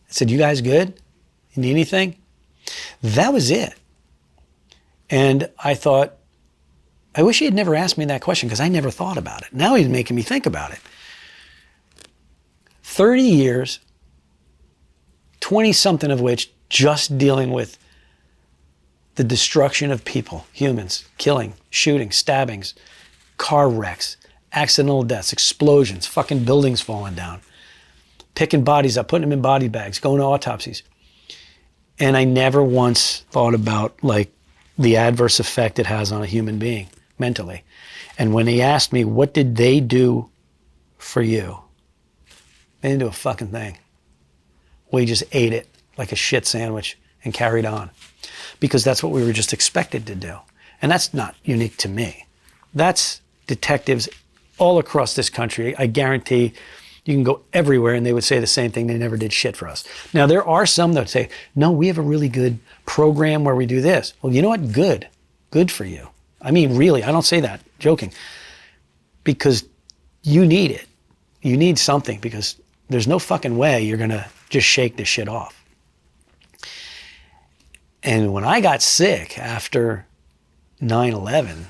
said, you guys good? You need anything? That was it. And I thought, I wish he had never asked me that question, because I never thought about it. Now he's making me think about it. 30 years, 20-something of which just dealing with the destruction of people, humans, killing, shooting, stabbings, car wrecks, accidental deaths, explosions, fucking buildings falling down, picking bodies up, putting them in body bags, going to autopsies. And I never once thought about like the adverse effect it has on a human being mentally. And when he asked me, what did they do for you? They didn't do a fucking thing. We just ate it like a shit sandwich and carried on, because that's what we were just expected to do. And that's not unique to me. That's detectives all across this country. I guarantee you can go everywhere and they would say the same thing. They never did shit for us. Now, there are some that would say, no, we have a really good program where we do this. Well, you know what? Good. Good for you. I mean, really, I don't say that joking, because you need it. You need something, because there's no fucking way you're going to just shake this shit off. And when I got sick after 9/11,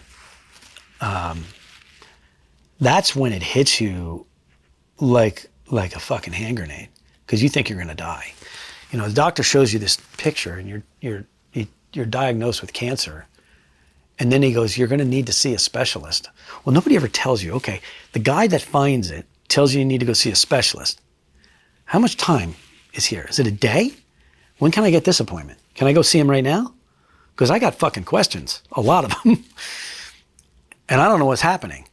that's when it hits you like a fucking hand grenade, because you think you're going to die. The doctor shows you this picture, and you're you're diagnosed with cancer. And then he goes, you're going to need to see a specialist. Well, nobody ever tells you, okay, the guy that finds it tells you need to go see a specialist. How much time is here? Is it a day? When can I get this appointment? Can I go see him right now? Because I got fucking questions, a lot of them. And I don't know what's happening.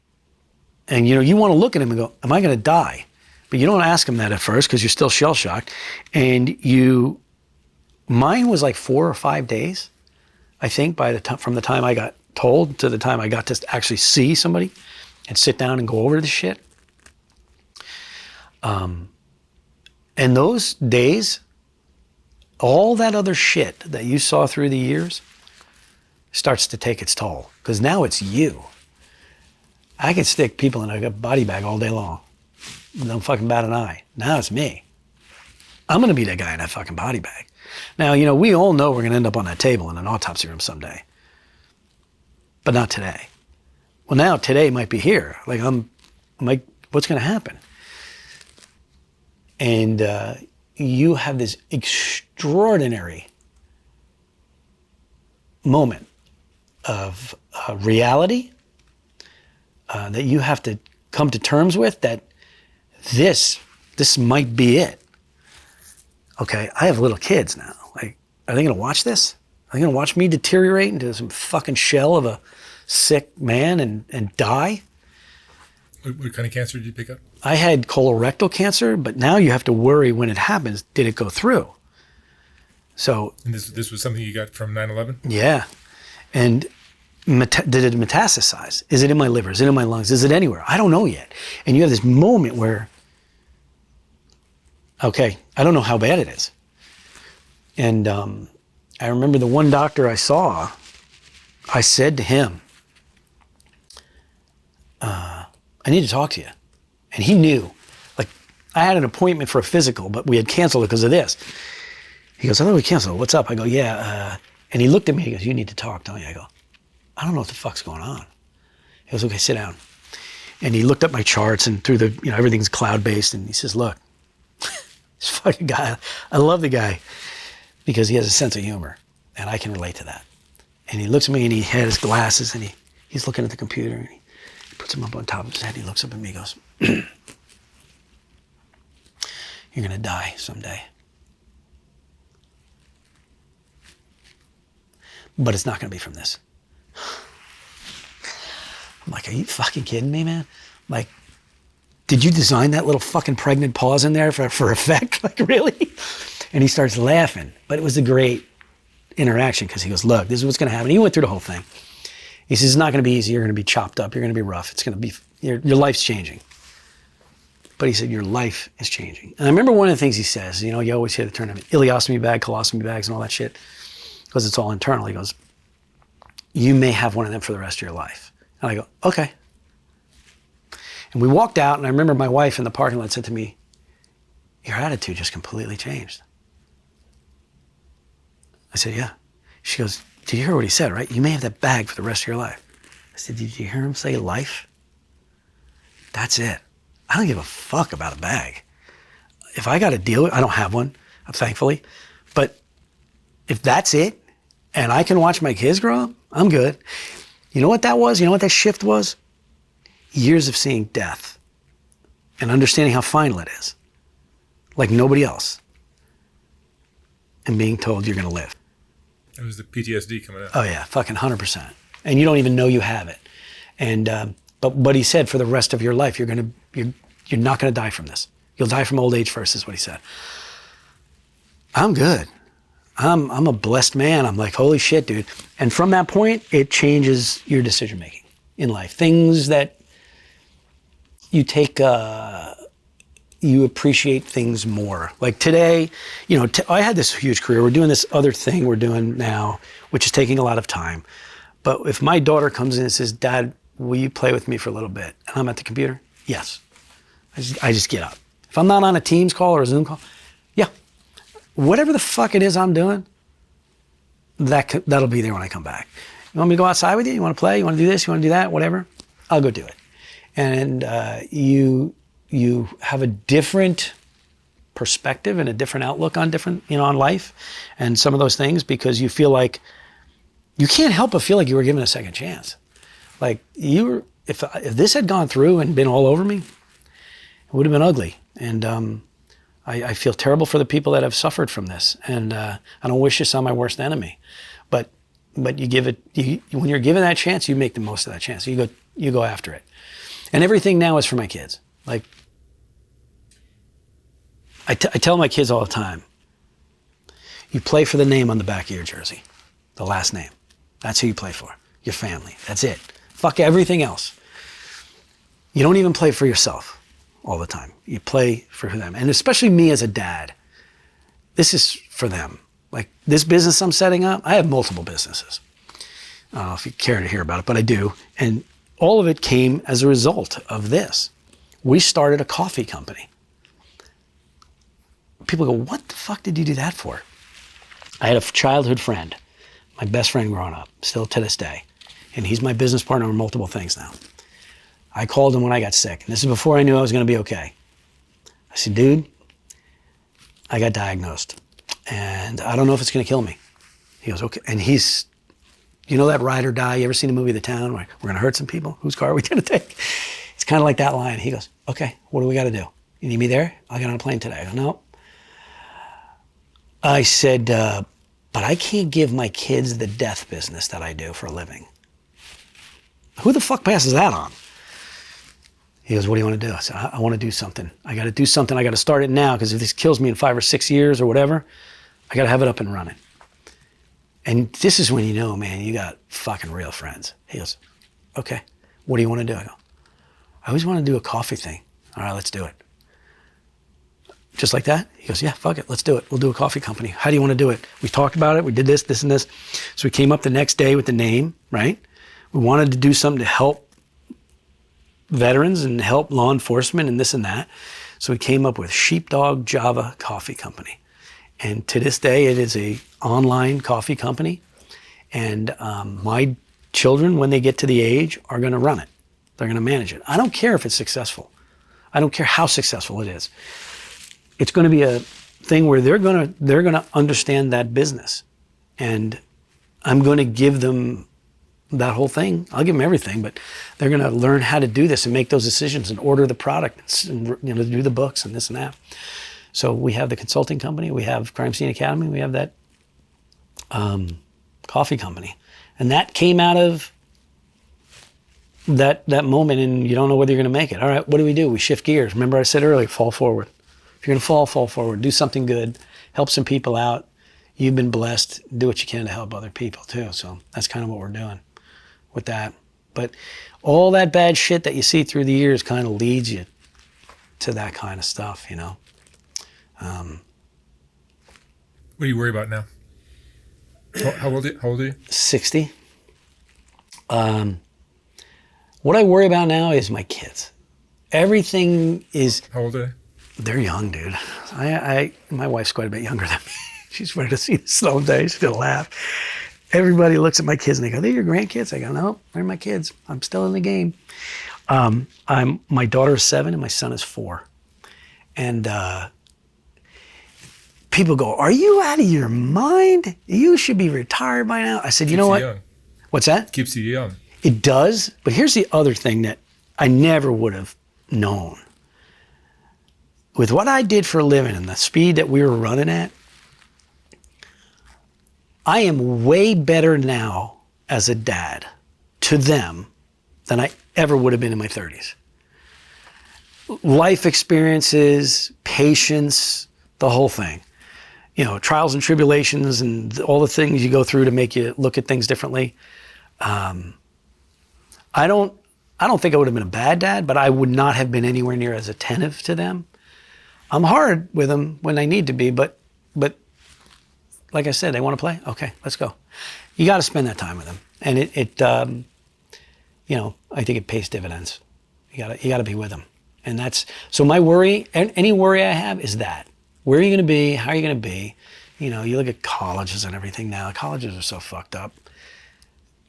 And you want to look at him and go, am I going to die? But you don't ask him that at first because you're still shell-shocked. And mine was like 4 or 5 days, I think, from the time I got told to the time I got to actually see somebody and sit down and go over the shit. And those days, all that other shit that you saw through the years starts to take its toll. Because now it's you. I can stick people in a body bag all day long. Don't fucking bat an eye. Now it's me. I'm going to be that guy in that fucking body bag. Now, we all know we're going to end up on that table in an autopsy room someday. But not today. Well, now today might be here. Like, what's going to happen? And you have this extraordinary moment of reality that you have to come to terms with, that this might be it. Okay, I have little kids now. Like, are they going to watch this? Are they going to watch me deteriorate into some fucking shell of a sick man and die? What kind of cancer did you pick up? I had colorectal cancer, but now you have to worry when it happens, did it go through? So. And this was something you got from 9/11? Yeah. And did it metastasize? Is it in my liver? Is it in my lungs? Is it anywhere? I don't know yet. And you have this moment where, okay, I don't know how bad it is. And I remember the one doctor I saw, I said to him, I need to talk to you. And he knew. Like, I had an appointment for a physical, but we had canceled it because of this. He goes, I thought we canceled it. What's up? I go, yeah. And he looked at me, he goes, you need to talk, don't you? I go, I don't know what the fuck's going on. He goes, okay, sit down. And he looked up my charts and through everything's cloud-based, and he says, look, this fucking guy, I love the guy because he has a sense of humor, and I can relate to that. And he looks at me, and he had his glasses, and he's looking at the computer, and he puts them up on top of his head. He looks up at me, and goes, you're going to die someday. But it's not going to be from this. I'm like, are you fucking kidding me, man? Like, did you design that little fucking pregnant pause in there for effect? Like, really? And he starts laughing. But it was a great interaction because he goes, look, this is what's going to happen. He went through the whole thing. He says, it's not going to be easy. You're going to be chopped up. You're going to be rough. It's going to be, your life's changing. But he said, your life is changing. And I remember one of the things he says, you always hear the term ileostomy bag, colostomy bags, and all that shit, because it's all internal. He goes, you may have one of them for the rest of your life. And I go, okay. And we walked out, and I remember my wife in the parking lot said to me, your attitude just completely changed. I said, yeah. She goes, did you hear what he said, right? You may have that bag for the rest of your life. I said, did you hear him say life? That's it. I don't give a fuck about a bag. If I got to deal with, I don't have one, thankfully. But if that's it, and I can watch my kids grow up, I'm good. You know what that was? You know what that shift was? Years of seeing death and understanding how final it is, like nobody else, and being told you're going to live. It was the PTSD coming out. Oh yeah, fucking 100%. And you don't even know you have it. And but he said, for the rest of your life, you're not going to die from this. You'll die from old age first, is what he said. I'm good. I'm a blessed man. I'm like, holy shit, dude. And from that point, it changes your decision making in life. Things that you take, you appreciate things more. Like today, I had this huge career. We're doing this other thing we're doing now, which is taking a lot of time. But if my daughter comes in and says, Dad, will you play with me for a little bit? And I'm at the computer, yes. I just get up. If I'm not on a Teams call or a Zoom call, yeah. Whatever the fuck it is I'm doing, that'll be there when I come back. You want me to go outside with you? You want to play? You want to do this? You want to do that? Whatever. I'll go do it. And you have a different perspective and a different outlook on on life and some of those things, because you feel like you can't help but feel like you were given a second chance. Like if this had gone through and been all over me, it would have been ugly. And I feel terrible for the people that have suffered from this. And I don't wish this on my worst enemy. But you give it, when you're given that chance, you make the most of that chance. You go after it. And everything now is for my kids. Like, I tell my kids all the time, you play for the name on the back of your jersey, the last name. That's who you play for, your family. That's it. Fuck everything else. You don't even play for yourself all the time. You play for them. And especially me as a dad, this is for them. Like this business I'm setting up, I have multiple businesses. I don't know if you care to hear about it, but I do. And all of it came as a result of this. We started a coffee company. People go, what the fuck did you do that for? I had a childhood friend, my best friend growing up, still to this day. And he's my business partner on multiple things now. I called him when I got sick. And this is before I knew I was going to be okay. I said, dude, I got diagnosed. And I don't know if it's going to kill me. He goes, okay. And he's, you know that Ride or Die? You ever seen the movie The Town? Where we're going to hurt some people? Whose car are we going to take? It's kind of like that line. He goes, okay, what do we got to do? You need me there? I'll get on a plane today. I go, no. I said, but I can't give my kids the death business that I do for a living. Who the fuck passes that on? He goes, what do you want to do? I said, I want to do something. I got to do something. I got to start it now because if this kills me in 5 or 6 years or whatever, I got to have it up and running. And this is when you know, man, you got fucking real friends. He goes, okay, what do you want to do? I go, I always want to do a coffee thing. All right, let's do it. Just like that? He goes, yeah, fuck it, let's do it. We'll do a coffee company. How do you want to do it? We talked about it. We did this, this, and this. So we came up the next day with the name, right? We wanted to do something to help veterans and help law enforcement and this and that. So we came up with Sheepdog Java Coffee Company. And to this day, it is a online coffee company. And my children, when they get to the age, are going to run it. They're going to manage it. I don't care if it's successful. I don't care how successful it is. It's going to be a thing where they're going to understand that business. And I'm going to give them that whole thing. I'll give them everything, but they're going to learn how to do this and make those decisions and order the product and do the books and this and that. So we have the consulting company, we have Crime Scene Academy, we have that coffee company. And that came out of that moment, and you don't know whether you're going to make it. All right, what do? We shift gears. Remember I said earlier, fall forward. If you're going to fall forward. Do something good. Help some people out. You've been blessed. Do what you can to help other people too. So that's kind of what we're doing with that. But all that bad shit that you see through the years kind of leads you to that kind of stuff, you know. What do you worry about now? How old are you? 60. What I worry about now is my kids. Everything is... How old are they? They're young, dude. My wife's quite a bit younger than me. She's ready to see the slow days. She's going to laugh. Everybody looks at my kids and they go, they're your grandkids? I go, no, they're my kids. I'm still in the game. My daughter is 7 and my son is 4. And people go, are you out of your mind? You should be retired by now. I said, you know what? Young. What's that? Keeps you young. It does. But here's the other thing that I never would have known. With what I did for a living and the speed that we were running at, I am way better now as a dad to them than I ever would have been in my 30s. Life experiences, patience, the whole thing. You know, trials and tribulations and all the things you go through to make you look at things differently. I don't think I would have been a bad dad, but I would not have been anywhere near as attentive to them. I'm hard with them when I need to be, but like I said, they want to play? Okay, let's go. You got to spend that time with them. And I think it pays dividends. You got to be with them. And that's, so my worry, any worry I have is that. Where are you going to be? How are you going to be? You know, you look at colleges and everything now. Colleges are so fucked up.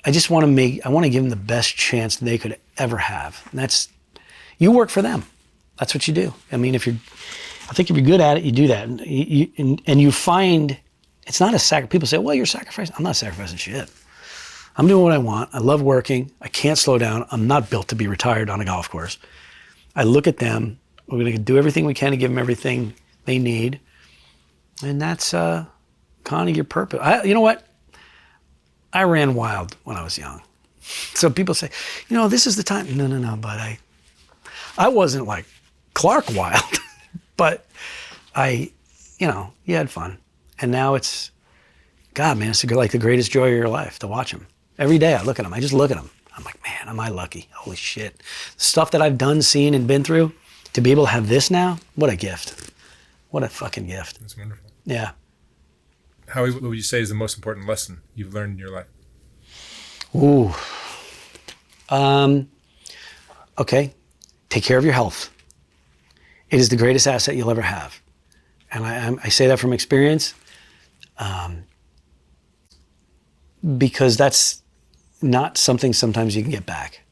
I just want to I want to give them the best chance they could ever have. And that's, you work for them. That's what you do. I mean, I think if you're good at it, you do that. And you find, it's not a sacrifice. People say, well, you're sacrificing. I'm not sacrificing shit. I'm doing what I want. I love working. I can't slow down. I'm not built to be retired on a golf course. I look at them. We're going to do everything we can to give them everything they need. And that's kind of your purpose. You know what? I ran wild when I was young. So people say, this is the time. No, but I wasn't like Clark wild, but you had fun. And now it's, God, man, it's like the greatest joy of your life to watch them. Every day I look at them. I just look at them. I'm like, man, am I lucky? Holy shit. The stuff that I've done, seen, and been through, to be able to have this now, what a gift. What a fucking gift. That's wonderful. Yeah. Howie, what would you say is the most important lesson you've learned in your life? Ooh. Okay. Take care of your health. It is the greatest asset you'll ever have. And I say that from experience, because that's not something sometimes you can get back.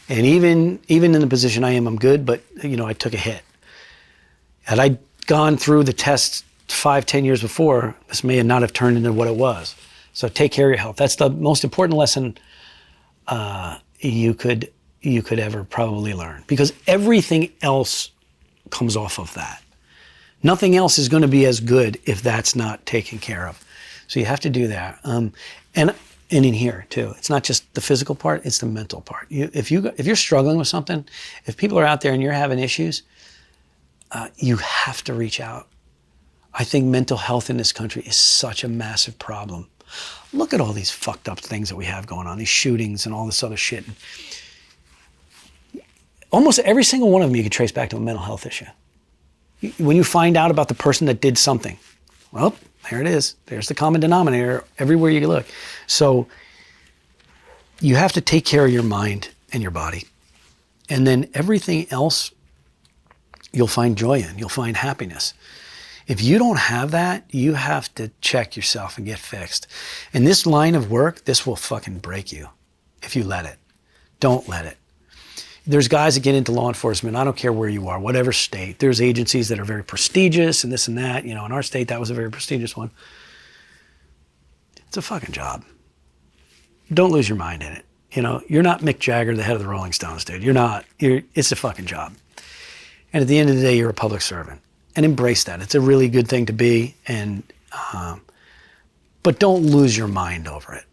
And even in the position I am, I'm good, but I took a hit. Had I gone through the tests 5-10 years before, this may not have turned into what it was. So take care of your health. That's the most important lesson you could ever probably learn, because everything else comes off of that. Nothing else is going to be as good if that's not taken care of. So you have to do that. And in here too, it's not just the physical part, it's the mental part. If you're struggling with something, if people are out there and you're having issues, you have to reach out. I think mental health in this country is such a massive problem. Look at all these fucked up things that we have going on, these shootings and all this other shit. Almost every single one of them you could trace back to a mental health issue. When you find out about the person that did something, well, there it is. There's the common denominator everywhere you look. So you have to take care of your mind and your body. And then everything else, you'll find joy in. You'll find happiness. If you don't have that, you have to check yourself and get fixed. In this line of work, this will fucking break you if you let it. Don't let it. There's guys that get into law enforcement. I don't care where you are, whatever state. There's agencies that are very prestigious and this and that. In our state, that was a very prestigious one. It's a fucking job. Don't lose your mind in it. You're not Mick Jagger, the head of the Rolling Stones, dude. You're not. It's a fucking job. And at the end of the day, you're a public servant. And embrace that. It's a really good thing to be. But don't lose your mind over it.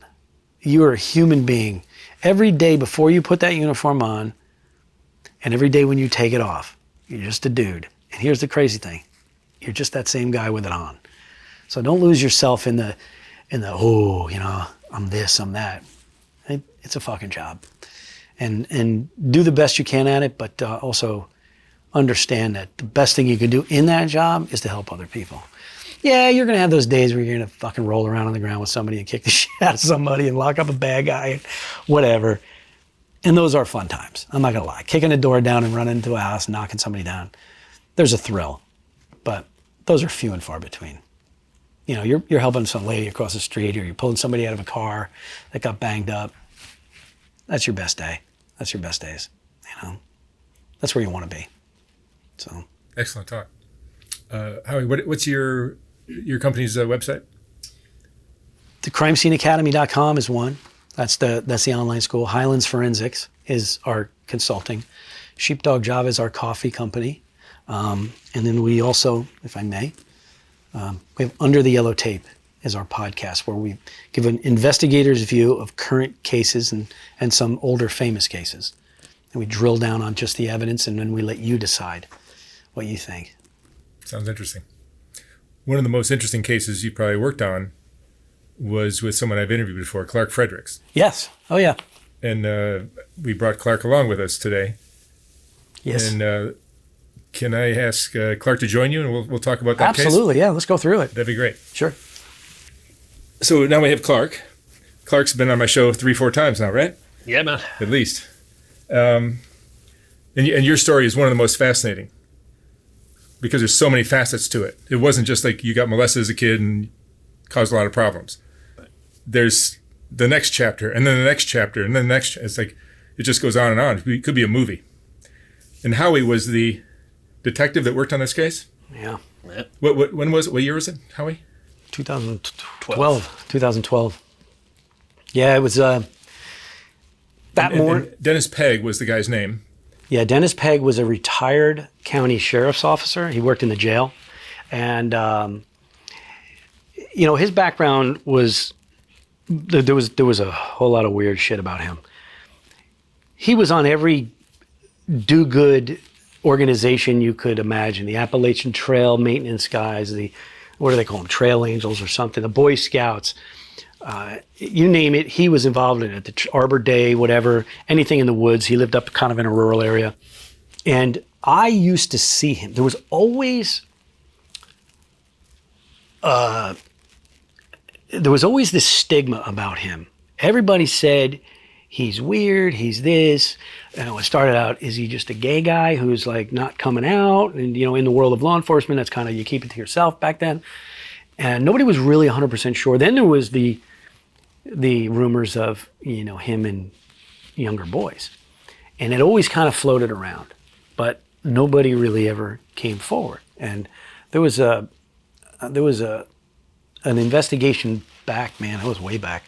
You're a human being. Every day before you put that uniform on, and every day when you take it off, you're just a dude. And here's the crazy thing. You're just that same guy with it on. So don't lose yourself in the I'm this, I'm that. It's a fucking job. And do the best you can at it, but also understand that the best thing you can do in that job is to help other people. Yeah, you're going to have those days where you're going to fucking roll around on the ground with somebody and kick the shit out of somebody and lock up a bad guy and whatever. And those are fun times. I'm not going to lie. Kicking a door down and running into a house, knocking somebody down. There's a thrill. But those are few and far between. You're helping some lady across the street, or you're pulling somebody out of a car that got banged up. That's your best day. That's your best days. That's where you want to be. So. Excellent talk. Howie, what's your company's website? thecrimesceneacademy.com is one. That's the online school. Highlands Forensics is our consulting. Sheepdog Java is our coffee company. And then we also, if I may, we have Under the Yellow Tape is our podcast, where we give an investigator's view of current cases and some older famous cases. And we drill down on just the evidence, and then we let you decide what you think. Sounds interesting. One of the most interesting cases you probably worked on was with someone I've interviewed before, Clark Fredericks. Yes. Oh, yeah. And we brought Clark along with us today. Yes. And can I ask Clark to join you, and we'll talk about that case? Absolutely, yeah. Let's go through it. That'd be greght. Sure. So now we have Clark. Clark's been on my show 3-4 times now, right? Yeah, man. At least. And your story is one of the most fascinating, because there's so many facets to it. It wasn't just like you got molested as a kid and caused a lot of problems. There's the next chapter, and then the next chapter, and then the next. It's like it just goes on and on. It could be a movie. And Howie was the detective that worked on this case. Yeah. When was it? What year was it, Howie? 2012. Yeah, it was that morning. And Dennis Pegg was the guy's name. Yeah, Dennis Pegg was a retired county sheriff's officer. He worked in the jail. And, his background was, there was a whole lot of weird shit about him. He was on every do-good organization you could imagine. The Appalachian Trail maintenance guys, what do they call them? Trail Angels or something, the Boy Scouts. You name it, he was involved in it. The Arbor Day, whatever, anything in the woods. He lived up kind of in a rural area. And I used to see him. There was always this stigma about him. Everybody said, he's weird, he's this. And it started out, is he just a gay guy who's like not coming out? And, in the world of law enforcement, that's kind of, you keep it to yourself back then. And nobody was really 100% sure. Then there was the rumors of, him and younger boys. And it always kind of floated around, but nobody really ever came forward. And there was an investigation back, man, that was way back.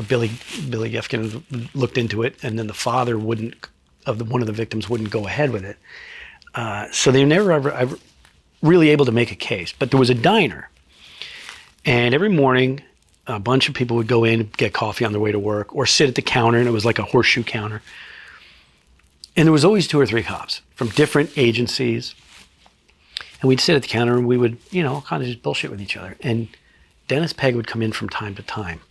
Billy Gefkin looked into it, and then the father one of the victims wouldn't go ahead with it. So they were never ever really able to make a case. But there was a diner, and every morning a bunch of people would go in, get coffee on their way to work, or sit at the counter, and it was like a horseshoe counter. And there was always 2 or 3 cops from different agencies. And we'd sit at the counter, and we would, kind of just bullshit with each other. And Dennis Pegg would come in from time to time.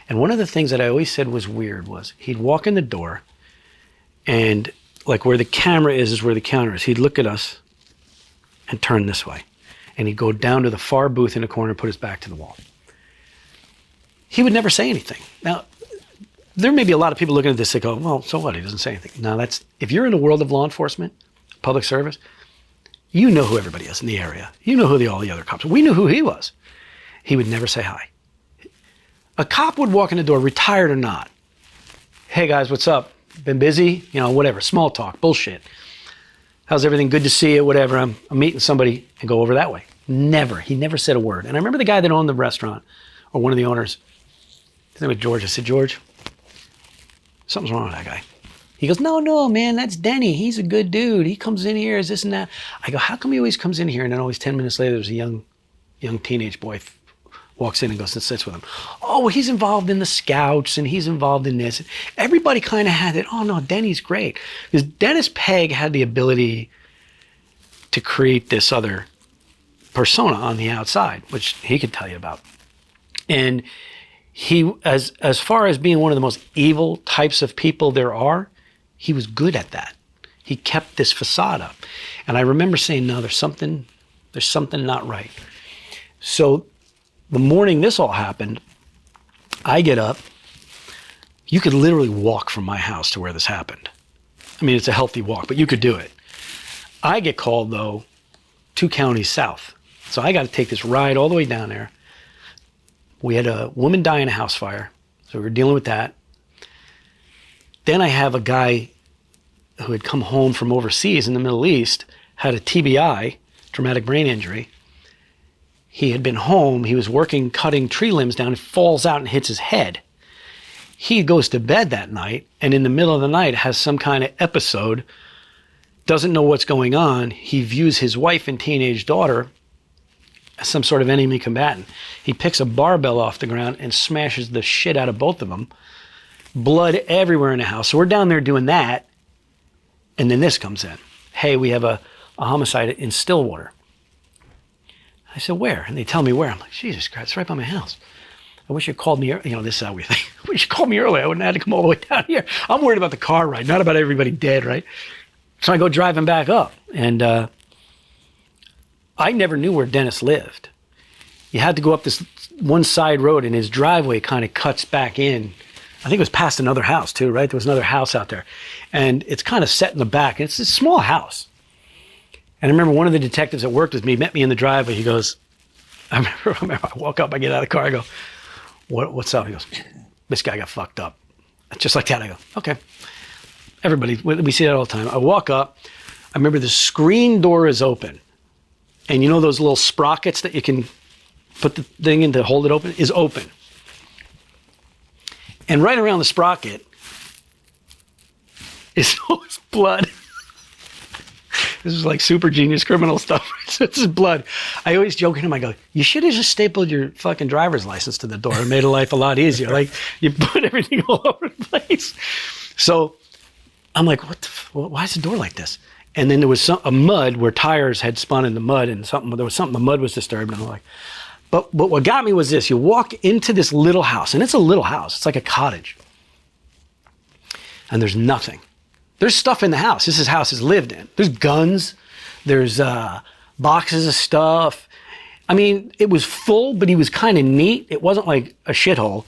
And one of the things that I always said was weird was he'd walk in the door, and like where the camera is where the counter is. He'd look at us and turn this way. And he'd go down to the far booth in the corner and put his back to the wall. He would never say anything. Now, there may be a lot of people looking at this that go, well, so what? He doesn't say anything. Now, if you're in the world of law enforcement, public service, you know who everybody is in the area. You know who all the other cops are. We knew who he was. He would never say hi. A cop would walk in the door, retired or not. Hey, guys, what's up? Been busy? Whatever. Small talk. Bullshit. How's everything? Good to see you. Whatever. I'm meeting somebody, and go over that way. Never. He never said a word. And I remember the guy that owned the restaurant, or one of the owners, his name was George. I said, George, something's wrong with that guy. He goes, no, man, that's Denny. He's a good dude. He comes in here, is this and that. I go, how come he always comes in here? And then always 10 minutes later, there's a young teenage boy walks in and goes and sits with him. Oh, well, he's involved in the Scouts, and he's involved in this. Everybody kind of had it. Oh, no, Denny's great. Because Dennis Pegg had the ability to create this other persona on the outside, which he could tell you about. And he, as far as being one of the most evil types of people there are, he was good at that. He kept this facade up. And I remember saying, no, there's something not right. So the morning this all happened, I get up. You could literally walk from my house to where this happened. I mean, it's a healthy walk, but you could do it. I get called, though, 2 counties south. So I got to take this ride all the way down there. We had a woman die in a house fire, so we were dealing with that. Then I have a guy who had come home from overseas in the Middle East, had a TBI, traumatic brain injury. He had been home, he was working, cutting tree limbs down, and falls out and hits his head. He goes to bed that night, and in the middle of the night has some kind of episode, doesn't know what's going on. He views his wife and teenage daughter as some sort of enemy combatant. He picks a barbell off the ground and smashes the shit out of both of them. Blood everywhere in the house. So we're down there doing that, and then this comes in. Hey, we have a homicide in Stillwater. I said, where? And they tell me where. I'm like, Jesus Christ, it's right by my house. I wish you called me, this is how we think. I wish you called me earlier. I wouldn't have had to come all the way down here. I'm worried about the car ride, not about everybody dead, right? So I go driving back up, and I never knew where Dennis lived. You had to go up this one side road, and his driveway kind of cuts back in. I think it was past another house too, right? There was another house out there. And it's kind of set in the back. It's a small house. And I remember one of the detectives that worked with me met me in the driveway. He goes, I remember I walk up, I get out of the car, I go, what's up? He goes, this guy got fucked up. Just like that, I go, okay. Everybody, we see that all the time. I walk up, I remember the screen door is open. And you know those little sprockets that you can put the thing in to hold it open? Is open. And right around the sprocket is always blood. This is like super genius criminal stuff. This is blood. I always joke with him, I go, you should have just stapled your fucking driver's license to the door and made life a lot easier. Like, you put everything all over the place. So I'm like, why is the door like this? And then there was a mud where tires had spun in the mud, and the mud was disturbed. And I'm like, but what got me was this. You walk into this little house, and it's a little house. It's like a cottage. And there's nothing. There's stuff in the house. This house is lived in. There's guns. There's boxes of stuff. I mean, it was full, but he was kind of neat. It wasn't like a shithole,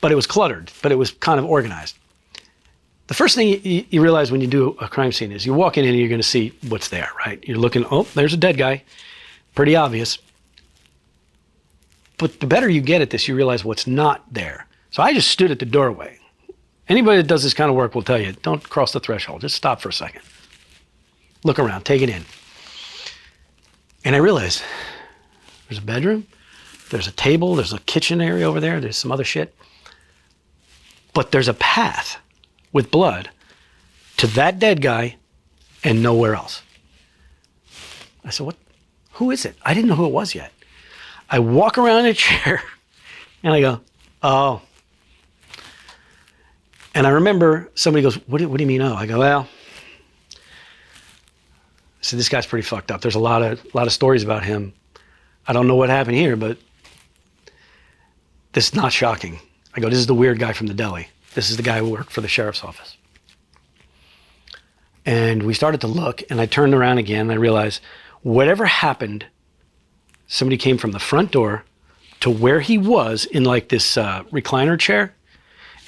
but it was cluttered, but it was kind of organized. The first thing you realize when you do a crime scene is you walk in and you're going to see what's there, right? You're looking, oh, there's a dead guy. Pretty obvious. But the better you get at this, you realize what's not there. So I just stood at the doorway. Anybody that does this kind of work will tell you, don't cross the threshold. Just stop for a second. Look around, take it in. And I realized there's a bedroom, there's a table, there's a kitchen area over there, there's some other shit. But there's a path with blood to that dead guy and nowhere else. I said, who is it? I didn't know who it was yet. I walk around in a chair and I go, oh. And I remember somebody goes, what do you mean, oh? I go, well, so this guy's pretty fucked up. There's a lot of stories about him. I don't know what happened here, but this is not shocking. I go, this is the weird guy from the deli. This is the guy who worked for the sheriff's office. And we started to look, and I turned around again, and I realized whatever happened, somebody came from the front door to where he was in like this recliner chair,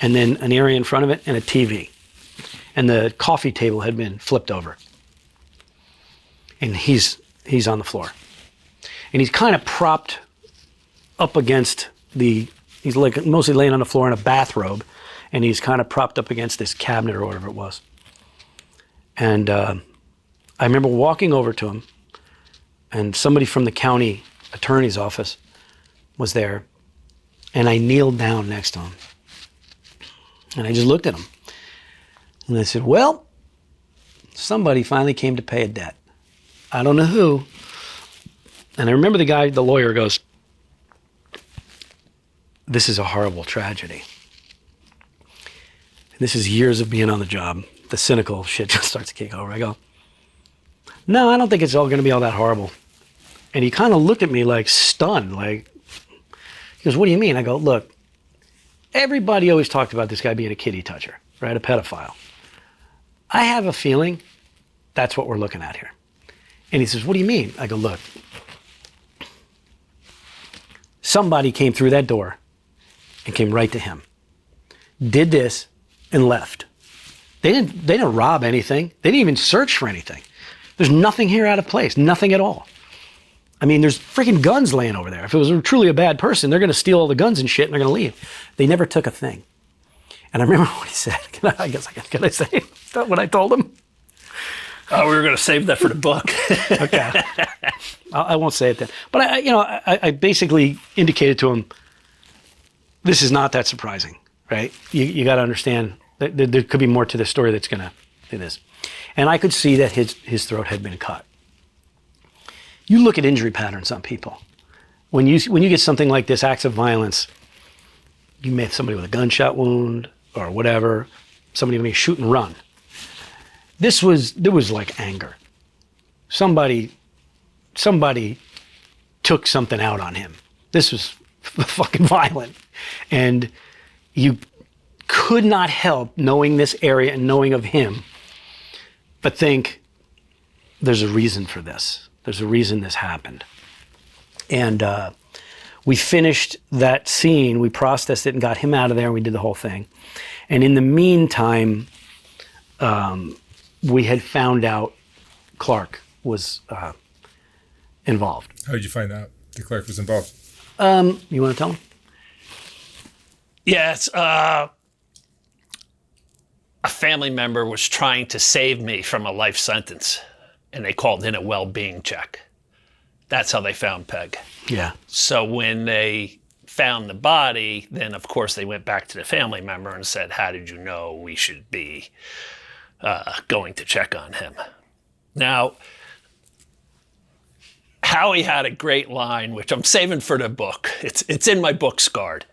and then an area in front of it and a TV. And the coffee table had been flipped over. And he's on the floor. And he's kind of propped up against he's like mostly laying on the floor in a bathrobe, and he's kind of propped up against this cabinet or whatever it was. And I remember walking over to him, and somebody from the county attorney's office was there, and I kneeled down next to him. And I just looked at him. And I said, well, somebody finally came to pay a debt. I don't know who. And I remember the lawyer goes, this is a horrible tragedy. This is years of being on the job. The cynical shit just starts to kick over. I go, no, I don't think it's all going to be all that horrible. And he kind of looked at me like stunned, he goes, what do you mean? I go, look, everybody always talked about this guy being a kitty toucher, right? A pedophile. I have a feeling that's what we're looking at here. And he says, what do you mean? I go, look, somebody came through that door and came right to him, did this and left. They didn't rob anything. They didn't even search for anything. There's nothing here out of place, nothing at all. I mean, there's freaking guns laying over there. If it was truly a bad person, they're going to steal all the guns and shit and they're going to leave. They never took a thing. And I remember what he said. Can I say what I told him? Oh, we were going to save that for the book. Okay. I won't say it then. But I basically indicated to him, this is not that surprising, right? You got to understand that there could be more to this story that's going to do this. And I could see that his throat had been cut. You look at injury patterns on people. When you get something like this, acts of violence, you may have somebody with a gunshot wound or whatever, somebody may shoot and run. There was like anger. Somebody took something out on him. This was fucking violent. And you could not help knowing this area and knowing of him, but think there's a reason for this. There's a reason this happened. And we finished that scene, we processed it and got him out of there, and we did the whole thing. And in the meantime, we had found out Clark was involved. How did you find out that Clark was involved? You want to tell him? Yeah, it's a family member was trying to save me from a life sentence, and they called in a well-being check. That's how they found Peg. Yeah. So when they found the body, then of course they went back to the family member and said, how did you know we should be going to check on him? Now, Howie had a great line, which I'm saving for the book. It's in my book, Scarred,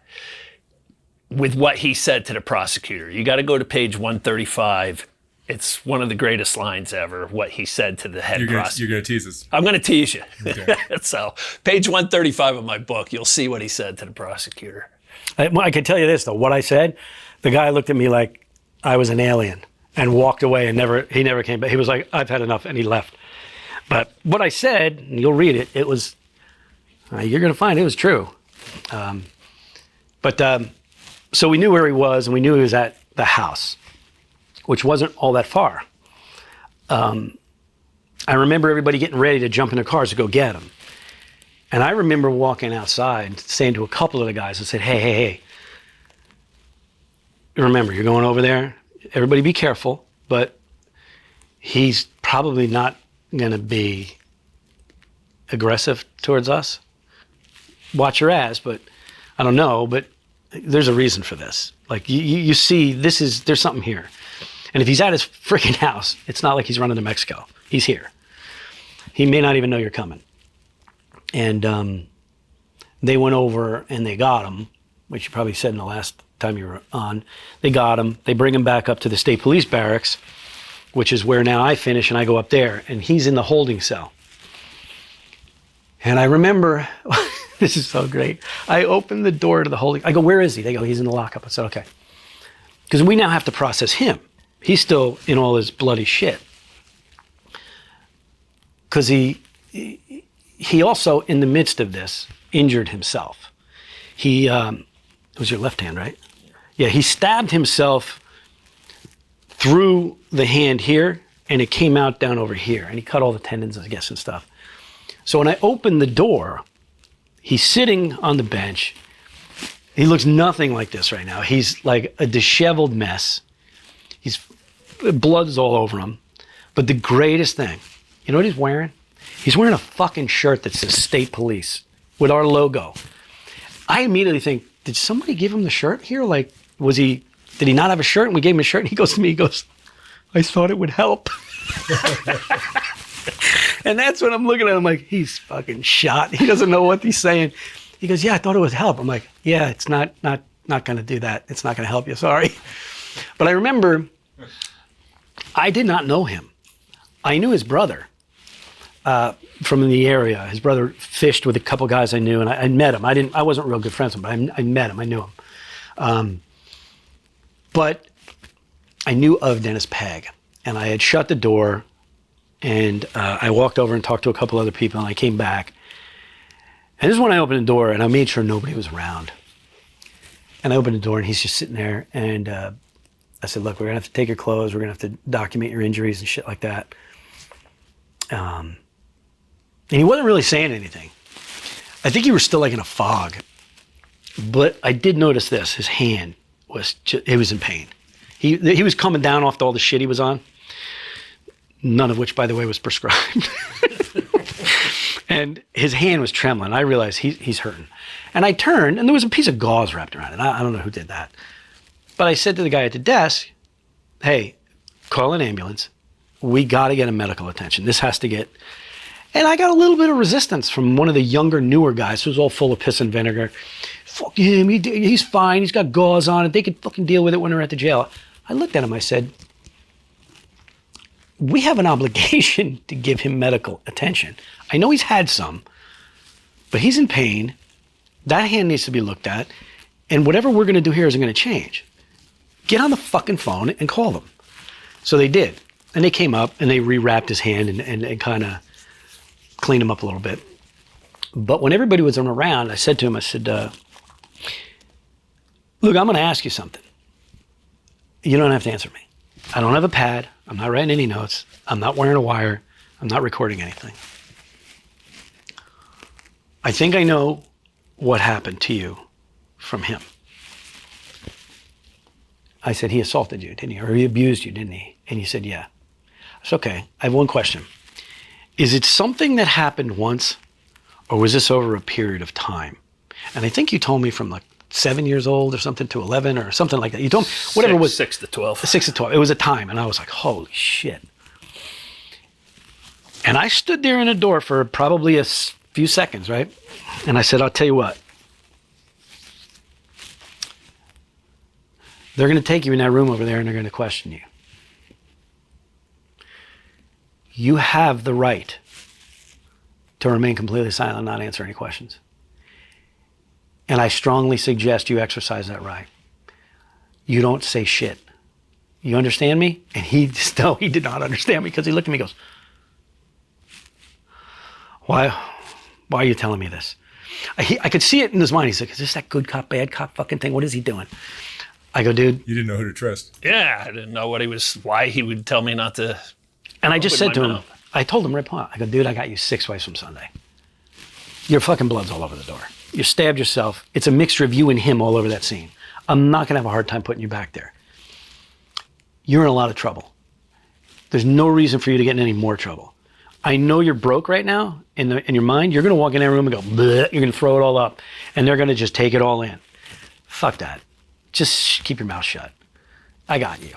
with what he said to the prosecutor. You got to go to page 135. It's one of the greatest lines ever, what he said to the head prosecutor. You're going to tease us. I'm going to tease you. Okay. So, page 135 of my book, you'll see what he said to the prosecutor. I can tell you this, though. What I said, the guy looked at me like I was an alien and walked away, and he never came back. He was like, I've had enough, and he left. But what I said, and you'll read it, it was, you're going to find it was true. So we knew where he was, and we knew he was at the house, which wasn't all that far. I remember everybody getting ready to jump in their cars to go get him. And I remember walking outside, saying to a couple of the guys, I said, hey, remember, you're going over there. Everybody be careful, but he's probably not going to be aggressive towards us. Watch your ass, but I don't know, but there's a reason for this. Like, you see, there's something here. And if he's at his freaking house, it's not like he's running to Mexico. He's here. He may not even know you're coming. And they went over and they got him, which you probably said in the last time you were on. They got him. They bring him back up to the state police barracks, which is where now I finish and I go up there. And he's in the holding cell. And I remember, this is so great. I opened the door to the holding. I go, where is he? They go, he's in the lockup. I said, okay. Because we now have to process him. He's still in all his bloody shit. Because he also, in the midst of this, injured himself. It was your left hand, right? Yeah, he stabbed himself through the hand here, and it came out down over here. And he cut all the tendons, I guess, and stuff. So when I opened the door, he's sitting on the bench. He looks nothing like this right now. He's like a disheveled mess. Blood's all over him. But the greatest thing, you know what he's wearing? He's wearing a fucking shirt that says State Police with our logo. I immediately think, did somebody give him the shirt here? Like, did he not have a shirt and we gave him a shirt? And he goes to me, I thought it would help. And that's when I'm looking at him like, he's fucking shot. He doesn't know what he's saying. He goes, yeah, I thought it would help. I'm like, yeah, it's not going to do that. It's not going to help you. Sorry. But I remember I did not know him. I knew his brother from the area. His brother fished with a couple guys I knew, and I met him. I wasn't real good friends with him, but I met him. I knew him. But I knew of Dennis Pegg, and I had shut the door, and I walked over and talked to a couple other people, and I came back. And this is when I opened the door, and I made sure nobody was around. And I opened the door, and he's just sitting there, and I said, look, we're going to have to take your clothes. We're going to have to document your injuries and shit like that. And he wasn't really saying anything. I think he was still like in a fog. But I did notice this. His hand he was in pain. He was coming down off all the shit he was on. None of which, by the way, was prescribed. And his hand was trembling. I realized he's hurting. And I turned, and there was a piece of gauze wrapped around it. I don't know who did that. But I said to the guy at the desk, hey, call an ambulance. We got to get him medical attention. This has to get... And I got a little bit of resistance from one of the younger, newer guys who was all full of piss and vinegar. Fuck him, he's fine, he's got gauze on it. They could fucking deal with it when they're at the jail. I looked at him, I said, we have an obligation to give him medical attention. I know he's had some, but he's in pain. That hand needs to be looked at. And whatever we're going to do here isn't going to change. Get on the fucking phone and call them. So they did. And they came up and they rewrapped his hand and kind of cleaned him up a little bit. But when everybody was around, I said to him, I said, look, I'm going to ask you something. You don't have to answer me. I don't have a pad. I'm not writing any notes. I'm not wearing a wire. I'm not recording anything. I think I know what happened to you from him. I said, he assaulted you, didn't he? Or he abused you, didn't he? And he said, yeah. I said, okay, I have one question. Is it something that happened once, or was this over a period of time? And I think you told me from like 7 years old or something to 11 or something like that. You told me, whatever it was. 6 to 12. 6 to 12. It was a time. And I was like, holy shit. And I stood there in the door for probably a few seconds, right? And I said, I'll tell you what. They're going to take you in that room over there and they're going to question you. You have the right to remain completely silent and not answer any questions. And I strongly suggest you exercise that right. You don't say shit. You understand me? And he did not understand me because he looked at me and goes, why are you telling me this? I could see it in his mind. He's like, is this that good cop, bad cop fucking thing? What is he doing? I go, dude. You didn't know who to trust. Yeah, I didn't know why he would tell me not to. And I just said to him, mouth. I told him right point, I go, dude, I got you 6 wives from Sunday. Your fucking blood's all over the door. You stabbed yourself. It's a mixture of you and him all over that scene. I'm not gonna have a hard time putting you back there. You're in a lot of trouble. There's no reason for you to get in any more trouble. I know you're broke right now in your mind. You're gonna walk in that room and go, bleh, you're gonna throw it all up and they're gonna just take it all in. Fuck that. Just keep your mouth shut. I got you.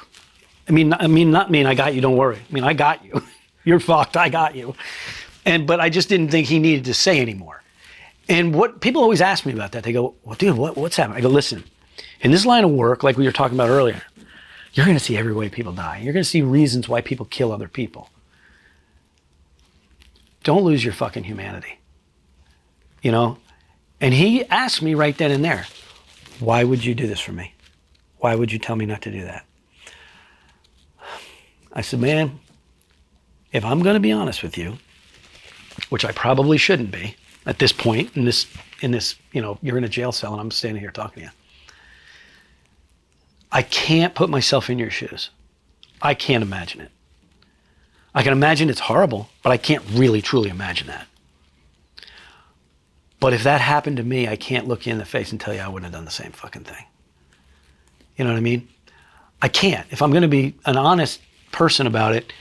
I mean, I got you, don't worry. I mean, I got you. You're fucked, I got you. But I just didn't think he needed to say anymore. And what people always ask me about that, they go, well, dude, what's happening? I go, listen, in this line of work, like we were talking about earlier, you're gonna see every way people die. You're gonna see reasons why people kill other people. Don't lose your fucking humanity, you know? And he asked me right then and there, why would you do this for me? Why would you tell me not to do that? I said, man, if I'm going to be honest with you, which I probably shouldn't be at this point, in this, you know, you're in a jail cell and I'm standing here talking to you. I can't put myself in your shoes. I can't imagine it. I can imagine it's horrible, but I can't really, truly imagine that. But if that happened to me, I can't look you in the face and tell you I wouldn't have done the same fucking thing. You know what I mean? I can't. If I'm going to be an honest person about it,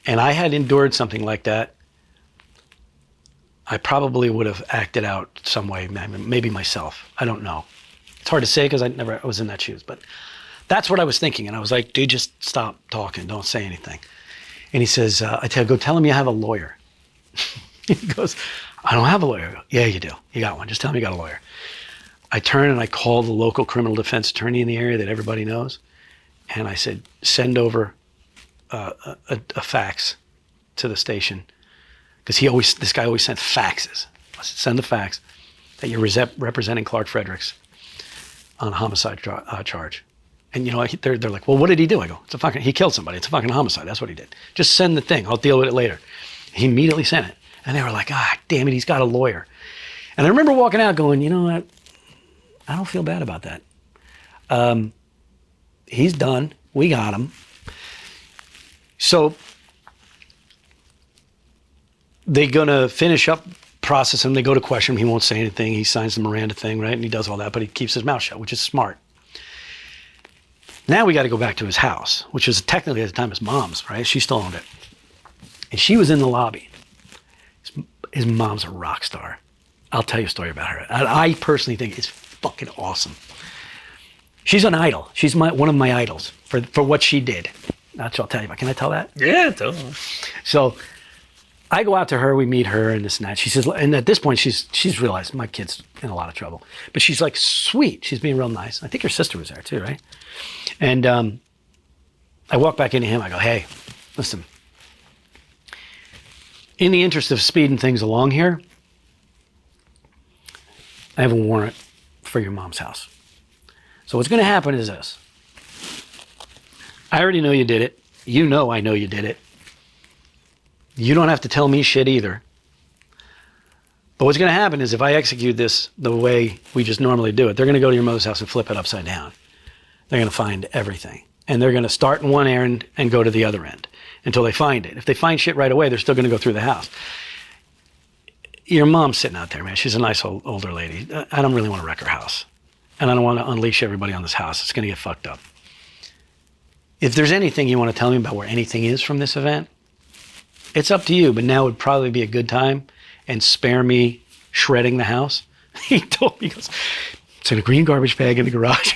and I had endured something like that, I probably would have acted out some way, maybe myself. I don't know. It's hard to say because I was in that shoes, but that's what I was thinking. And I was like, dude, just stop talking. Don't say anything. And he says, go tell him you have a lawyer. He goes, I don't have a lawyer. I go, yeah, you do. You got one. Just tell him you got a lawyer. I turn and I call the local criminal defense attorney in the area that everybody knows. And I said, send over a fax to the station. Because this guy always sent faxes. I said, send the fax that you're representing Clark Fredericks on a homicide charge. And you know, they're like, well, what did he do? I go, he killed somebody. It's a fucking homicide. That's what he did. Just send the thing. I'll deal with it later. He immediately sent it. And they were like, damn it, he's got a lawyer. And I remember walking out going, you know what? I don't feel bad about that. He's done. We got him. So they're going to finish up process him. They go to question him. He won't say anything. He signs the Miranda thing, right? And he does all that, but he keeps his mouth shut, which is smart. Now we got to go back to his house, which was technically at the time his mom's, right? She still owned it. And she was in the lobby. His mom's a rock star. I'll tell you a story about her. I personally think it's fucking awesome. She's an idol. She's one of my idols for what she did. That's what I'll tell you about. Can I tell that? Yeah, totally. So I go out to her, we meet her and this and that. She says, and at this point she's realized my kid's in a lot of trouble. But she's like sweet. She's being real nice. I think her sister was there too, right? And I walk back into him. I go, hey, listen. In the interest of speeding things along here, I have a warrant for your mom's house. So what's going to happen is this. I already know you did it. You know I know you did it. You don't have to tell me shit either. But what's going to happen is if I execute this the way we just normally do it, they're going to go to your mother's house and flip it upside down. They're going to find everything. And they're going to start in one end and go to the other end until they find it. If they find shit right away, they're still going to go through the house. Your mom's sitting out there, man. She's a nice older lady. I don't really want to wreck her house. And I don't want to unleash everybody on this house. It's going to get fucked up. If there's anything you want to tell me about where anything is from this event, it's up to you. But now would probably be a good time and spare me shredding the house He told me, he goes, it's in a green garbage bag in the garage.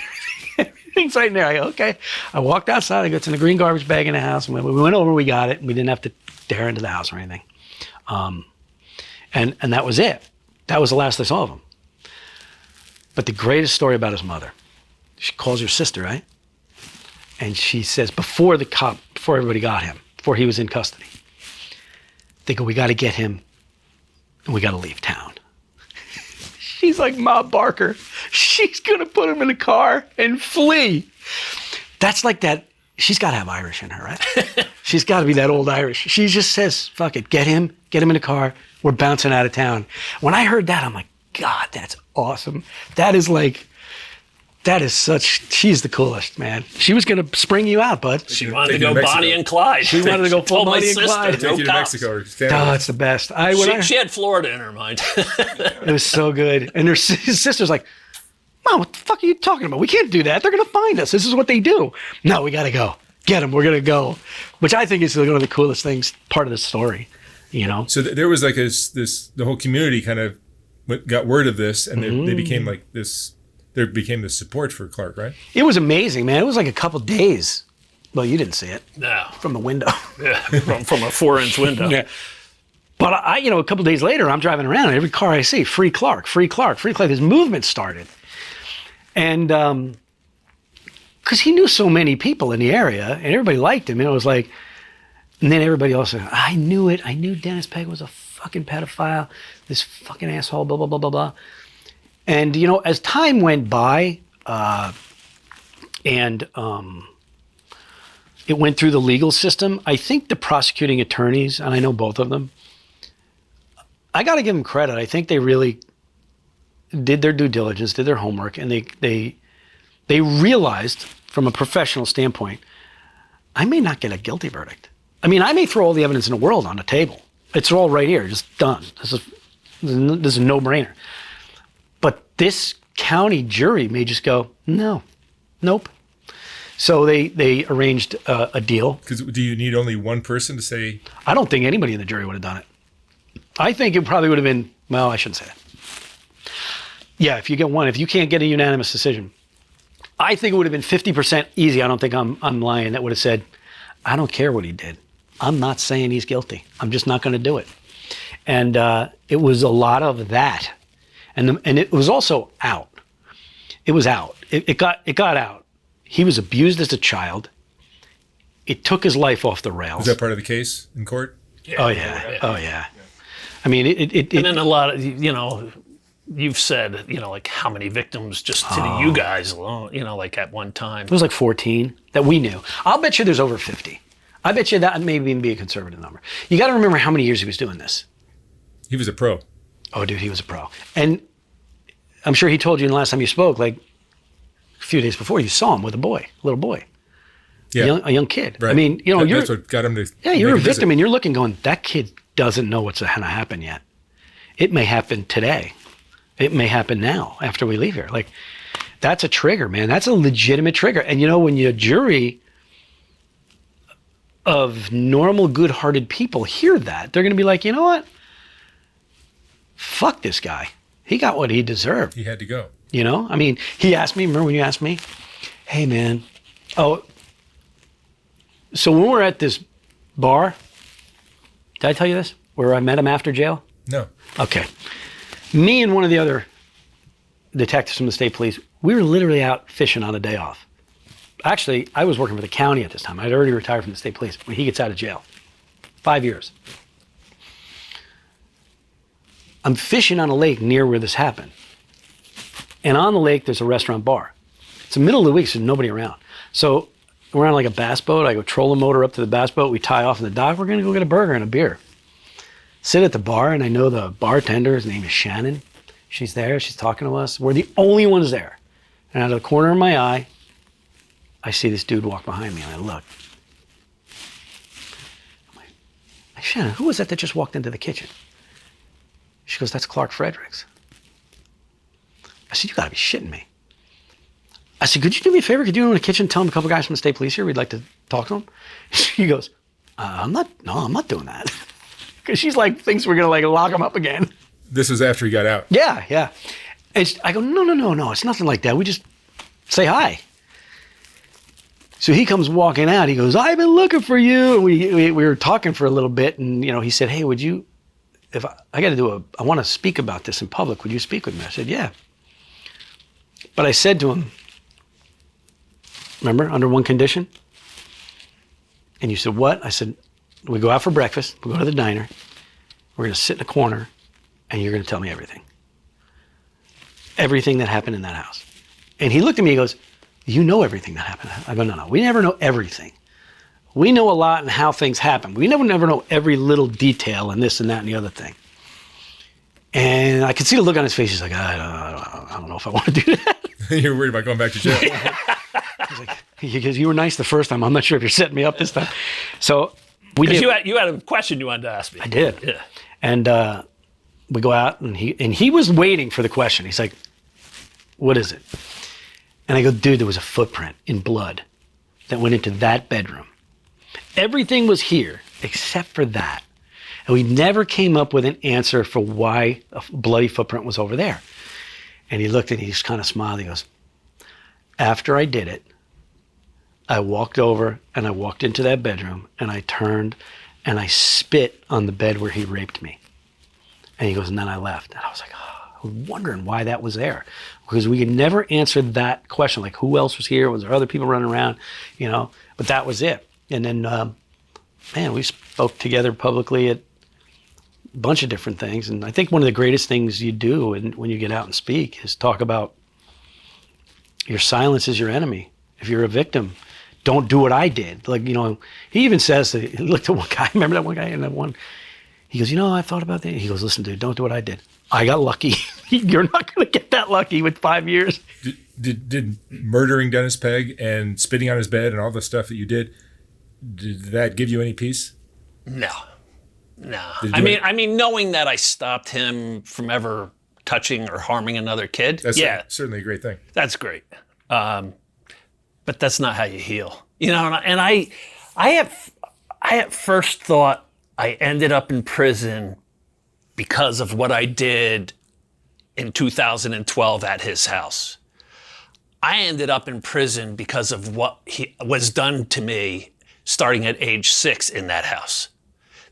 Everything's right in there. I go, okay. I walked outside. I go, it's in a green garbage bag in the house. And we went over, we got it. And we didn't have to tear into the house or anything. And that was it. That was the last I saw of him. But the greatest story about his mother, she calls her sister, right? And she says, before everybody got him, before he was in custody, they go, we got to get him and we got to leave town. She's like Ma Barker. She's going to put him in a car and flee. That's like that. She's got to have Irish in her, right? She's got to be that old Irish. She just says, fuck it, get him in the car. We're bouncing out of town. When I heard that, I'm like, God, that's awesome. She's the coolest, man. She was going to spring you out, bud. She wanted to go Bonnie and Clyde. She wanted to go full Bonnie and Clyde. Take you to Mexico. Oh, it's the best. She had Florida in her mind. It was so good. And his sister's like, Mom, what the fuck are you talking about? We can't do that. They're going to find us. This is what they do. No, we got to go. Get them. We're going to go. Which I think is one of the coolest things, part of the story, you know? So there was like the whole community kind of got word of this, and they became like this. There became this support for Clark, right? It was amazing, man. It was like a couple days. Well, you didn't see it. No. From the window. Yeah, from a 4-inch window. Yeah. But a couple days later, I'm driving around, and every car I see, free Clark, free Clark, free Clark. This movement started. And because he knew so many people in the area, and everybody liked him, and it was like, and then everybody also, I knew it. I knew Dennis Peg was a fucking pedophile, this fucking asshole, blah, blah, blah, blah, blah. And, as time went by, and it went through the legal system, I think the prosecuting attorneys, and I know both of them, I got to give them credit. I think they really did their due diligence, did their homework, and they realized from a professional standpoint, I may not get a guilty verdict. I mean, I may throw all the evidence in the world on the table. It's all right here, just done. This is a no-brainer. But this county jury may just go, nope. So they arranged a deal. Because do you need only one person to say? I don't think anybody in the jury would have done it. I think it probably would have been, well, I shouldn't say that. Yeah, if you get one, if you can't get a unanimous decision, I think it would have been 50% easy. I don't think I'm lying. That would have said, I don't care what he did. I'm not saying he's guilty. I'm just not going to do it. And it was a lot of that. And it was also out. It was out. It got out. He was abused as a child. It took his life off the rails. Was that part of the case in court? Yeah. Oh yeah. I mean, it and then a lot of, you've said, like how many victims just to you guys alone, like at one time. It was like 14 that we knew. I'll bet you there's over 50. I bet you that may even be a conservative number. You got to remember how many years he was doing this. He was a pro. Oh, dude, he was a pro. And I'm sure he told you the last time you spoke, like a few days before, you saw him with a little boy. Yeah. A young kid. Right. I mean, that's what got him to. Yeah, you're a victim and you're looking going, that kid doesn't know what's going to happen yet. It may happen today. It may happen now after we leave here. Like, that's a trigger, man. That's a legitimate trigger. And when a jury of normal, good-hearted people hear that, they're going to be like, you know what? Fuck this guy. He got what he deserved. He had to go. I mean, he asked me, remember when you asked me, hey, man, so when we're at this bar, did I tell you this? Where I met him after jail? No. Okay. Me and one of the other detectives from the state police, we were literally out fishing on a day off. Actually, I was working for the county at this time. I'd already retired from the state police when he gets out of jail. 5 years. I'm fishing on a lake near where this happened. And on the lake, there's a restaurant bar. It's the middle of the week, so there's nobody around. So we're on like a bass boat. I go troll the motor up to the bass boat. We tie off in the dock. We're going to go get a burger and a beer. Sit at the bar, and I know the bartender. His name is Shannon. She's there. She's talking to us. We're the only ones there. And out of the corner of my eye, I see this dude walk behind me, and I look. I'm like, Shannon, who was that just walked into the kitchen? She goes, that's Clark Fredericks. I said, you gotta be shitting me. I said, could you do me a favor? Could you go in the kitchen, tell him a couple guys from the state police here, we'd like to talk to them? She goes, I'm not doing that. Because she's like, thinks we're gonna like lock him up again. This was after he got out. Yeah. I go, no, it's nothing like that. We just say hi. So he comes walking out. He goes, I've been looking for you. And we were talking for a little bit, and he said, hey, would you, if I got to I want to speak about this in public. Would you speak with me? I said, yeah. But I said to him, remember, under one condition? And you said, what? I said, we go out for breakfast. We go to the diner. We're going to sit in a corner, and you're going to tell me everything. Everything that happened in that house. And he looked at me, he goes, you know everything that happened. I go, no, we never know everything. We know a lot and how things happen. We never know every little detail and this and that and the other thing. And I could see the look on his face. He's like, I don't know if I want to do that. You're worried about going back to jail. He's like, because you were nice the first time. I'm not sure if you're setting me up this time. So we did. You had a question you wanted to ask me. I did. Yeah. And we go out, and he was waiting for the question. He's like, what is it? And I go, dude, there was a footprint in blood that went into that bedroom. Everything was here except for that. And we never came up with an answer for why a bloody footprint was over there. And he looked and he just kind of smiled. He goes, after I did it, I walked over and I walked into that bedroom and I turned and I spit on the bed where he raped me. And he goes, and then I left. And I was like, I was wondering why that was there. Because we could never answer that question, like who else was here? Was there other people running around? But that was it. And then, we spoke together publicly at a bunch of different things. And I think one of the greatest things you do when you get out and speak is talk about your silence is your enemy. If you're a victim, don't do what I did. Like, he even says, he looked at one guy, remember that one guy in that one? He goes, I thought about that. He goes, listen, dude, don't do what I did. I got lucky. You're not going to get that lucky with 5 years. Did murdering Dennis Pegg and spitting on his bed and all the stuff that you did that give you any peace? No. I mean, knowing that I stopped him from ever touching or harming another kid. That's certainly a great thing. That's great. But that's not how you heal. And I at first thought I ended up in prison because of what I did in 2012 at his house. I ended up in prison because of what was done to me starting at age 6 in that house.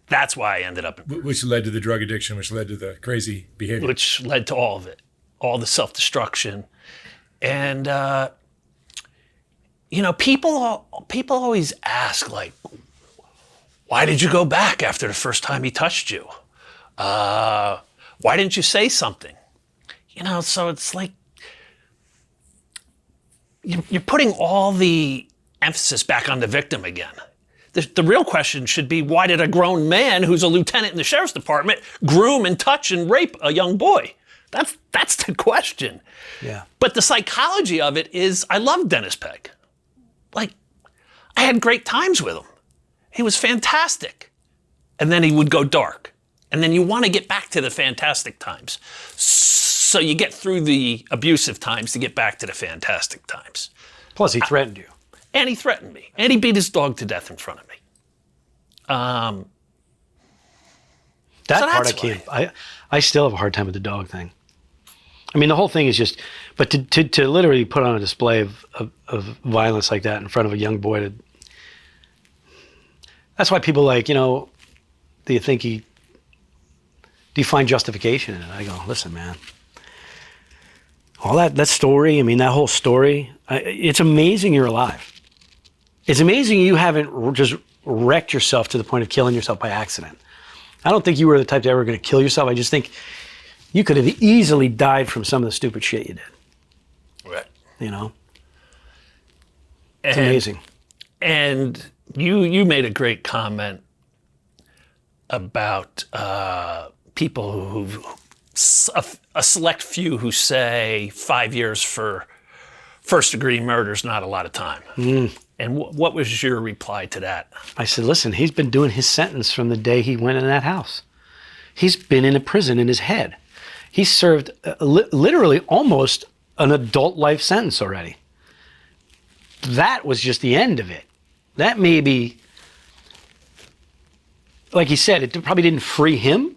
That's why I ended up in prison. Which led to the drug addiction, which led to the crazy behavior. Which led to all of it, all the self-destruction. And, people always ask, like, why did you go back after the first time he touched you? Why didn't you say something? So it's like you're putting all the emphasis back on the victim again. The real question should be, why did a grown man who's a lieutenant in the sheriff's department groom and touch and rape a young boy? That's the question. Yeah. But the psychology of it is, I love Dennis Pegg. Like, I had great times with him. He was fantastic. And then he would go dark. And then you want to get back to the fantastic times. So you get through the abusive times to get back to the fantastic times. Plus, he threatened you. And he threatened me. And he beat his dog to death in front of me. That part I can't. I still have a hard time with the dog thing. I mean, the whole thing is just, but to literally put on a display of violence like that in front of a young boy, that's why people like, do you find justification in it? I go, listen, man, all that story, that whole story, it's amazing you're alive. It's amazing you haven't just wrecked yourself to the point of killing yourself by accident. I don't think you were the type that ever going to kill yourself. I just think you could have easily died from some of the stupid shit you did. Right. It's amazing. And you made a great comment about people who, a select few who say 5 years for first-degree murder is not a lot of time. And what was your reply to that? I said, listen, he's been doing his sentence from the day he went in that house. He's been in a prison in his head. He served literally almost an adult life sentence already. That was just the end of it. That maybe, like he said, it probably didn't free him,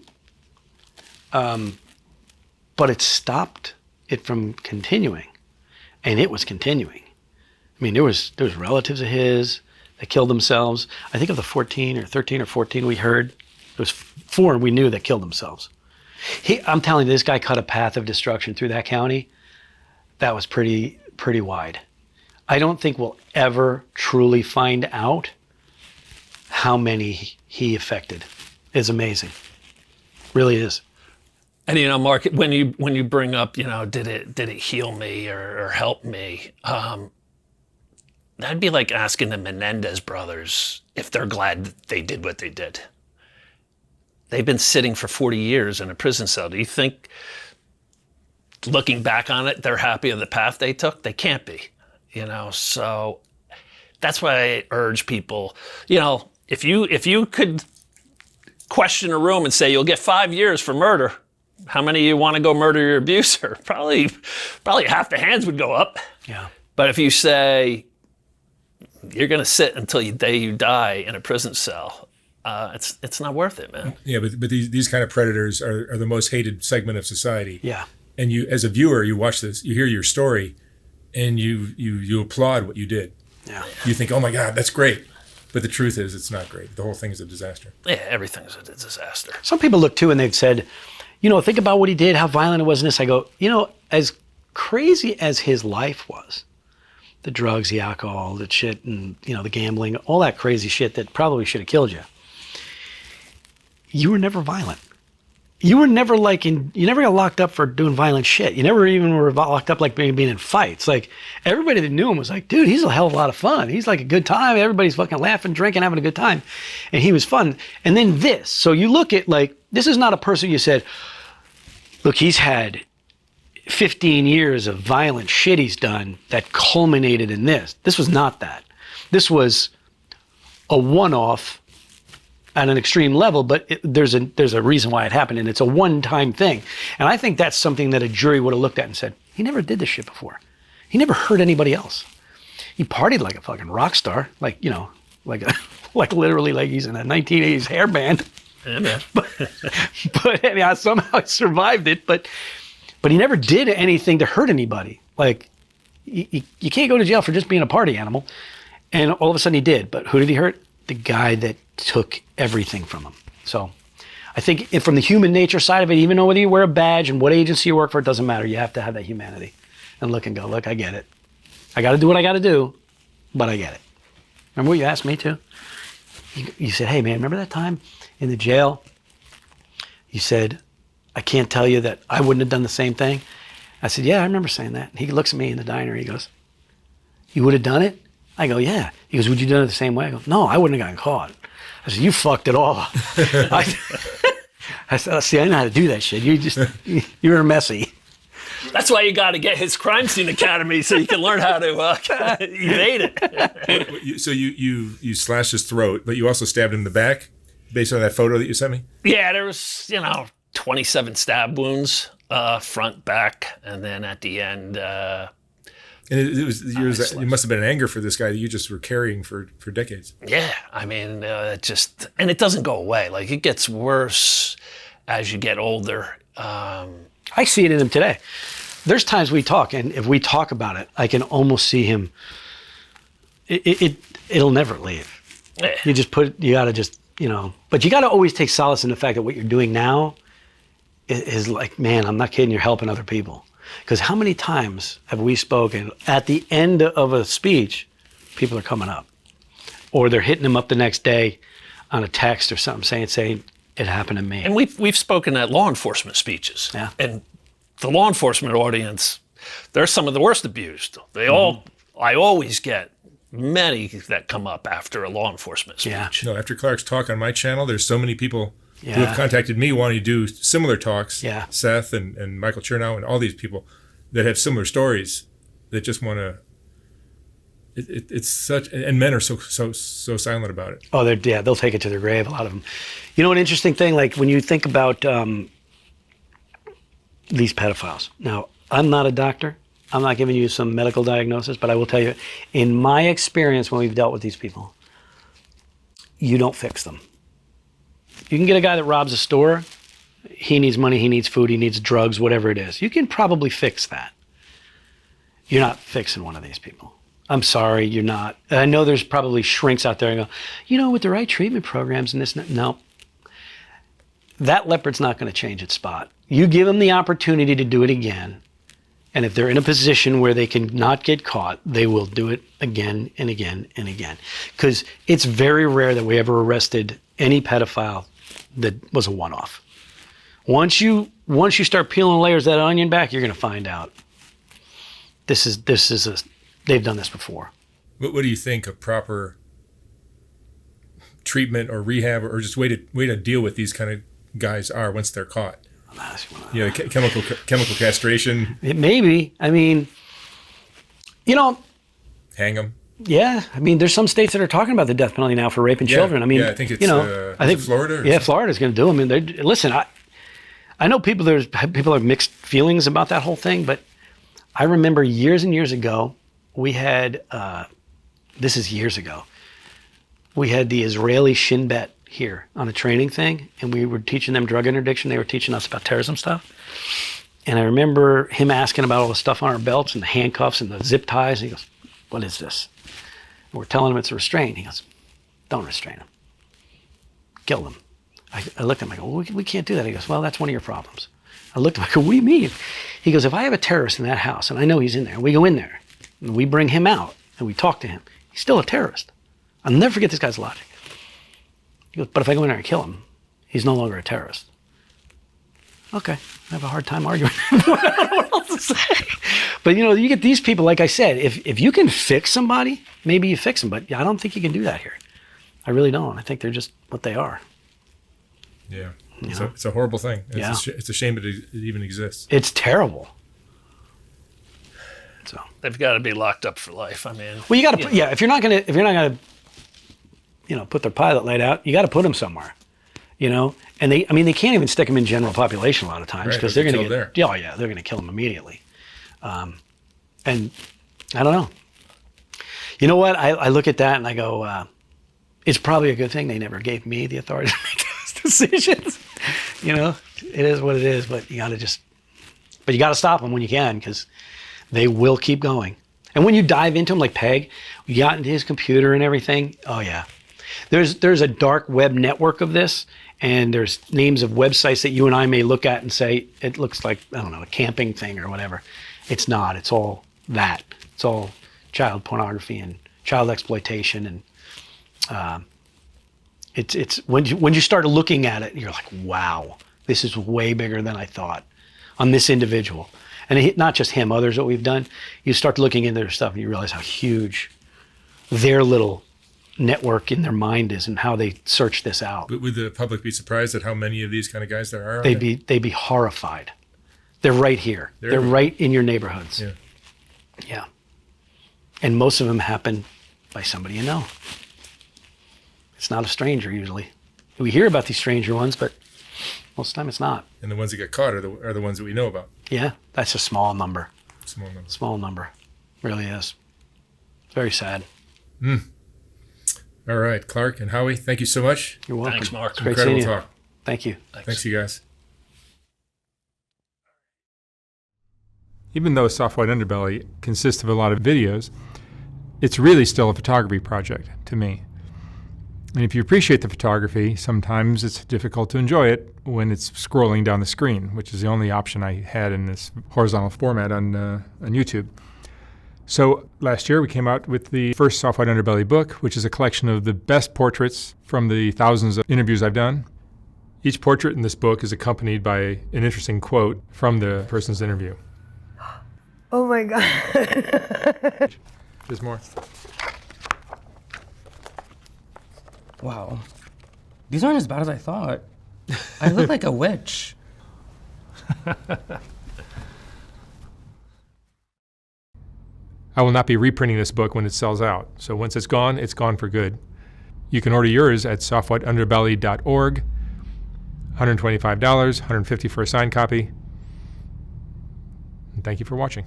but it stopped it from continuing. And it was continuing. I mean, there was relatives of his that killed themselves. I think of the 13 or 14 we heard, there was 4 we knew that killed themselves. I'm telling you, this guy cut a path of destruction through that county that was pretty wide. I don't think we'll ever truly find out how many he affected. It's amazing. Really is. And you know, Mark, when you bring up, you know, did it heal me or help me? That'd be like asking the Menendez brothers if they're glad that they did what they did. They've been sitting for 40 years in a prison cell. Do you think, looking back on it, they're happy of the path they took? They can't be, you know. So that's why I urge people, you know, if you could question a room and say you'll get 5 years for murder, how many of you want to go murder your abuser? Probably half the hands would go up. Yeah. But if you say you're going to sit until the day you die in a prison cell, it's not worth it, man. Yeah, but these kind of predators are the most hated segment of society. Yeah. And you, as a viewer, you watch this, you hear your story, and you applaud what you did. Yeah. You think, oh my God, that's great. But the truth is, it's not great. The whole thing is a disaster. Yeah, everything's a disaster. Some people look too and they've said, you know, think about what he did, how violent it was in this. I go, you know, as crazy as his life was, the drugs, the alcohol, the shit, and, you know, the gambling, all that crazy shit that probably should have killed you. You were never violent. You were never you never got locked up for doing violent shit. You never even were locked up like being in fights. Like, everybody that knew him was like, dude, he's a hell of a lot of fun. He's like a good time. Everybody's fucking laughing, drinking, having a good time. And he was fun. And then this. So you look at, like, this is not a person you said, look, he's had 15 years of violent shit he's done that culminated in this. This was not that. This was a one-off at an extreme level, but there's a reason why it happened, and it's a one-time thing. And I think that's something that a jury would have looked at and said, he never did this shit before. He never hurt anybody else. He partied like a fucking rock star, like, you know, like literally like he's in a 1980s hair band. Yeah, man. But anyhow, somehow he survived it, but he never did anything to hurt anybody. Like, you can't go to jail for just being a party animal. And all of a sudden he did. But who did he hurt? The guy that took everything from him. So I think from the human nature side of it, even though whether you wear a badge and what agency you work for, it doesn't matter. You have to have that humanity and look and go, look, I get it. I got to do what I got to do, but I get it. Remember what you asked me to? You said, hey, man, remember that time in the jail? You said, I can't tell you that I wouldn't have done the same thing. I said, yeah, I remember saying that. And he looks at me in the diner. He goes, you would have done it? I go, yeah. He goes, would you have done it the same way? I go, no, I wouldn't have gotten caught. I said, you fucked it all up. I said, see, I know how to do that shit. You're messy. That's why you got to get his crime scene academy so you can learn how to evade it. So you slashed his throat, but you also stabbed him in the back, based on that photo that you sent me? Yeah, there was, 27 stab wounds, front, back, and then at the end. And it must have been an anger for this guy that you just were carrying for decades. Yeah, I mean, and it doesn't go away. Like, it gets worse as you get older. I see it in him today. There's times we talk, and if we talk about it, I can almost see him. It'll never leave. Yeah. You gotta just, but you gotta always take solace in the fact that what you're doing now is like, man, I'm not kidding, you're helping other people. Because how many times have we spoken at the end of a speech, people are coming up, or they're hitting them up the next day on a text or something saying it happened to me. And we've spoken at law enforcement speeches. Yeah. And the law enforcement audience, they're some of the worst abused. I always get many that come up after a law enforcement speech. Yeah. No, after Clark's talk on my channel, there's so many people who have contacted me wanting to do similar talks. Yeah. Seth and Michael Chernow and all these people that have similar stories that just want to. It's such, and men are so silent about it. Oh, they'll take it to their grave. A lot of them. You know, an interesting thing, like when you think about these pedophiles. Now, I'm not a doctor. I'm not giving you some medical diagnosis, but I will tell you, in my experience when we've dealt with these people, you don't fix them. You can get a guy that robs a store he needs money, he needs food, he needs drugs, whatever it is. You can probably fix that. You're not fixing one of these people. I'm sorry, you're not. And I know there's probably shrinks out there and go, with the right treatment programs and this, no. That leopard's not going to change its spot. You give them the opportunity to do it again. And if they're in a position where they can not get caught, they will do it again and again and again. Because it's very rare that we ever arrested any pedophile that was a one-off. Once you start peeling layers of that onion back, you're going to find out they've done this before. What do you think a proper treatment or rehab or just way to deal with these kind of guys are once they're caught? Chemical castration. Maybe. I mean, hang them. Yeah, I mean, there's some states that are talking about the death penalty now for raping children. I mean, I think it's I think Florida. Florida's going to do them. I mean, listen, I know people have mixed feelings about that whole thing, but I remember years and years ago, we had this is years ago. We had the Israeli Shin Bet here on a training thing, and we were teaching them drug interdiction. They were teaching us about terrorism stuff. And I remember him asking about all the stuff on our belts and the handcuffs and the zip ties. And he goes, "What is this?" And we're telling him it's a restraint. He goes, "Don't restrain him. Kill them." I looked at him, I go, "Well, we can't do that." He goes, "Well, that's one of your problems." I looked at him, I go, "What do you mean?" He goes, "If I have a terrorist in that house, and I know he's in there, and we go in there, and we bring him out, and we talk to him, he's still a terrorist. I'll never forget this guy's logic." He goes, "But if I go in there and kill him, he's no longer a terrorist." Okay, I have a hard time arguing. I don't know what else to say. But you get these people, like I said, if you can fix somebody, maybe you fix them, but I don't think you can do that here. I really don't. I think they're just what they are. Yeah, it's a horrible thing. It's a shame it even exists. It's terrible. So they've got to be locked up for life. I mean, well, you got to. Yeah, if you're not gonna, put their pilot light out, you got to put them somewhere. And they can't even stick them in general population a lot of times because they're going to get. Oh yeah, they're going to kill them immediately. And I don't know. You know what? I look at that and I go, it's probably a good thing they never gave me the authority to make those decisions. It is what it is. But you got to stop them when you can because they will keep going. And when you dive into them, like Peg, we got into his computer and everything. Oh yeah. There's a dark web network of this, and there's names of websites that you and I may look at and say, it looks like, I don't know, a camping thing or whatever. It's not. It's all that. It's all child pornography and child exploitation. And it's when you start looking at it, you're like, wow, this is way bigger than I thought on this individual. And not just him, others that we've done. You start looking into their stuff and you realize how huge their little network in their mind is and how they search this out. But would the public be surprised at how many of these kind of guys there are? They'd be horrified. They're right here. They're right in your neighborhoods. Yeah. And most of them happen by somebody you know. It's not a stranger usually. We hear about these stranger ones, but most of the time it's not. And the ones that get caught are the ones that we know about. Yeah, that's a small number. Small number. Really is. It's very sad. All right, Clark and Howie, thank you so much. You're welcome. Thanks, Mark. It's great Incredible seeing you. talk. Thank you. Thanks, you guys. Even though Soft White Underbelly consists of a lot of videos, it's really still a photography project to me. And if you appreciate the photography, sometimes it's difficult to enjoy it when it's scrolling down the screen, which is the only option I had in this horizontal format on YouTube. So last year we came out with the first Soft White Underbelly book, which is a collection of the best portraits from the thousands of interviews I've done. Each portrait in this book is accompanied by an interesting quote from the person's interview. Oh my God. There's more. Wow. These aren't as bad as I thought. I look like a witch. I will not be reprinting this book when it sells out. So once it's gone for good. You can order yours at softwhiteunderbelly.org. $125, $150 for a signed copy. And thank you for watching.